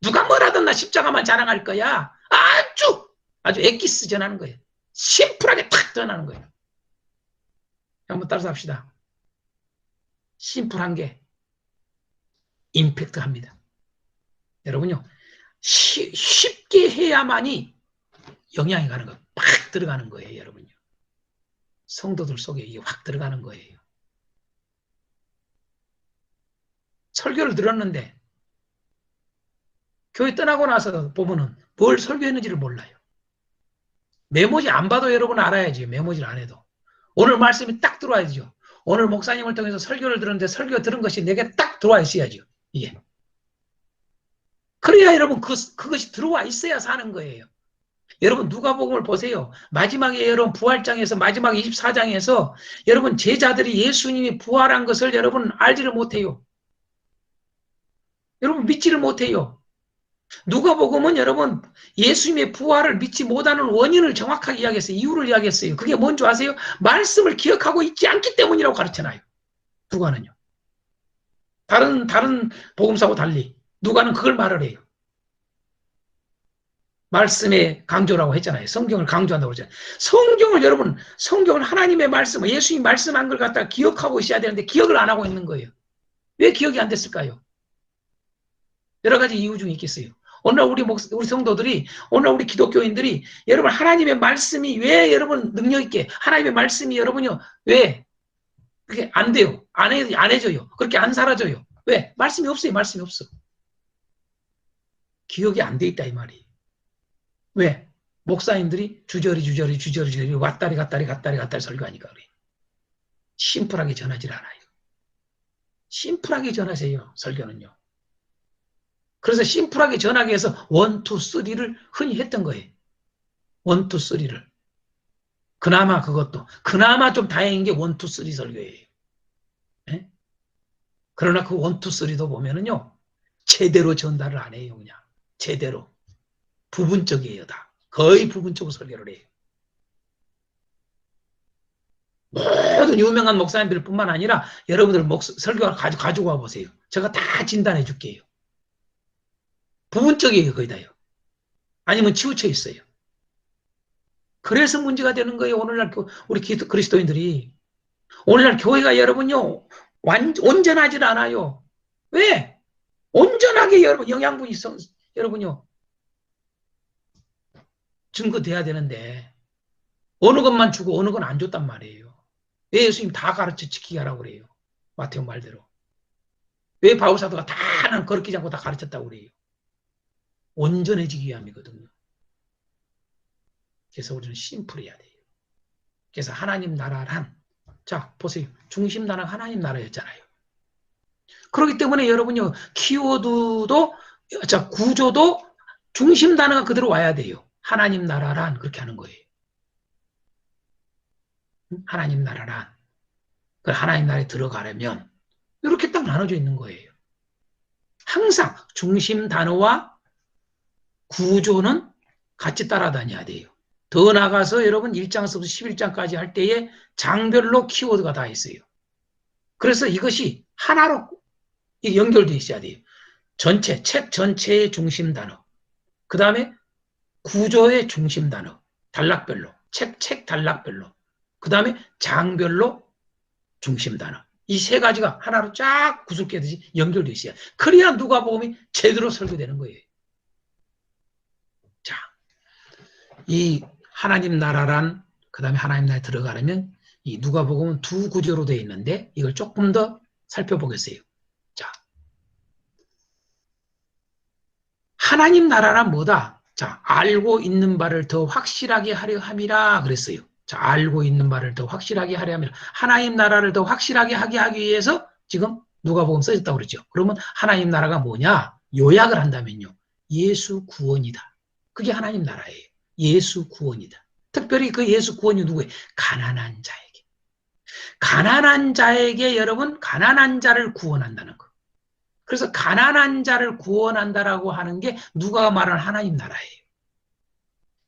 Speaker 1: 누가 뭐라든 나 십자가만 자랑할 거야. 아주 엑기스 전하는 거예요. 심플하게 탁 전하는 거예요. 한번 따라서 합시다. 심플한 게 임팩트합니다. 여러분요. 쉽게 해야만이 영향이 가는 거, 팍 들어가는 거예요, 여러분요. 성도들 속에 이게 확 들어가는 거예요. 설교를 들었는데 교회 떠나고 나서 보면은 뭘 설교했는지를 몰라요. 메모지 안 봐도 여러분 알아야지. 메모지를 안 해도. 오늘 말씀이 딱 들어와야죠. 오늘 목사님을 통해서 설교를 들었는데 설교 들은 것이 내게 딱 들어와 있어야죠. 이게. 그래야 여러분 그것이 들어와 있어야 사는 거예요. 여러분 누가복음을 보세요. 마지막에 여러분 부활장에서 마지막 24장에서 여러분 제자들이 예수님이 부활한 것을 여러분 알지를 못해요. 여러분 믿지를 못해요. 누가복음은 여러분 예수님의 부활을 믿지 못하는 원인을 정확하게 이야기했어요. 이유를 이야기했어요. 그게 뭔지 아세요? 말씀을 기억하고 있지 않기 때문이라고 가르쳐놔요. 누가는요. 다른 복음사하고 달리 누가는 그걸 말을 해요. 말씀의 강조라고 했잖아요. 성경을 강조한다고 그러잖아요. 성경을 여러분, 성경을 하나님의 말씀, 예수님이 말씀한 걸 갖다가 기억하고 있어야 되는데 기억을 안 하고 있는 거예요. 왜 기억이 안 됐을까요? 여러 가지 이유 중에 있겠어요. 오늘 우리 성도들이, 오늘 우리 기독교인들이 여러분 하나님의 말씀이 왜 여러분 능력 있게 하나님의 말씀이 여러분요 왜 그게 안 돼요? 안 해져요. 그렇게 안 사라져요. 왜? 말씀이 없어요. 말씀이 없어. 기억이 안 돼 있다 이 말이에요. 왜? 목사님들이 주저리 왔다리 갔다리 설교하니까 그래. 심플하게 전하질 않아요. 심플하게 전하세요. 설교는요. 그래서 심플하게 전하기 위해서 1, 2, 3를 흔히 했던 거예요. 1, 2, 3를. 그나마 좀 다행인 게 1, 2, 3 설교예요. 네? 그러나 그 1, 2, 3도 보면은요. 제대로 전달을 안 해요. 그냥. 제대로. 부분적이에요. 다. 거의 부분적으로 설교를 해요. 모든 유명한 목사님들 뿐만 아니라 여러분들 설교를 가지고 와보세요. 제가 다 진단해 줄게요. 부분적이에요. 거의 다요. 아니면 치우쳐 있어요. 그래서 문제가 되는 거예요. 오늘날 우리 그리스도인들이. 오늘날 교회가 여러분요. 온전하지 않아요. 왜? 온전하게 여러분 영양분이 여러분요. 증거돼야 되는데 어느 것만 주고 어느 건 안 줬단 말이에요. 왜 예수님 다 가르쳐 지키게 하라고 그래요. 마태오 말대로. 왜 바울사도가 다 하나는 거르끼지 않고 다 가르쳤다고 그래요. 온전해지기 위함이거든요. 그래서 우리는 심플해야 돼요. 그래서 하나님 나라란 자 보세요. 중심 나라가 하나님 나라였잖아요. 그렇기 때문에 여러분요. 키워드도 구조도 중심 단어가 그대로 와야 돼요. 하나님 나라란 그렇게 하는 거예요. 하나님 나라란 그 하나님 나라에 들어가려면 이렇게 딱 나눠져 있는 거예요. 항상 중심 단어와 구조는 같이 따라다녀야 돼요. 더 나가서 여러분 1장에서부터 11장까지 할 때에 장별로 키워드가 다 있어요. 그래서 이것이 하나로 연결되어 있어야 돼요. 책 전체의 중심 단어. 그 다음에 구조의 중심 단어. 단락별로. 책 단락별로. 그 다음에 장별로 중심 단어. 이 세 가지가 하나로 쫙 구슬깨듯이 연결되어 있어야 그래야 누가복음이 제대로 설교되는 거예요. 자, 이 하나님 나라란 그 다음에 하나님 나라에 들어가려면 이 누가복음은 두 구조로 되어 있는데 이걸 조금 더 살펴보겠어요. 자, 하나님 나라란 뭐다? 자, 알고 있는 바를 더 확실하게 하려 함이라 그랬어요. 자, 알고 있는 바를 더 확실하게 하려 함이라. 하나님 나라를 더 확실하게 하기 위해서 지금 누가복음 써졌다고 그러죠. 그러면 하나님 나라가 뭐냐? 요약을 한다면요. 예수 구원이다. 그게 하나님 나라예요. 예수 구원이다. 특별히 그 예수 구원이 누구예요? 가난한 자에게. 가난한 자에게 여러분 가난한 자를 구원한다는 거. 그래서 가난한 자를 구원한다라고 하는 게 누가 말하는 하나님 나라예요.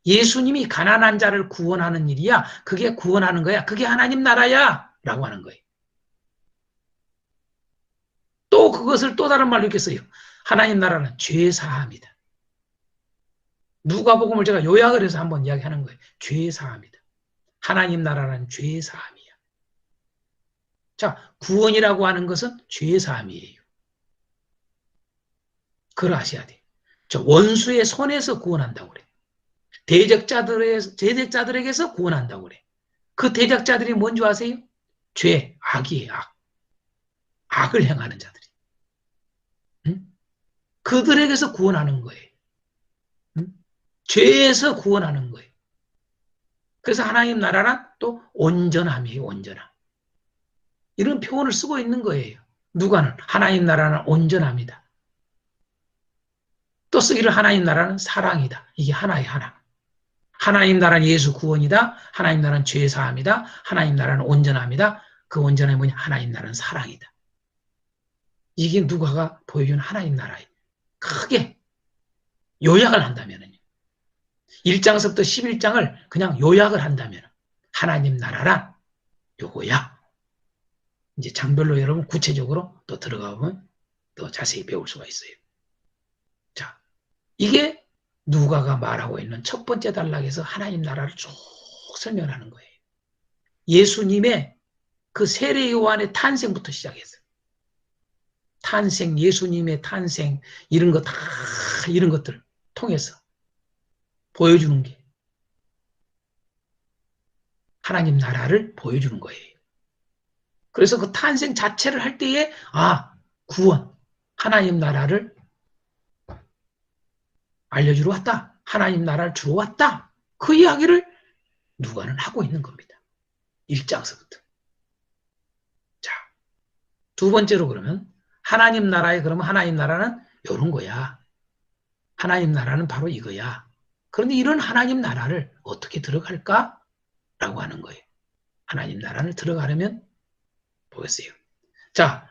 Speaker 1: 예수님이 가난한 자를 구원하는 일이야. 그게 구원하는 거야. 그게 하나님 나라야. 라고 하는 거예요. 또 그것을 또 다른 말로 이렇게 써요. 하나님 나라는 죄사함이다. 누가복음을 제가 요약을 해서 한번 이야기하는 거예요. 죄사함이다. 하나님 나라는 죄사함이야. 자, 구원이라고 하는 것은 죄사함이에요. 그걸 아셔야 돼요. 저 원수의 손에서 구원한다고 그래. 대적자들에게서 구원한다고 그래. 그 대적자들이 뭔지 아세요? 죄, 악이에요. 악을 행하는 자들이. 응? 그들에게서 구원하는 거예요. 응? 죄에서 구원하는 거예요. 그래서 하나님 나라는 또 온전함이에요. 온전함. 이런 표현을 쓰고 있는 거예요. 누가는 하나님 나라는 온전함이다. 또 쓰기를 하나님 나라는 사랑이다. 이게 하나의 하나. 하나님 나라는 예수 구원이다. 하나님 나라는 죄사함이다. 하나님 나라는 온전함이다. 그 온전함이 뭐냐? 하나님 나라는 사랑이다. 이게 누가가 보여주는 하나님 나라예요. 크게 요약을 한다면요. 1장서부터 11장을 그냥 요약을 한다면 하나님 나라란 요거야. 이제 장별로 여러분 구체적으로 또 들어가 보면 더 자세히 배울 수가 있어요. 자, 이게 누가가 말하고 있는 첫 번째 단락에서 하나님 나라를 쭉 설명하는 거예요. 예수님의 그 세례 요한의 탄생부터 시작해서 탄생, 예수님의 탄생 이런 거 다 이런 것들 통해서 보여주는 게 하나님 나라를 보여주는 거예요. 그래서 그 탄생 자체를 할 때에 구원, 하나님 나라를 알려주러 왔다. 하나님 나라를 주러 왔다. 그 이야기를 누가는 하고 있는 겁니다. 1장서부터. 자, 두 번째로 그러면 하나님 나라에 그러면 하나님 나라는 이런 거야. 하나님 나라는 바로 이거야. 그런데 이런 하나님 나라를 어떻게 들어갈까? 라고 하는 거예요. 하나님 나라를 들어가려면 보겠어요. 자,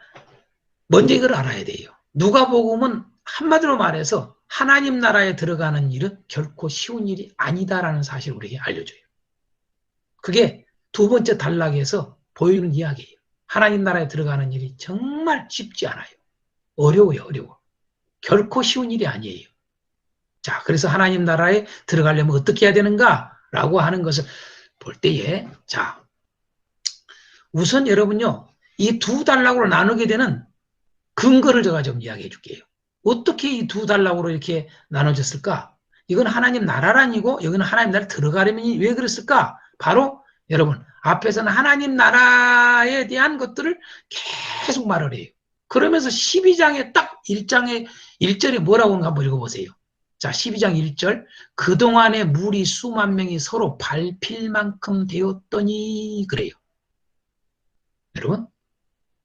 Speaker 1: 먼저 이걸 알아야 돼요. 누가복음은 한마디로 말해서 하나님 나라에 들어가는 일은 결코 쉬운 일이 아니다라는 사실을 우리에게 알려줘요. 그게 두 번째 단락에서 보이는 이야기예요. 하나님 나라에 들어가는 일이 정말 쉽지 않아요. 어려워요, 어려워. 결코 쉬운 일이 아니에요. 자, 그래서 하나님 나라에 들어가려면 어떻게 해야 되는가라고 하는 것을 볼 때에, 자, 우선 여러분요, 이 두 단락으로 나누게 되는 근거를 제가 좀 이야기해 줄게요. 어떻게 이 두 단락으로 이렇게 나눠졌을까? 이건 하나님 나라라니고 여기는 하나님 나라에 들어가려면 왜 그랬을까? 바로 여러분 앞에서는 하나님 나라에 대한 것들을 계속 말을 해요. 그러면서 12장에 딱 1장에 1절에 뭐라고 하는가 한번 읽어보세요. 자, 12장 1절 그동안에 무리 수만 명이 서로 밟힐 만큼 되었더니 그래요. 여러분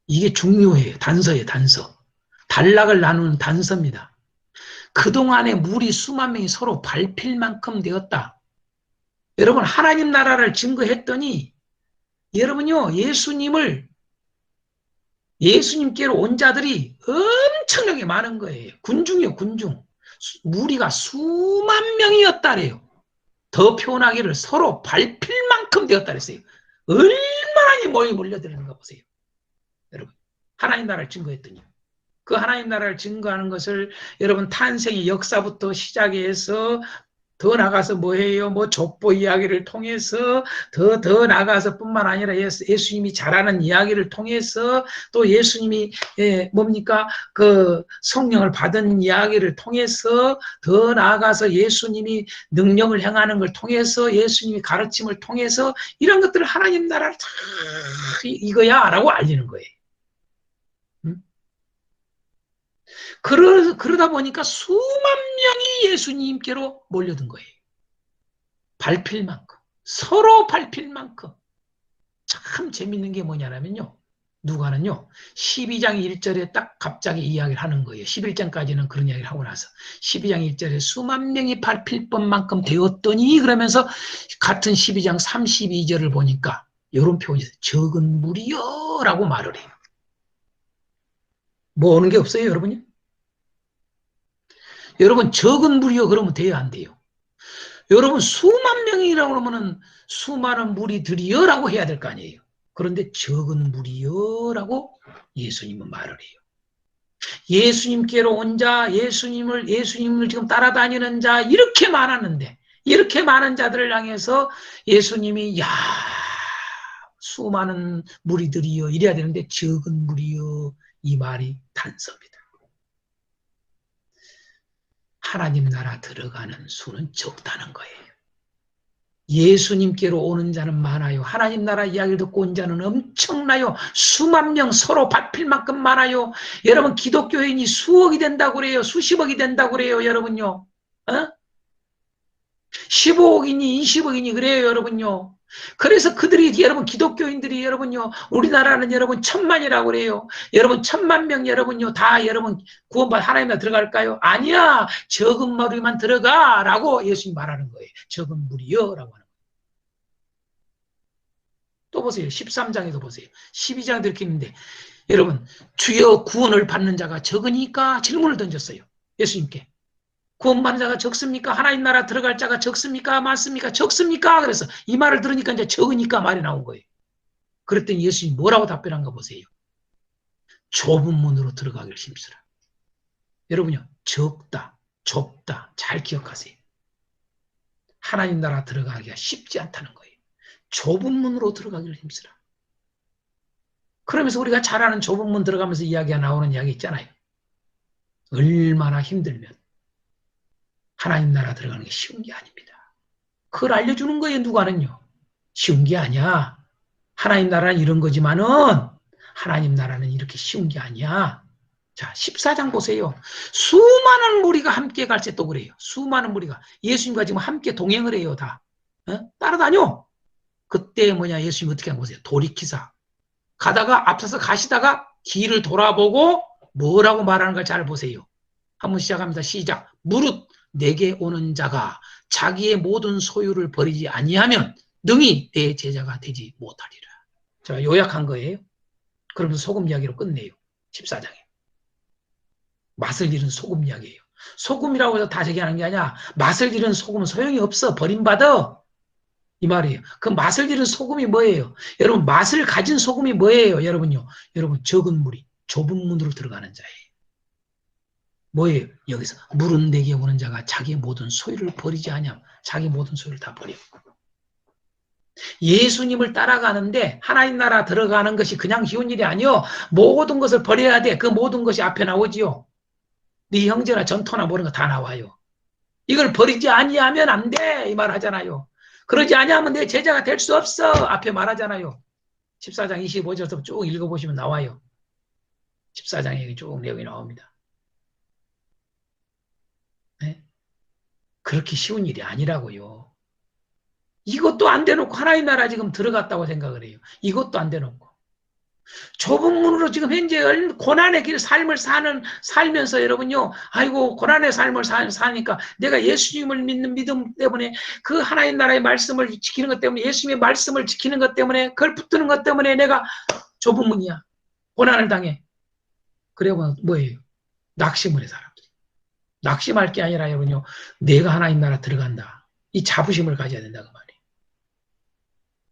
Speaker 1: 이게 중요해요. 단서예요. 단서. 단락을 나누는 단서입니다. 그동안에 무리 수만 명이 서로 밟힐 만큼 되었다. 여러분 하나님 나라를 증거했더니 여러분요 예수님께로 온 자들이 엄청나게 많은 거예요. 군중이요 군중. 무리가 수만 명이었다래요. 더 표현하기를 서로 밟힐 만큼 되었다 그랬어요. 얼마나 모이 몰려드는가 보세요. 여러분 하나님 나라를 증거했더니 그 하나님 나라를 증거하는 것을 여러분 탄생의 역사부터 시작해서 더 나가서 뭐해요? 뭐 족보 이야기를 통해서 더 나가서 뿐만 아니라 예수님이 잘하는 이야기를 통해서 또 예수님이 뭡니까? 그 성령을 받은 이야기를 통해서 더 나아가서 예수님이 능력을 행하는 걸 통해서 예수님이 가르침을 통해서 이런 것들을 하나님 나라를 다 이거야 라고 알리는 거예요. 그러다 보니까 수만 명이 예수님께로 몰려든 거예요. 밟힐 만큼. 서로 밟힐 만큼. 참 재밌는 게 뭐냐면요. 누가는요. 12장 1절에 딱 갑자기 이야기를 하는 거예요. 11장까지는 그런 이야기를 하고 나서 12장 1절에 수만 명이 밟힐 뻔만큼 되었더니 그러면서 같은 12장 32절을 보니까 이런 표현이 있어요. 적은 무리여 라고 말을 해요. 뭐 오는 게 없어요, 여러분요? 여러분 적은 무리여 그러면 돼요, 안 돼요? 여러분 수만 명이라고 그러면은 수많은 무리들이여 라고 해야 될 거 아니에요. 그런데 적은 무리여 라고 예수님은 말을 해요. 예수님께로 온 자, 예수님을 지금 따라다니는 자 이렇게 많았는데 이렇게 많은 자들을 향해서 예수님이 수많은 무리들이여 이래야 되는데 적은 무리여 이 말이 단서입니다. 하나님 나라 들어가는 수는 적다는 거예요. 예수님께로 오는 자는 많아요. 하나님 나라 이야기를 듣고 온 자는 엄청나요. 수만 명 서로 밟힐 만큼 많아요. 여러분 기독교인이 수억이 된다고 그래요. 수십억이 된다고 그래요. 여러분요. 15억이니 20억이니 그래요. 여러분요. 그래서 그들이 여러분 기독교인들이 여러분요. 우리나라는 여러분 1000만이라고 그래요. 여러분 1000만 명 여러분요. 다 여러분 구원받아 하나님 나라 들어갈까요? 아니야. 적은 무리만 들어가라고 예수님 말하는 거예요. 적은 무리여라고 하는 거예요. 또 보세요. 13장에도 보세요. 12장에도 이렇게 있는데 여러분 주여 구원을 받는 자가 적으니까 질문을 던졌어요. 예수님께. 구원받는 자가 적습니까? 하나님 나라 들어갈 자가 적습니까? 많습니까? 적습니까? 그래서 이 말을 들으니까 이제 적으니까 말이 나온 거예요. 그랬더니 예수님이 뭐라고 답변한가 보세요. 좁은 문으로 들어가길 힘쓰라. 여러분요, 적다, 좁다, 잘 기억하세요. 하나님 나라 들어가기가 쉽지 않다는 거예요. 좁은 문으로 들어가기를 힘쓰라. 그러면서 우리가 잘 아는 좁은 문 들어가면서 이야기가 나오는 이야기 있잖아요. 얼마나 힘들면 하나님 나라 들어가는 게 쉬운 게 아닙니다. 그걸 알려주는 거예요, 누가는요. 쉬운 게 아니야. 하나님 나라는 이런 거지만은 하나님 나라는 이렇게 쉬운 게 아니야. 자, 14장 보세요. 수많은 무리가 함께 갈 때 또 그래요. 수많은 무리가. 예수님과 지금 함께 동행을 해요, 다. 따라다녀. 그때 뭐냐, 예수님이 어떻게 한 거세요? 돌이키사. 가다가 앞서서 가시다가 뒤를 돌아보고 뭐라고 말하는 걸 잘 보세요. 한번 시작합니다. 시작. 무릇 내게 오는 자가 자기의 모든 소유를 버리지 아니하면 능히 내 제자가 되지 못하리라. 자, 요약한 거예요. 그러면서 소금 이야기로 끝내요. 14장에. 맛을 잃은 소금 이야기예요. 소금이라고 해서 다 저기하는 게 아니야. 맛을 잃은 소금은 소용이 없어. 버림받아. 이 말이에요. 그 맛을 잃은 소금이 뭐예요? 여러분, 맛을 가진 소금이 뭐예요? 여러분요. 여러분, 적은 물이 좁은 문으로 들어가는 자예요. 뭐예요? 여기서 물은 내게 오는 자가 자기의 모든 소유를 버리지 않냐. 자기 모든 소유를 다 버려. 예수님을 따라가는데 하나님 나라 들어가는 것이 그냥 쉬운 일이 아니요. 모든 것을 버려야 돼. 그 모든 것이 앞에 나오지요. 네 형제나 전토나 모르는 거 다 나와요. 이걸 버리지 아니하면 안 돼. 이 말 하잖아요. 그러지 아니하면 내 제자가 될 수 없어. 앞에 말하잖아요. 14장 25절부터 쭉 읽어보시면 나와요. 14장에 쭉 내용이 나옵니다. 네? 그렇게 쉬운 일이 아니라고요. 이것도 안 대놓고 하나님 나라 지금 들어갔다고 생각을 해요. 이것도 안 대놓고. 좁은 문으로 지금 현재 고난의 길 삶을 살면서 여러분요, 아이고, 고난의 삶을 사니까 내가 예수님을 믿는 믿음 때문에 그 하나님 나라의 말씀을 지키는 것 때문에 예수님의 말씀을 지키는 것 때문에 그걸 붙드는 것 때문에 내가 좁은 문이야. 고난을 당해. 그래고 뭐예요? 낙심을 해, 사람들이. 낙심할 게 아니라 여러분요, 내가 하나님 나라 들어간다. 이 자부심을 가져야 된다, 그 말이에요.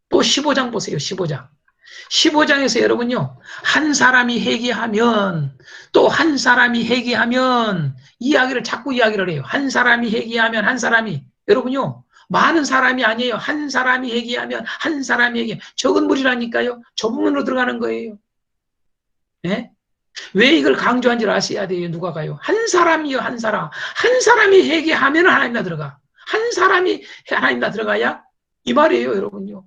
Speaker 1: 또 15장 보세요, 15장. 15장에서 여러분요, 한 사람이 회개하면, 또 한 사람이 회개하면, 자꾸 이야기를 해요. 한 사람이 회개하면, 한 사람이. 여러분요, 많은 사람이 아니에요. 한 사람이 회개하면, 한 사람이 회개. 적은 물이라니까요. 좁은 문으로 들어가는 거예요. 네? 왜 이걸 강조한지를 아셔야 돼요. 누가 가요? 한 사람이요, 한 사람. 한 사람이 회개하면 하나님 나 들어가. 한 사람이 하나님 나 들어가야? 이 말이에요, 여러분요.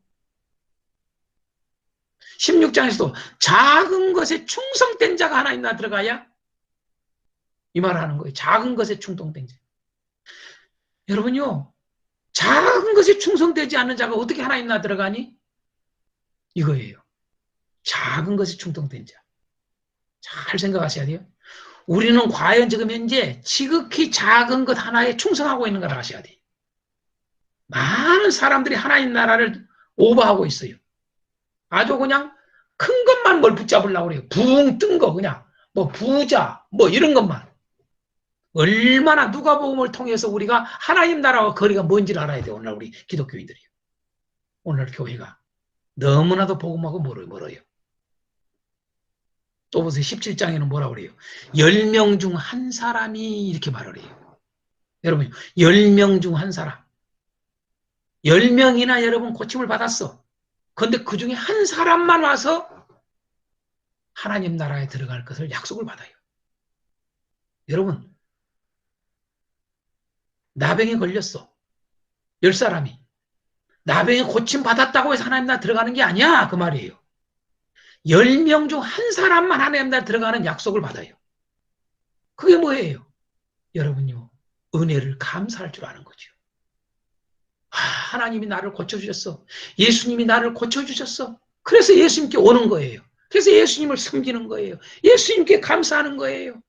Speaker 1: 16장에서도 작은 것에 충성된 자가 하나님 나라 들어가야 이 말을 하는 거예요. 작은 것에 충성된 자. 여러분요, 작은 것에 충성되지 않는 자가 어떻게 하나님 나라 들어가니? 이거예요. 작은 것에 충성된 자. 잘 생각하셔야 돼요. 우리는 과연 지금 현재 지극히 작은 것 하나에 충성하고 있는 걸 아셔야 돼요. 많은 사람들이 하나님 나라를 오버하고 있어요. 아주 그냥 큰 것만 뭘 붙잡으려고 그래요. 붕 뜬 거 그냥 뭐 부자 뭐 이런 것만. 얼마나 누가복음을 통해서 우리가 하나님 나라와 거리가 뭔지를 알아야 돼요. 오늘 우리 기독교인들이요. 오늘 교회가 너무나도 복음하고 멀어요. 또 보세요. 17장에는 뭐라고 그래요? 10명 중 한 사람이 이렇게 말을 해요. 여러분 10명 중 한 사람. 10명이나 여러분 고침을 받았어. 그런데 그 중에 한 사람만 와서 하나님 나라에 들어갈 것을 약속을 받아요. 여러분, 나병에 걸렸어. 10사람이. 나병에 고침 받았다고 해서 하나님 나라 들어가는 게 아니야. 그 말이에요. 10명 중 한 사람만 하나님 나라 들어가는 약속을 받아요. 그게 뭐예요? 여러분요, 은혜를 감사할 줄 아는 거죠. 하나님이 나를 고쳐주셨어. 예수님이 나를 고쳐주셨어. 그래서 예수님께 오는 거예요. 그래서 예수님을 섬기는 거예요. 예수님께 감사하는 거예요.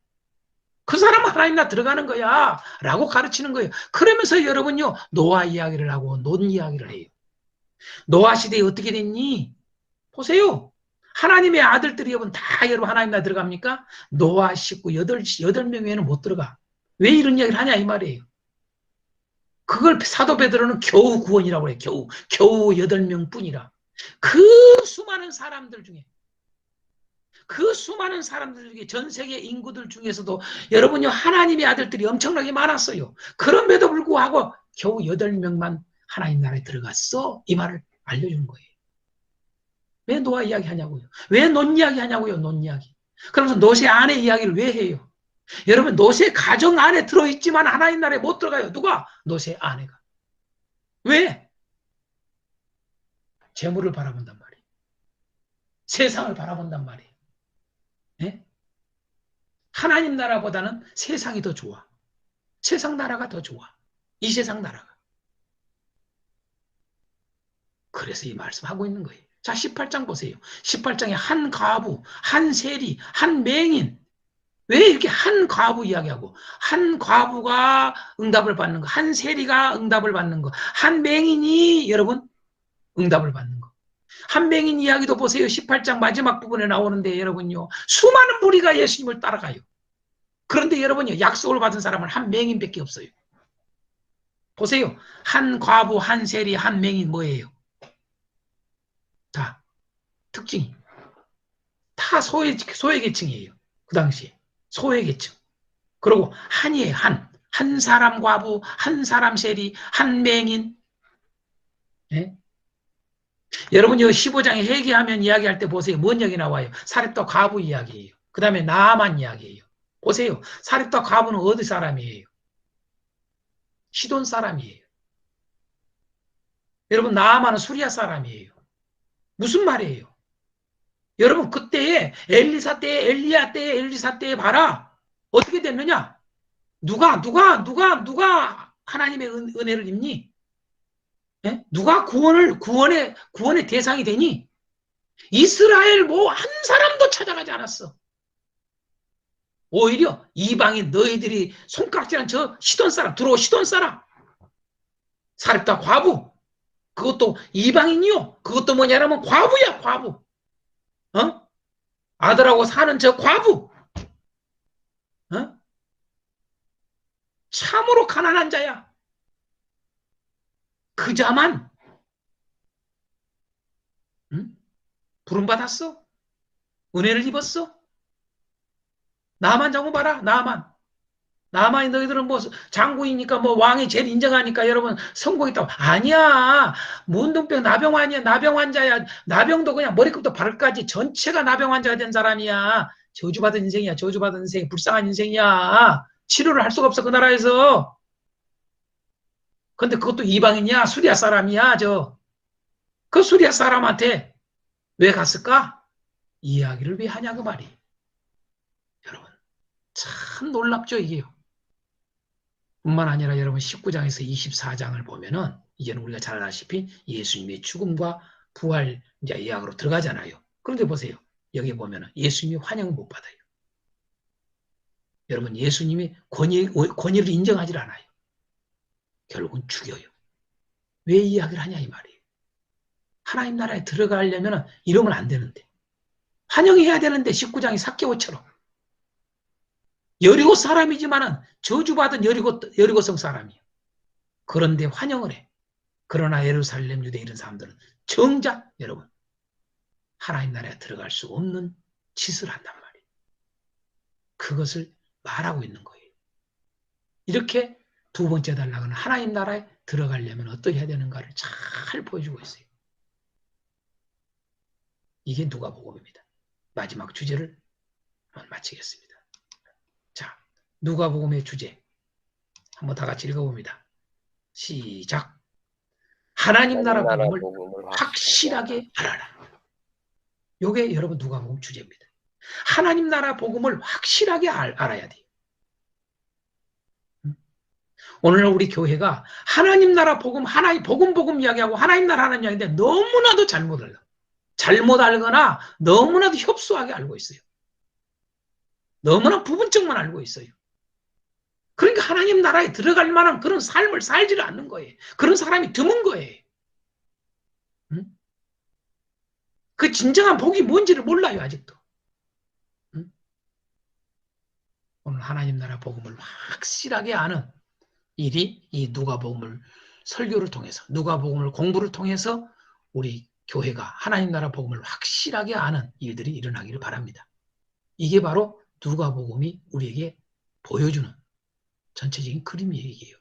Speaker 1: 그 사람은 하나님 나라 들어가는 거야 라고 가르치는 거예요. 그러면서 여러분요, 노아 이야기를 하고 논 이야기를 해요. 노아 시대에 어떻게 됐니? 보세요. 하나님의 아들들이 여러분 다 여러분 하나님 나라 들어갑니까? 노아 식구 8명 외에는 못 들어가. 왜 이런 이야기를 하냐 이 말이에요. 그걸 사도 베드로는 겨우 구원이라고 해요. 겨우 8명 뿐이라. 그 수많은 사람들 중에 전 세계 인구들 중에서도 여러분요 하나님의 아들들이 엄청나게 많았어요. 그럼에도 불구하고 겨우 8명만 하나님 나라에 들어갔어. 이 말을 알려주는 거예요. 왜 노아 이야기 하냐고요. 왜 논 이야기 하냐고요. 논 이야기. 그러면서 노세 아내 이야기를 왜 해요. 여러분 노세 가정 안에 들어있지만 하나님 나라에 못 들어가요. 누가? 노세 아내가. 왜? 재물을 바라본단 말이에요. 세상을 바라본단 말이에요. 네? 하나님 나라보다는 세상이 더 좋아. 세상 나라가 더 좋아. 이 세상 나라가. 그래서 이 말씀하고 있는 거예요. 자, 18장 보세요. 18장에 한 과부, 한 세리, 한 맹인. 왜 이렇게 한 과부 이야기하고, 한 과부가 응답을 받는 거, 한 세리가 응답을 받는 거, 한 맹인이 여러분 응답을 받는 거. 한 맹인 이야기도 보세요. 18장 마지막 부분에 나오는데 여러분요. 수많은 무리가 예수님을 따라가요. 그런데 여러분요. 약속을 받은 사람은 한 맹인밖에 없어요. 보세요. 한 과부, 한 세리, 한 맹인 뭐예요? 다 특징이 다 소외계층이에요. 그 당시에 소외계층. 그리고 한이에요. 한 사람 과부, 한 사람 세리, 한 맹인. 네? 여러분 이 15장에 회개하면 이야기할 때 보세요. 뭔 얘기 나와요? 사렙과 과부 이야기예요. 그 다음에 나아만 이야기예요. 보세요. 사렙과 과부는 어디 사람이에요? 시돈 사람이에요. 여러분 나아만은 수리아 사람이에요. 무슨 말이에요? 여러분 그때에 엘리사 때, 엘리야 때, 엘리사 때 봐라. 어떻게 됐느냐? 누가 하나님의 은혜를 입니? 예? 누가 구원의 대상이 되니? 이스라엘 뭐 한 사람도 찾아가지 않았어. 오히려 이방인 너희들이 손가락질한 저 시돈 사람, 들어오 시돈 사람. 사렙다 과부. 그것도 이방인이요. 그것도 뭐냐면 과부야, 과부. 어? 아들하고 사는 저 과부. 어? 참으로 가난한 자야. 그 자만 응? 부름받았어? 은혜를 입었어? 나만 자고 봐라. 나만이 너희들은 뭐 장군이니까 뭐 왕이 제일 인정하니까 여러분 성공했다고. 아니야. 문둥병 나병 아니야. 나병 환자야. 나병도 그냥 머리끝부터 발끝까지 전체가 나병 환자가 된 사람이야. 저주받은 인생이야. 저주받은 인생. 불쌍한 인생이야. 치료를 할 수가 없어. 그 나라에서. 근데 그것도 이방인이야. 수리아 사람이야. 그 수리아 사람한테 왜 갔을까? 이야기를 왜 하냐 그 말이. 여러분 참 놀랍죠 이게요. 뿐만 아니라 여러분 19장에서 24장을 보면은 이제는 우리가 잘 아시피 예수님의 죽음과 부활 이제 이야기로 들어가잖아요. 그런데 보세요. 여기 보면은 예수님이 환영을 못 받아요. 여러분 예수님이 권위를 인정하지 않아요. 결국은 죽여요. 왜 이야기를 하냐 이 말이에요. 하나님 나라에 들어가려면 이러면 안 되는데. 환영해야 되는데 19장이 삭개오처럼. 여리고 사람이지만은 저주받은 여리고성 사람이에요. 그런데 환영을 해. 그러나 예루살렘 유대 이런 사람들은 정작 여러분 하나님 나라에 들어갈 수 없는 짓을 한단 말이에요. 그것을 말하고 있는 거예요. 이렇게 두 번째 단락은 하나님 나라에 들어가려면 어떻게 해야 되는가를 잘 보여주고 있어요. 이게 누가복음입니다. 마지막 주제를 한번 마치겠습니다. 자, 누가복음의 주제 한번 다 같이 읽어봅니다. 시작. 하나님 나라 복음을 확실하게 알아라. 이게 여러분 누가복음 주제입니다. 하나님 나라 복음을 확실하게 알아야 돼요. 오늘 우리 교회가 하나님 나라 복음, 하나님 복음 이야기하고 하나님 나라 하는 이야기인데 너무나도 잘못 알거나 너무나도 협소하게 알고 있어요. 너무나 부분적만 알고 있어요. 그러니까 하나님 나라에 들어갈 만한 그런 삶을 살지를 않는 거예요. 그런 사람이 드문 거예요. 응? 그 진정한 복이 뭔지를 몰라요, 아직도. 응? 오늘 하나님 나라 복음을 확실하게 아는 일이 이 누가복음을 설교를 통해서 누가복음을 공부를 통해서 우리 교회가 하나님 나라 복음을 확실하게 아는 일들이 일어나기를 바랍니다. 이게 바로 누가복음이 우리에게 보여주는 전체적인 그림 얘기예요.